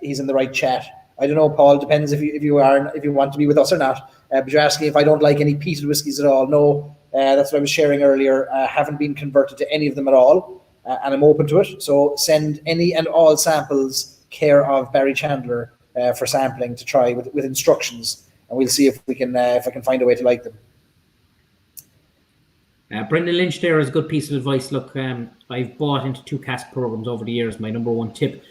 he's in the right chat. I don't know, Paul. Depends if you want to be with us or not. But you're asking if I don't like any peated whiskies at all. No, that's what I was sharing earlier. I haven't been converted to any of them at all, and I'm open to it. So send any and all samples care of Barry Chandler for sampling to try with instructions, and we'll see if I can find a way to like them. Brendan Lynch there is a good piece of advice. Look, I've bought into 2 cask programs over the years. My number 1 tip: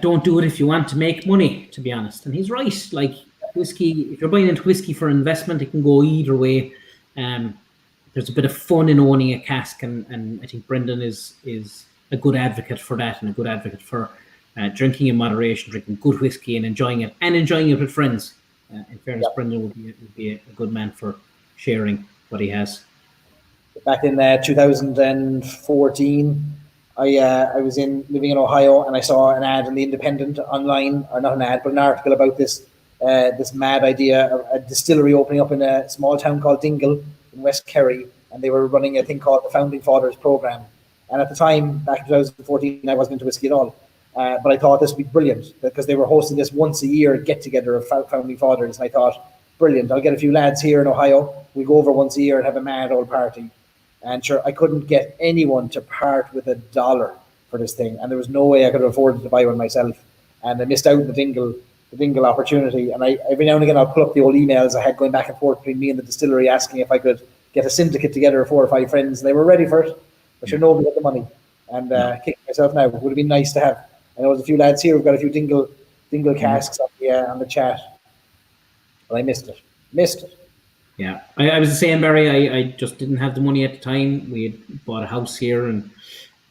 don't do it if you want to make money, to be honest. And he's right. Like whiskey, if you're buying into whiskey for investment, it can go either way. There's a bit of fun in owning a cask, and I think Brendan is a good advocate for that, and a good advocate for drinking in moderation, drinking good whiskey and enjoying it with friends. In fairness, Brendan would be a good man for sharing what he has. Back in 2014, I was living in Ohio, and I saw an ad in the Independent online, or not an ad, but an article about this mad idea of a distillery opening up in a small town called Dingle in West Kerry, and they were running a thing called the Founding Fathers Program. And at the time, back in 2014, I wasn't into whiskey at all. But I thought this would be brilliant, because they were hosting this once a year get-together of Founding Fathers. And I thought, brilliant, I'll get a few lads here in Ohio. We go over once a year and have a mad old party. And sure, I couldn't get anyone to part with $1 for this thing. And there was no way I could have afforded to buy one myself. And I missed out on the Dingle opportunity. And every now and again, I'll pull up the old emails I had going back and forth between me and the distillery, asking if I could get a syndicate together of 4 or 5 friends. And they were ready for it. But sure, nobody had the money. And kicking myself now, it would have been nice to have. I know there's a few lads here who've got a few Dingle casks on the chat, but I missed it. Yeah, I was the same, Barry. I just didn't have the money at the time. We had bought a house here, and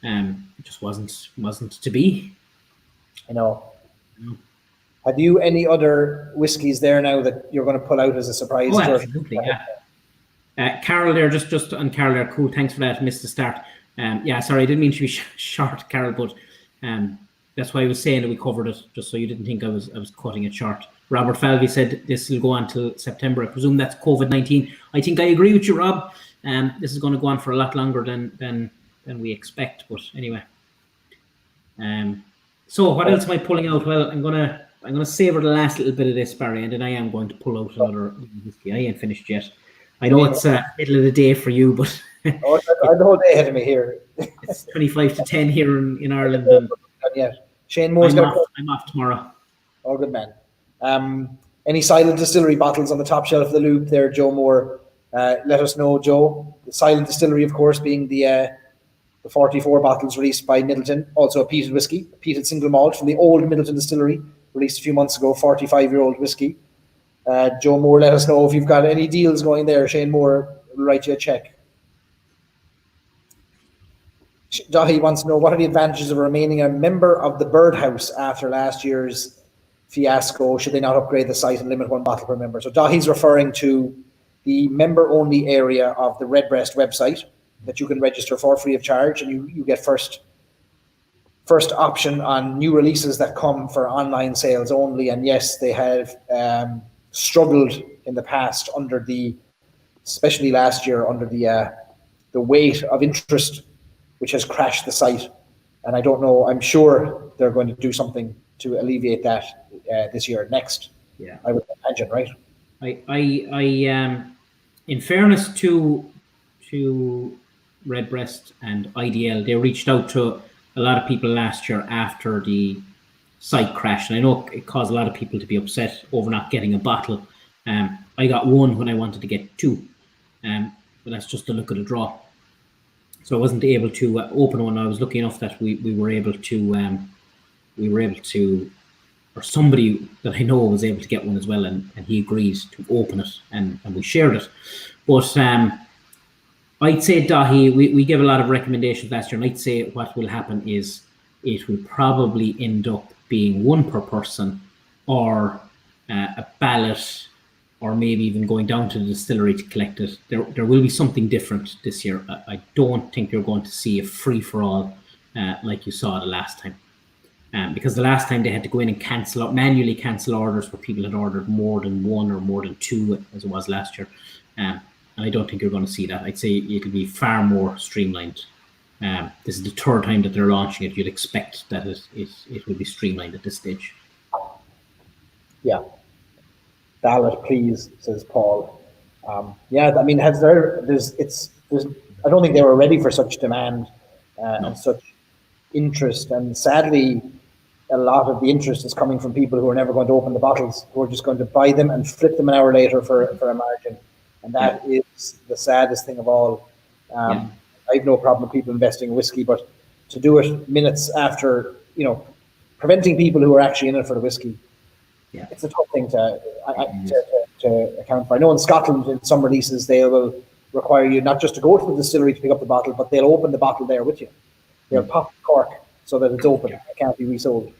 it just wasn't to be. I know. Have you any other whiskies there now that you're going to pull out as a surprise? Oh, absolutely, yeah. Carol there, just on Carol there. Cool, thanks for that. Missed the start. Sorry, I didn't mean to be short, Carol, but that's why I was saying that we covered it, just so you didn't think I was cutting it short. Robert Falvey said this will go on till September. I presume that's COVID-19. I think I agree with you, Rob. This is going to go on for a lot longer than we expect. But anyway, so what else am I pulling out? Well, I'm gonna savor the last little bit of this, Barry, and then I am going to pull out another whiskey. I ain't finished yet. I know it's middle of the day for you, but I have the whole day ahead of me here. It's 25 to 10 here in Ireland. And Shane Moore's I'm off tomorrow. Oh, good man. Any Silent Distillery bottles on the top shelf of the loop there, Joe Moore? Let us know, Joe. The Silent Distillery, of course, being the 44 bottles released by Middleton, also a peated whiskey, a peated single malt from the old Middleton Distillery, released a few months ago, 45-year-old whiskey. Joe Moore, let us know if you've got any deals going there. Shane Moore will write you a check. Dahi wants to know, what are the advantages of remaining a member of the Birdhouse after last year's fiasco? Should they not upgrade the site and limit 1 bottle per member? So Dahi's referring to the member-only area of the Redbreast website that you can register for free of charge, and you get first option on new releases that come for online sales only. And yes, they have struggled in the past especially last year, under the weight of interest, which has crashed the site. And I don't know, I'm sure they're going to do something to alleviate that this year, next. Yeah, I would imagine, right? I in fairness to Redbreast and IDL, they reached out to a lot of people last year after the site crash, and I know it caused a lot of people to be upset over not getting a bottle. I got 1 when I wanted to get 2, but that's just the look of the draw. So I wasn't able to open one. I was lucky enough that we were able to, or somebody that I know was able to get one as well, and he agreed to open it, and we shared it. But I'd say, Dahi, we gave a lot of recommendations last year, and I'd say what will happen is it will probably end up being 1 per person, or a ballot, or maybe even going down to the distillery to collect it. There will be something different this year. I don't think you're going to see a free-for-all like you saw the last time. Because the last time they had to go in and manually cancel orders where people had ordered more than 1 or more than 2, as it was last year. And I don't think you're going to see that. I'd say it'll be far more streamlined. This is the 3rd time that they're launching it. You'd expect that it will be streamlined at this stage. Yeah. Ballot, please, says Paul. I mean, I don't think they were ready for such demand and such interest. And sadly, a lot of the interest is coming from people who are never going to open the bottles, who are just going to buy them and flip them an hour later for a margin. And that is the saddest thing of all. I have no problem with people investing in whiskey, but to do it minutes after, preventing people who are actually in it for the whiskey, it's a tough thing to account for. I know in Scotland, in some releases, they will require you not just to go to the distillery to pick up the bottle, but they'll open the bottle there with you. They'll pop the cork so that it's open. It can't be resold.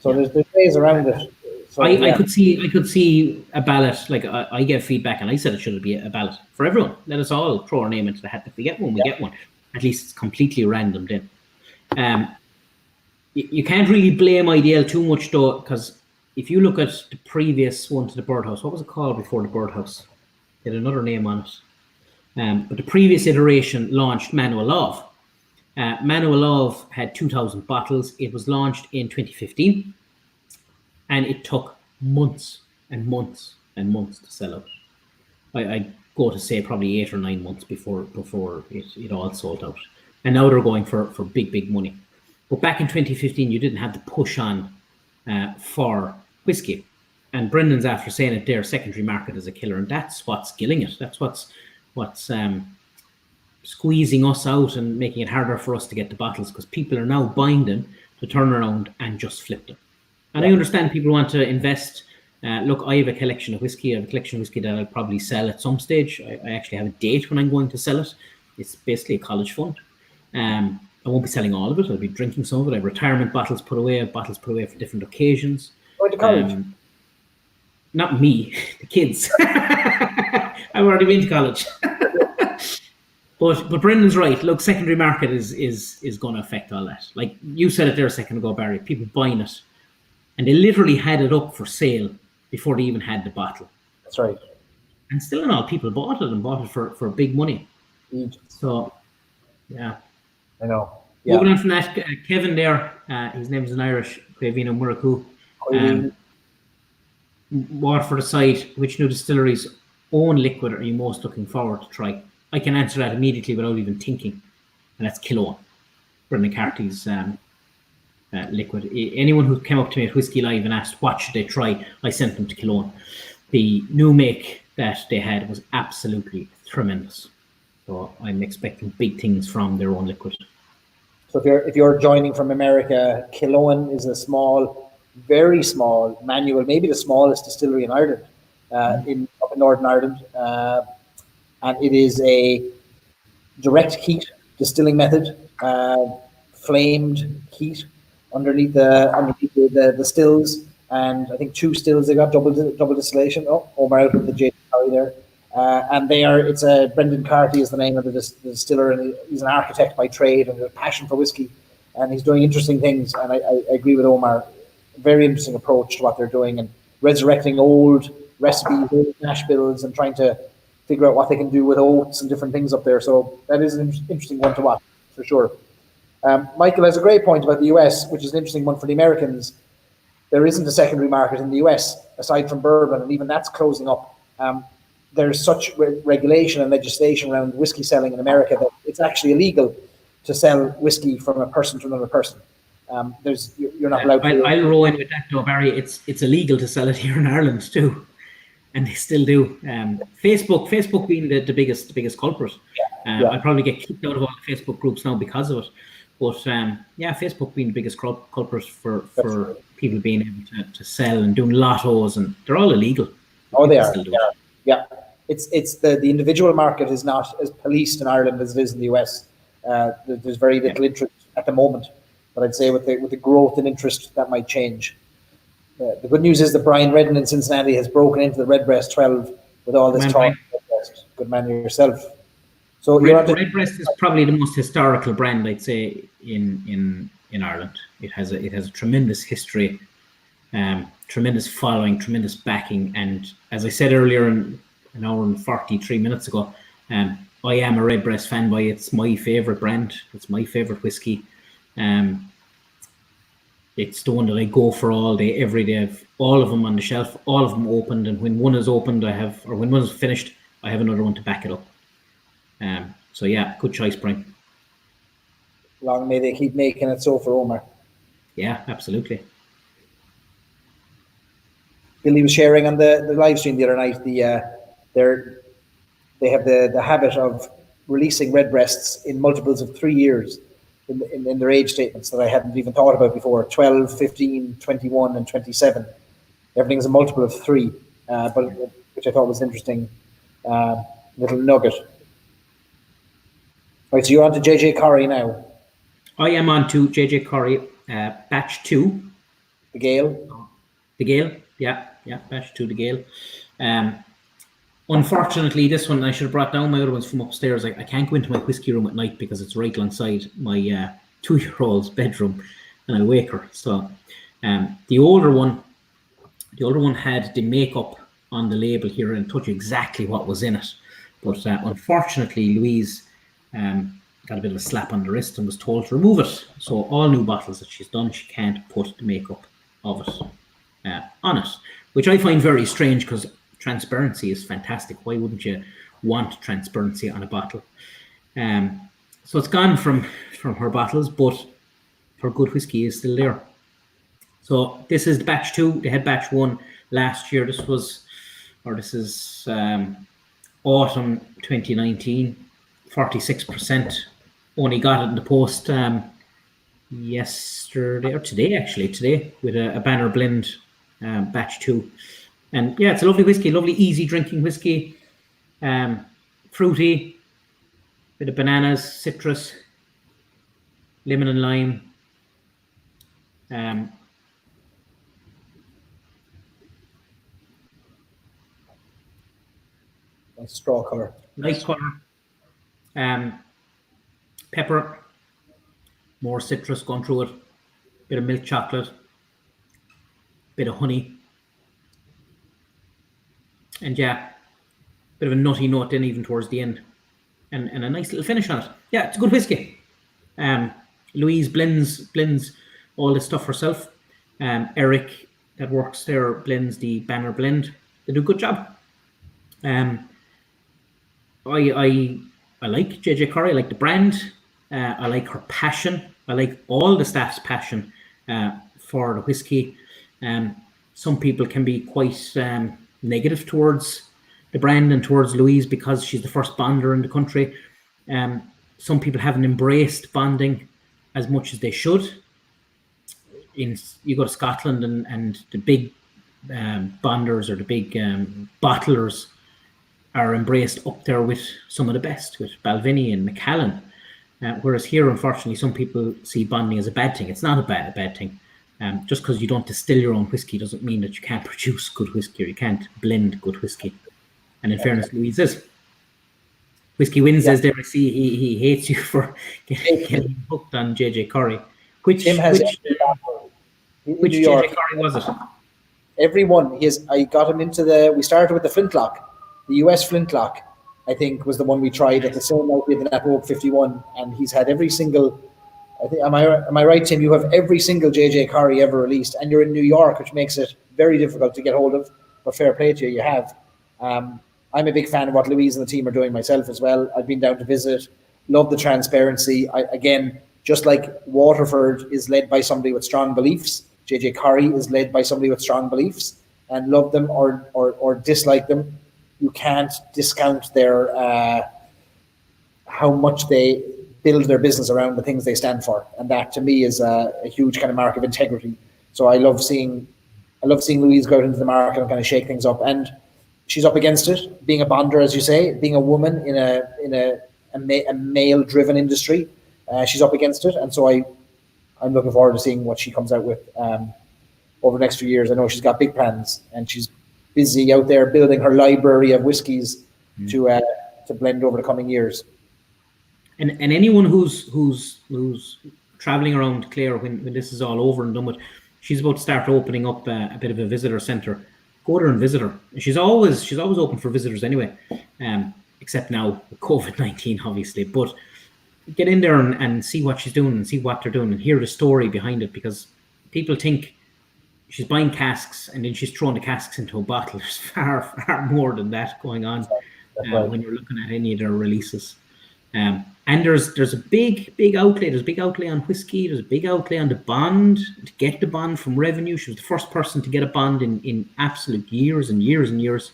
So there's ways around it. So, I could see a ballot. Like I get feedback, and I said it should be a ballot for everyone. Let us all throw our name into the hat. If we get one, we get one. At least it's completely random. Then, you can't really blame IDL too much though, because if you look at the previous one to the Birdhouse, what was it called before the Birdhouse? It had another name on it. But the previous iteration launched Manual Love. Manual Love had 2,000 bottles. It was launched in 2015. And it took months and months and months to sell out. I go to say probably 8 or 9 months before it all sold out. And now they're going for big money. But back in 2015, you didn't have the push on for whiskey. And Brendan's after saying it there, secondary market is a killer. And that's what's killing it. That's what's squeezing us out and making it harder for us to get the bottles, because people are now buying them to turn around and just flip them. And I understand people want to invest. Look, I have a collection of whiskey. I have a collection of whiskey that I'll probably sell at some stage. I actually have a date when I'm going to sell it. It's basically a college fund. I won't be selling all of it. I'll be drinking some of it. I have retirement bottles put away. I have bottles put away for different occasions. Going to college? Not me, the kids. I've already been to college. But Brendan's right. Look, secondary market is going to affect all that. Like you said it there a second ago, Barry. People buying it. And they literally had it up for sale before they even had the bottle. That's right. And still in all, people bought it for big money. So, yeah. I know. Yeah. Moving on from that, Kevin there, his name is an Irish, Quavino Muraku. Waterford aside, which new distillery's own liquid are you most looking forward to try? I can answer that immediately without even thinking. And that's Killowen. Brendan Carty's liquid. Anyone who came up to me at Whiskey Live and asked what should they try, I sent them to Killowen. The new make that they had was absolutely tremendous. So I'm expecting big things from their own liquid. So if you're joining from America, Killowen is a small, very small manual, maybe the smallest distillery in Ireland, up in Northern Ireland, and it is a direct heat distilling method, flamed heat underneath the stills, and I think 2 stills they got double distillation. Oh, Omar out with the J there. And it's Brendan Carty is the name of the distiller, and he's an architect by trade and a passion for whiskey, and he's doing interesting things. And I agree with Omar, very interesting approach to what they're doing and resurrecting old recipes, old mash bills, and trying to figure out what they can do with oats and different things up there. So that is an interesting one to watch for sure. Michael has a great point about the US, which is an interesting one for the Americans. There isn't a secondary market in the US aside from bourbon, and even that's closing up. There's such regulation and legislation around whiskey selling in America that it's actually illegal to sell whiskey from a person to another person. You're not allowed to. I'll roll in with that though, Barry. It's illegal to sell it here in Ireland too, and they still do. Facebook being the biggest culprit. I probably get kicked out of all the Facebook groups now because of it. But Facebook being the biggest culprit for people being able to sell and doing lottos, and they're all illegal. Oh, they are. Yeah. It's the individual market is not as policed in Ireland as it is in the US. There's very little interest at the moment, but I'd say with the growth in interest, that might change. The good news is that Brian Redden in Cincinnati has broken into the Redbreast 12 with all this talk. Good man yourself. So Redbreast is probably the most historical brand, I'd say, in Ireland. It has a tremendous history, tremendous following, tremendous backing, and as I said earlier, an hour and 43 minutes ago, I am a Redbreast fanboy. It's my favorite brand. It's my favorite whiskey. It's the one that I go for all day, every day. I have all of them on the shelf, all of them opened, and when one is opened, when one is finished, I have another one to back it up. So yeah, good choice, Brian. Long may they keep making it so for Omar. Yeah, absolutely. Billy was sharing on the live stream the other night. They have the habit of releasing Redbreasts in multiples of 3 years in their age statements that I hadn't even thought about before. 12, 15, 21, and 27. Everything's a multiple of 3, which I thought was interesting little nugget. Right, so you're on to JJ Corry now. I am on to JJ Corry, batch 2. The Gael. The Gael, yeah, batch 2, the Gael. Unfortunately, this one I should have brought down my other ones from upstairs. I can't go into my whiskey room at night because it's right alongside my 2-year-old's bedroom, and I wake her. So the older one had the makeup on the label here and told you exactly what was in it. But unfortunately, Louise got a bit of a slap on the wrist and was told to remove it. So all new bottles that she's done, she can't put the makeup of it on it, which I find very strange because transparency is fantastic. Why wouldn't you want transparency on a bottle? So it's gone from her bottles, but her good whiskey is still there. So this is the batch 2. They had batch 1 last year. This is autumn 2019. 46%. Only got it in the post yesterday, or today, with a Banner blend batch 2. And yeah, it's a lovely whiskey, lovely easy drinking whiskey. Fruity, bit of bananas, citrus, lemon and lime. Nice straw colour. Nice colour. Pepper, more citrus going through it. Bit of milk chocolate, bit of honey. And yeah, bit of a nutty note then even towards the end. And a nice little finish on it. Yeah, it's a good whiskey. Louise blends all this stuff herself. Eric that works there blends the Banner blend. They do a good job. I like JJ Corry. I like the brand. I like her passion. I like all the staff's passion for the whiskey. Some people can be quite negative towards the brand and towards Louise because she's the first bonder in the country. Some people haven't embraced bonding as much as they should. You go to Scotland and the big bonders or the big bottlers are embraced up there with some of the best, with Balvenie and Macallan. Whereas here, unfortunately, some people see bonding as a bad thing. It's not a bad thing. Just because you don't distill your own whiskey doesn't mean that you can't produce good whiskey or you can't blend good whiskey. And in fairness, Louise is. Whiskey Wins says there, I see he hates you for getting hooked on JJ Corry. Which JJ Corry was it? Everyone. I got him into we started with the Flintlock. The US Flintlock, I think, was the one we tried at the same night we did the Oak 51, and he's had every single. I think, am I right, Tim? You have every single JJ Corry ever released, and you're in New York, which makes it very difficult to get hold of. But fair play to you, you have. I'm a big fan of what Louise and the team are doing myself as well. I've been down to visit. Love the transparency. Again, just like Waterford is led by somebody with strong beliefs, JJ Corry is led by somebody with strong beliefs, and love them or dislike them. You can't discount their how much they build their business around the things they stand for, and that to me is a huge kind of mark of integrity. So I love seeing Louise go out into the market and kind of shake things up, and she's up against it, being a bonder, as you say, being a woman in a male-driven industry. She's up against it, and so I'm looking forward to seeing what she comes out with over the next few years. I know she's got big plans, and she's busy out there building her library of whiskies to blend over the coming years. And anyone who's traveling around Clare when this is all over and done with, she's about to start opening up a bit of a visitor centre. Go there and visit her. She's always open for visitors anyway, except now with COVID-19, obviously. But get in there and see what she's doing and see what they're doing and hear the story behind it, because people think she's buying casks and then she's throwing the casks into a bottle. There's far more than that going on when you're looking at any of their releases. And there's a big outlay. There's a big outlay on whiskey. There's a big outlay on the bond, to get the bond from revenue. She was the first person to get a bond in absolute years and years and years.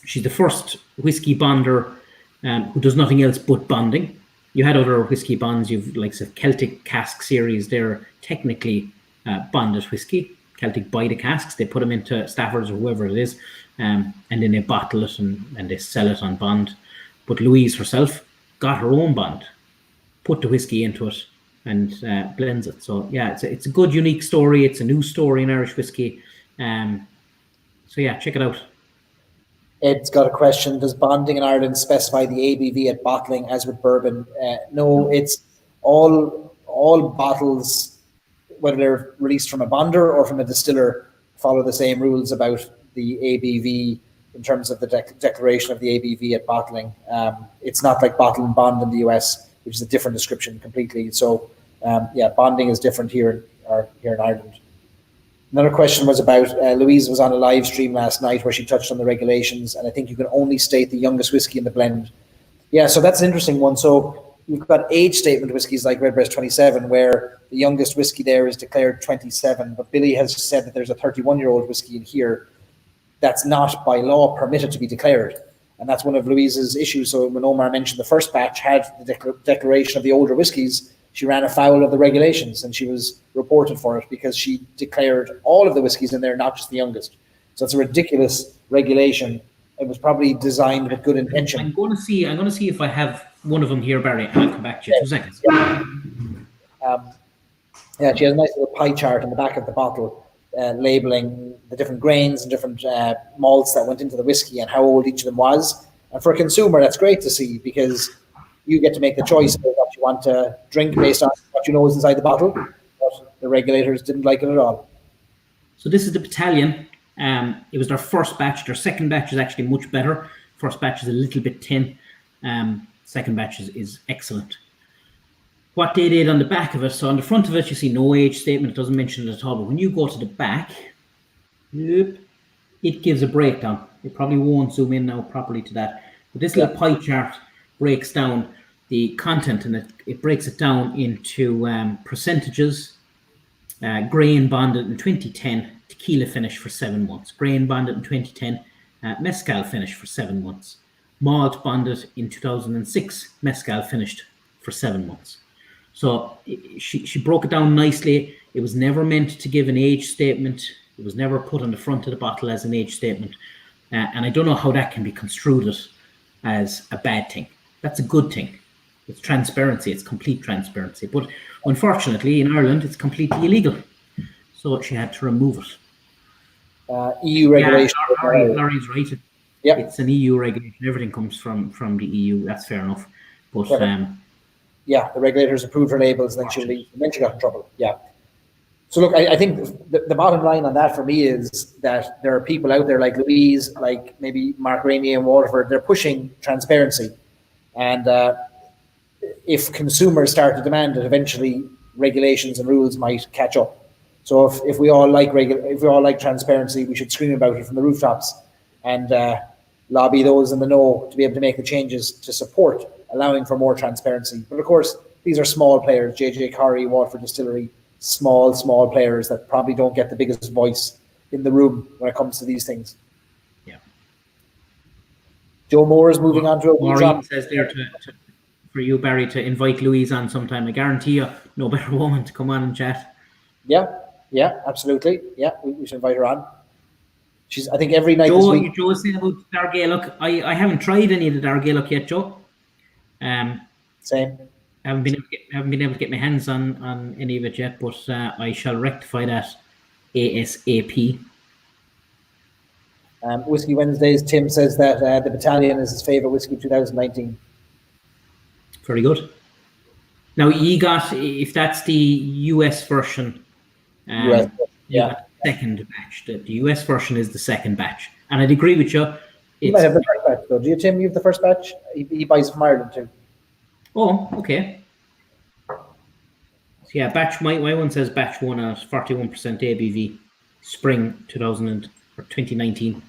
She's the first whiskey bonder who does nothing else but bonding. You had other whiskey bonds. You've like the Celtic cask series. They're technically bonded whiskey. Celtic buy the casks. They put them into Staffords or whoever it is, and then they bottle it and they sell it on bond. But Louise herself got her own bond, put the whiskey into it, and blends it. So yeah, it's a good, unique story. It's a new story in Irish whiskey. So yeah, check it out. Ed's got a question. Does bonding in Ireland specify the ABV at bottling as with bourbon? No, it's all bottles, whether they're released from a bonder or from a distiller, follow the same rules about the ABV in terms of the declaration of the ABV at bottling. It's not like bottle and bond in the US, which is a different description completely. So yeah, bonding is different here in Ireland. Another question was about, Louise was on a live stream last night where she touched on the regulations, and I think you can only state the youngest whiskey in the blend. Yeah, so that's an interesting one. So you've got age statement whiskies like Redbreast 27, where the youngest whiskey there is declared 27, but Billy has said that there's a 31-year-old whiskey in here that's not by law permitted to be declared. And that's one of Louise's issues. So when Omar mentioned the first batch had the declaration of the older whiskies, she ran afoul of the regulations and she was reported for it because she declared all of the whiskies in there, not just the youngest. So it's a ridiculous regulation. It was probably designed with good intention. I'm going to see if I have one of them here, Barry, and I'll come back to you. 2 seconds. Yeah, she has a nice little pie chart in the back of the bottle, labeling the different grains and different malts that went into the whiskey and how old each of them was. And for a consumer, that's great to see because you get to make the choice about what you want to drink based on what you know is inside the bottle. But the regulators didn't like it at all. So this is the Battalion. It was their first batch. Their second batch is actually much better. First batch is a little bit thin. Second batch is excellent. What they did on the back of it, so on the front of it, you see no age statement. It doesn't mention it at all. But when you go to the back, it gives a breakdown. It probably won't zoom in now properly to that. But this little pie chart breaks down the content, and it breaks it down into percentages. Grain bonded in 2010, tequila finish for 7 months. Grain bonded in 2010, mezcal finish for 7 months. Malt bonded in 2006, mezcal finished for 7 months. So she broke it down nicely. It was never meant to give an age statement. It was never put on the front of the bottle as an age statement. And I don't know how that can be construed as a bad thing. That's a good thing. It's transparency. It's complete transparency. But unfortunately, in Ireland, it's completely illegal. So she had to remove it. EU regulation. Yeah, Larry's right. Yep. It's an EU regulation. Everything comes from the EU. That's fair enough. But yeah, the regulators approved her labels, and then she got in trouble. Yeah. So look, I think the bottom line on that for me is that there are people out there like Louise, like maybe Mark Rainey in Waterford. They're pushing transparency, and if consumers start to demand it, eventually regulations and rules might catch up. So if we all like transparency, we should scream about it from the rooftops and lobby those in the know to be able to make the changes to support allowing for more transparency. But of course, these are small players, JJ Corry, Waterford Distillery, small players that probably don't get the biggest voice in the room when it comes to these things. Yeah. Joe Moore is moving on to a Maureen says there for you, Barry, to invite Louise on sometime. I guarantee you, no better woman to come on and chat. Yeah, absolutely. Yeah, we should invite her on. She's, I think, every night this week. Joe was saying about Dargaelic. I haven't tried any of the Dargaelic yet, Joe. Same. I haven't been able to get my hands on any of it yet, but I shall rectify that ASAP. Whiskey Wednesdays, Tim says that the Battalion is his favourite whiskey of 2019. Very good. Now, you got, if that's the US version, US, yeah. Second batch. The US version is the second batch. And I'd agree with you. You might have the first batch, though. Do you, Tim? You have the first batch? He buys from Ireland, too. Oh, okay. So yeah, batch. My one says batch 1 at 41% ABV, spring 2019.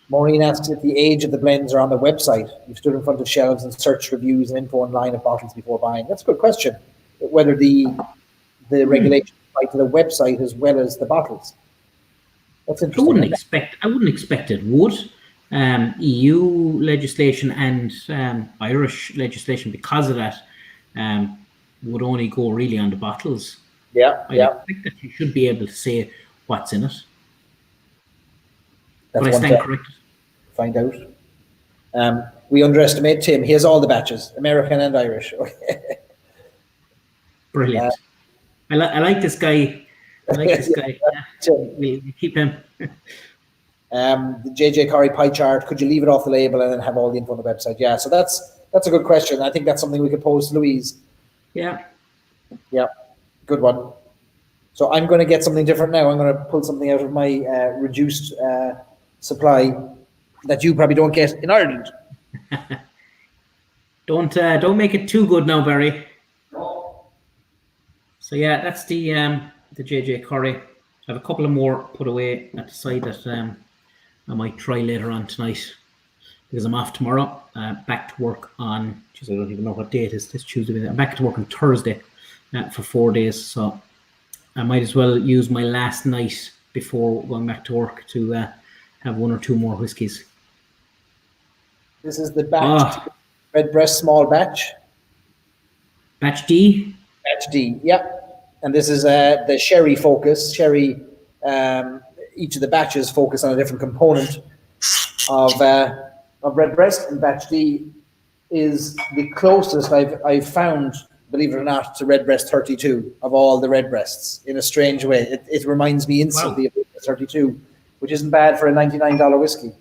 Maureen asks if the age of the blends are on the website. You've stood in front of shelves and searched reviews and info online of bottles before buying. That's a good question. Whether the regulations apply to the website as well as the bottles. That's interesting. I wouldn't expect it would. EU legislation and Irish legislation, because of that, would only go really on the bottles. Yeah. I think that you should be able to say what's in it. That's but I stand corrected. Find out. We underestimate Tim. He has all the batches, American and Irish. Brilliant. I like this guy. I like this guy. We'll keep him. The JJ Corry pie chart, could you leave it off the label and then have all the info on the website? Yeah, so that's a good question. I think that's something we could pose to Louise. Yeah, good one. So I'm going to get something different now. I'm going to pull something out of my reduced supply that you probably don't get in Ireland. Don't make it too good now, Barry. So yeah, that's the JJ Corry. I have a couple of more put away at the side that I might try later on tonight, because I'm off tomorrow. Back to work on, I don't even know what date is this Tuesday. I'm back to work on Thursday for 4 days. So I might as well use my last night before going back to work to have one or two more whiskies. This is the batch, Redbreast small batch. Batch D? Batch D, yeah. And this is the sherry focus. Sherry, each of the batches focus on a different component of Redbreast, and batch D is the closest I've found, believe it or not, to Redbreast 32 of all the Redbreasts. In a strange way, it reminds me instantly of 32, which isn't bad for a $99 whiskey.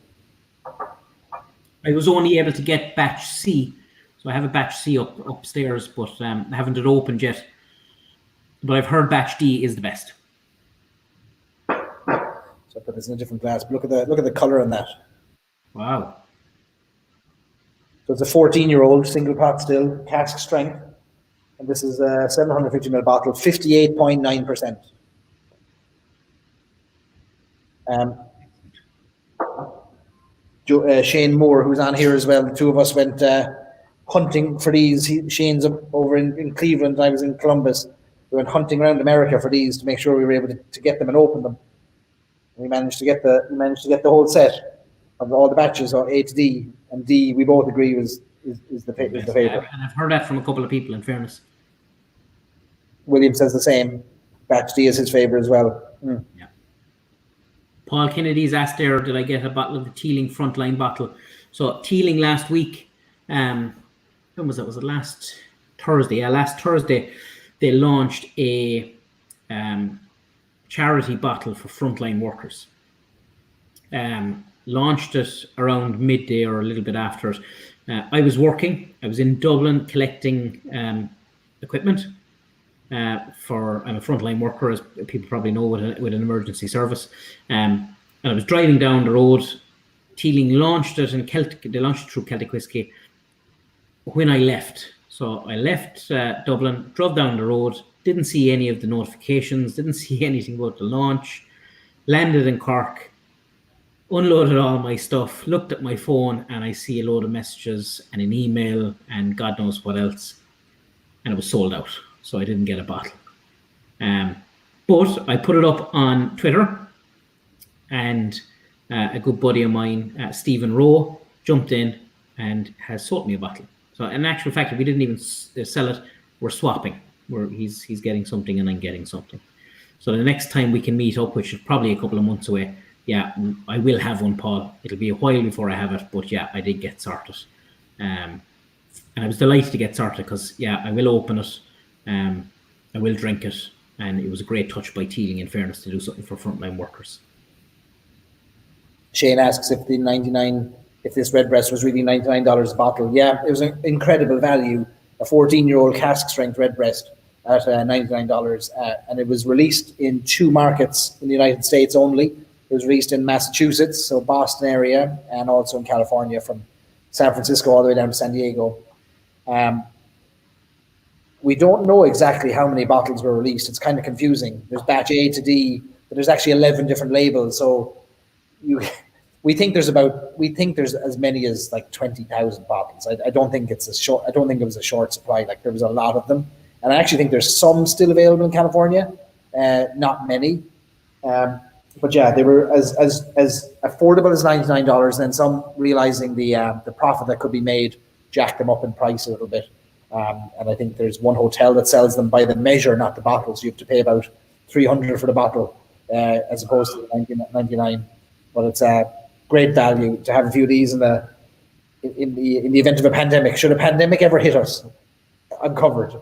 I was only able to get batch C, so I have a batch C upstairs, but I haven't it opened yet. But I've heard batch D is the best. So I put this in a different glass. But look at the color on that. Wow. So it's a 14-year-old single pot still, cask strength, and this is a 750 ml bottle, 58.9%. Shane Moore, who's on here as well. The two of us went hunting for these. Shane's over in Cleveland, I was in Columbus. We went hunting around America for these to make sure we were able to get them and open them. We managed to get the whole set of all the batches, or A to D, and D we both agree is the favorite. And I've heard that from a couple of people, in fairness. William says the same. Batch D is his favorite as well. Yeah. Paul Kennedy's asked there, did I get a bottle of the Teeling Frontline bottle? So Teeling last week, when was it? Was it last Thursday? Yeah, last Thursday they launched a charity bottle for frontline workers. Launched it around midday or a little bit after it. I was working. I was in Dublin collecting equipment. I'm a frontline worker, as people probably know, with an emergency service. And I was driving down the road. Teeling launched it, and they launched it through Celtic Whisky when I left. So I left Dublin, drove down the road, didn't see any of the notifications, didn't see anything about the launch, landed in Cork, unloaded all my stuff, looked at my phone, and I see a load of messages and an email and God knows what else. And it was sold out. So I didn't get a bottle. But I put it up on Twitter, and a good buddy of mine, Stephen Rowe, jumped in and has sold me a bottle. So in actual fact, if we didn't even sell it, we're swapping. He's getting something and I'm getting something. So the next time we can meet up, which is probably a couple of months away, yeah, I will have one, Paul. It'll be a while before I have it, but yeah, I did get sorted. And I was delighted to get sorted because, yeah, I will open it. I will drink it, and it was a great touch by Teeling, in fairness, to do something for frontline workers. Shane asks if this Redbreast was really $99 a bottle. Yeah, it was an incredible value. A 14-year-old cask strength Redbreast at $99, and it was released in 2 markets in the United States only. It was released in Massachusetts, so Boston area, and also in California, from San Francisco all the way down to San Diego. We don't know exactly how many bottles were released. It's kind of confusing. There's batch A to D, but there's actually 11 different labels. So we think there's as many as like 20,000 bottles. I don't think it was a short supply. Like, there was a lot of them, and I actually think there's some still available in California. Not many, but yeah, they were as affordable as $99. And then some, realizing the profit that could be made, jacked them up in price a little bit. And I think there's one hotel that sells them by the measure, not the bottle. So you have to pay about $300 for the bottle, as opposed to $99. But it's a great value to have a few of these in the event of a pandemic. Should a pandemic ever hit us, I'm covered.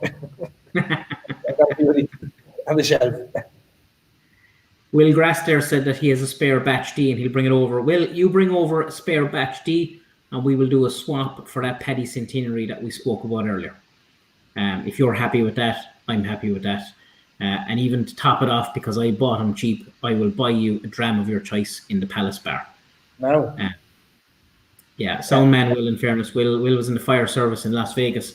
on the shelf. Will Grassdare said that he has a spare batch D and he'll bring it over. Will, you bring over a spare batch D and we will do a swap for that Paddy Centenary that we spoke about earlier. If you're happy with that, I'm happy with that. And even to top it off, because I bought him cheap, I will buy you a dram of your choice in the Palace Bar. No. Yeah, sound man Will, in fairness. Will was in the fire service in Las Vegas.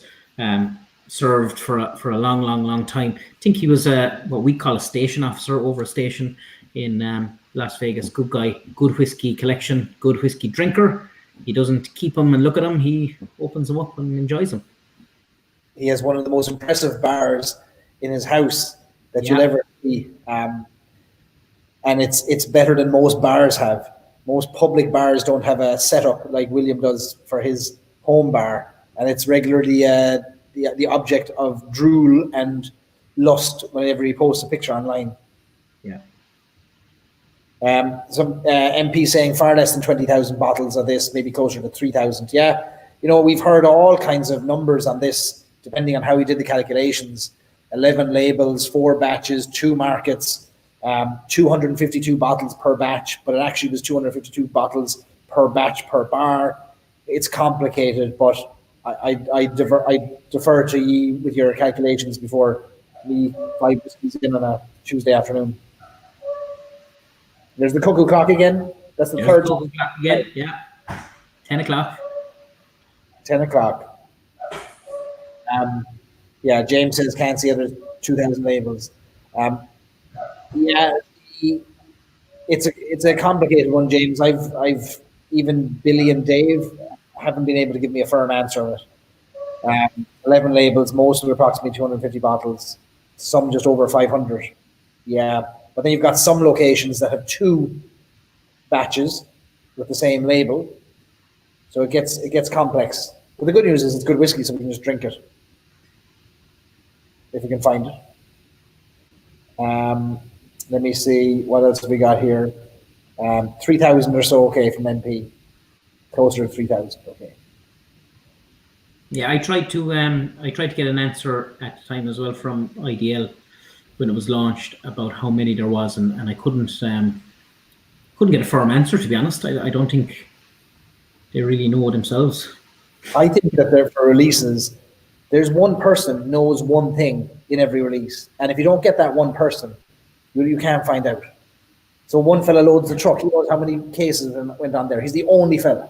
Served for a long time. I think he was what we call a station officer over a station in Las Vegas. Good guy, good whiskey collection, good whiskey drinker. He doesn't keep them and look at them. He opens them up and enjoys them. He has one of the most impressive bars in his house that you'll ever see. And it's better than most bars have. Most public bars don't have a setup like William does for his home bar. And it's regularly the object of drool and lust whenever he posts a picture online. Yeah. Some MP saying far less than 20,000 bottles of this, maybe closer to 3,000. Yeah, we've heard all kinds of numbers on this, depending on how he did the calculations. 11 labels, 4 batches, 2 markets, 252 bottles per batch, but it actually was 252 bottles per batch per bar. It's complicated, but I defer to you with your calculations before me 5 whiskeys in on a Tuesday afternoon. There's the cuckoo clock again. That's the third cuckoo clock again. Yeah, 10 o'clock. 10 o'clock. Yeah, James says can't see other 2,000 labels. Yeah, it's a complicated one, James. I've even Billy and Dave haven't been able to give me a firm answer on it. 11 labels, most of approximately 250 bottles, some just over 500. Yeah, but then you've got some locations that have 2 batches with the same label, so it gets complex. But the good news is it's good whiskey, so we can just drink it if we can find it. Let me see what else have we got here. 3,000 or so, okay, from MP. Closer to 3,000, okay. Yeah, I tried to get an answer at the time as well from IDL when it was launched about how many there was, and I couldn't get a firm answer, to be honest. I don't think they really know themselves. I think that they're for releases. There's one person knows one thing in every release, and if you don't get that one person, you can't find out. So one fella loads the truck. He knows how many cases went on there. He's the only fella,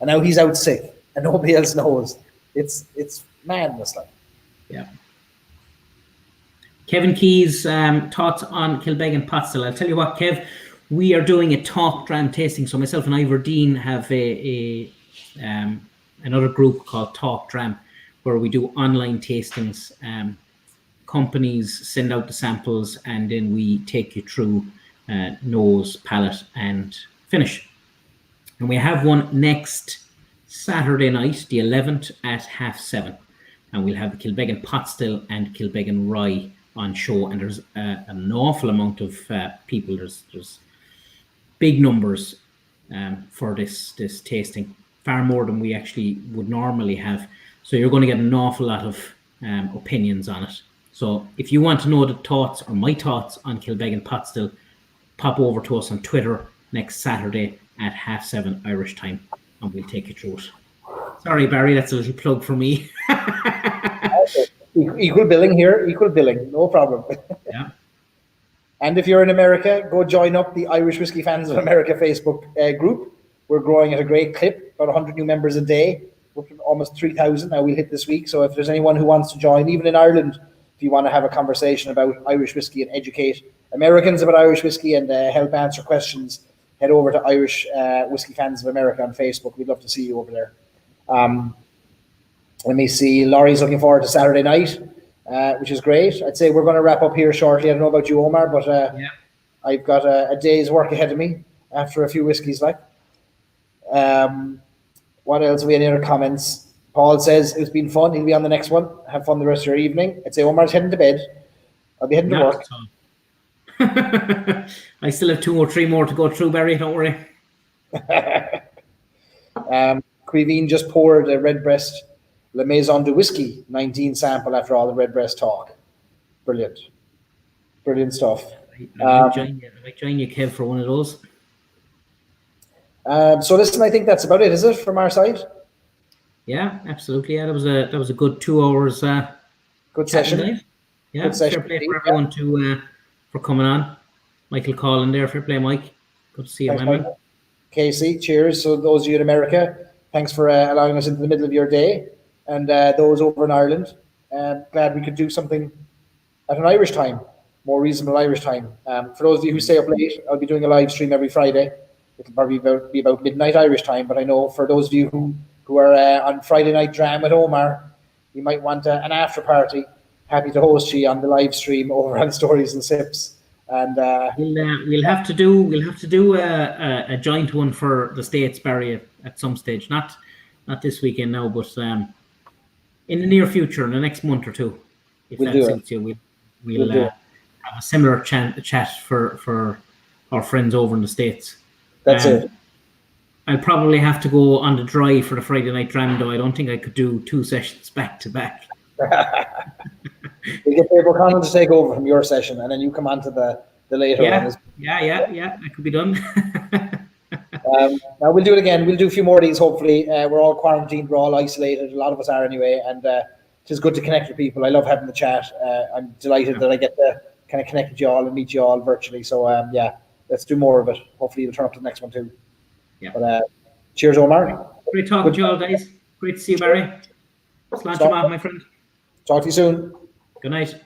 and now he's out sick, and nobody else knows. It's madness, like. Yeah. Kevin Keys, thoughts on Kilbeggan pot still. I'll tell you what, Kev, we are doing a talk dram tasting. So myself and Ivor Dean have another group called Talk Dram, where we do online tastings. Companies send out the samples, and then we take you through nose, palate, and finish. And we have one next Saturday night, the 11th, at 7:30. And we'll have the Kilbeggan pot still and Kilbeggan rye on show. And there's an awful amount of people. There's big numbers for this tasting, far more than we actually would normally have. So you're going to get an awful lot of opinions on it. So if you want to know the thoughts or my thoughts on Kilbeggan pot still, pop over to us on Twitter next Saturday at 7:30 Irish time, and we'll take you through it. Sorry, Barry, that's a little plug for me. Equal billing here, equal billing, no problem. Yeah. And if you're in America, go join up the Irish Whiskey Fans of America Facebook group. We're growing at a great clip, about 100 new members a day. We're almost 3,000 now we'll hit this week. So if there's anyone who wants to join, even in Ireland, if you want to have a conversation about Irish whiskey and educate Americans about Irish whiskey and help answer questions, head over to Irish Whiskey Fans of America on Facebook. We'd love to see you over there. Let me see. Laurie's looking forward to Saturday night, which is great. I'd say we're going to wrap up here shortly. I don't know about you, Omar, but yeah. I've got a day's work ahead of me after a few whiskeys. What else? Have we any other comments? Paul says it's been fun. He'll be on the next one. Have fun the rest of your evening. I'd say Omar's heading to bed. I'll be heading to work. I still have 2 or 3 more to go through, Barry. Don't worry. Quiveen just poured a Redbreast La Maison de Whiskey 19 sample after all the Redbreast talk. Brilliant. Brilliant stuff. I might join you, Kev, for one of those. So listen, I think that's about it, is it, from our side? Yeah, absolutely. Yeah, that was a good 2 hours. Good session. Night. Yeah, good session. Fair play for everyone for coming on. Michael Collin there. Fair play, Mike. Good to see you, Thanks, my man. Casey, cheers. So those of you in America, thanks for allowing us into the middle of your day. And those over in Ireland, glad we could do something at an Irish time, more reasonable Irish time. For those of you who stay up late, I'll be doing a live stream every Friday. It'll probably be about midnight Irish time, but I know for those of you who are on Friday night dram at Omar, you might want an after party. Happy to host you on the live stream over on Stories and Sips. And we'll have to do a joint one for the States, Barry, at some stage. Not this weekend now, but in the near future, in the next month or two, if that suits you, we'll have a similar chat for our friends over in the States. That's it. I'll probably have to go on the dry for the Friday night dram, though. I don't think I could do 2 sessions back to back. We'll get Dave O'Connell to take over from your session, and then you come on to the later one. Yeah, that could be done. Now we'll do it again. We'll do a few more of these, hopefully. We're all quarantined, we're all isolated. A lot of us are anyway, and it is good to connect with people. I love having the chat. I'm delighted that I get to kind of connect with you all and meet you all virtually. So, let's do more of it. Hopefully you'll turn up to the next one too. Yeah. But cheers, Omar. Great talking to you all, guys. Great to see you, Barry. Sláinte, my friend. Talk to you soon. Good night.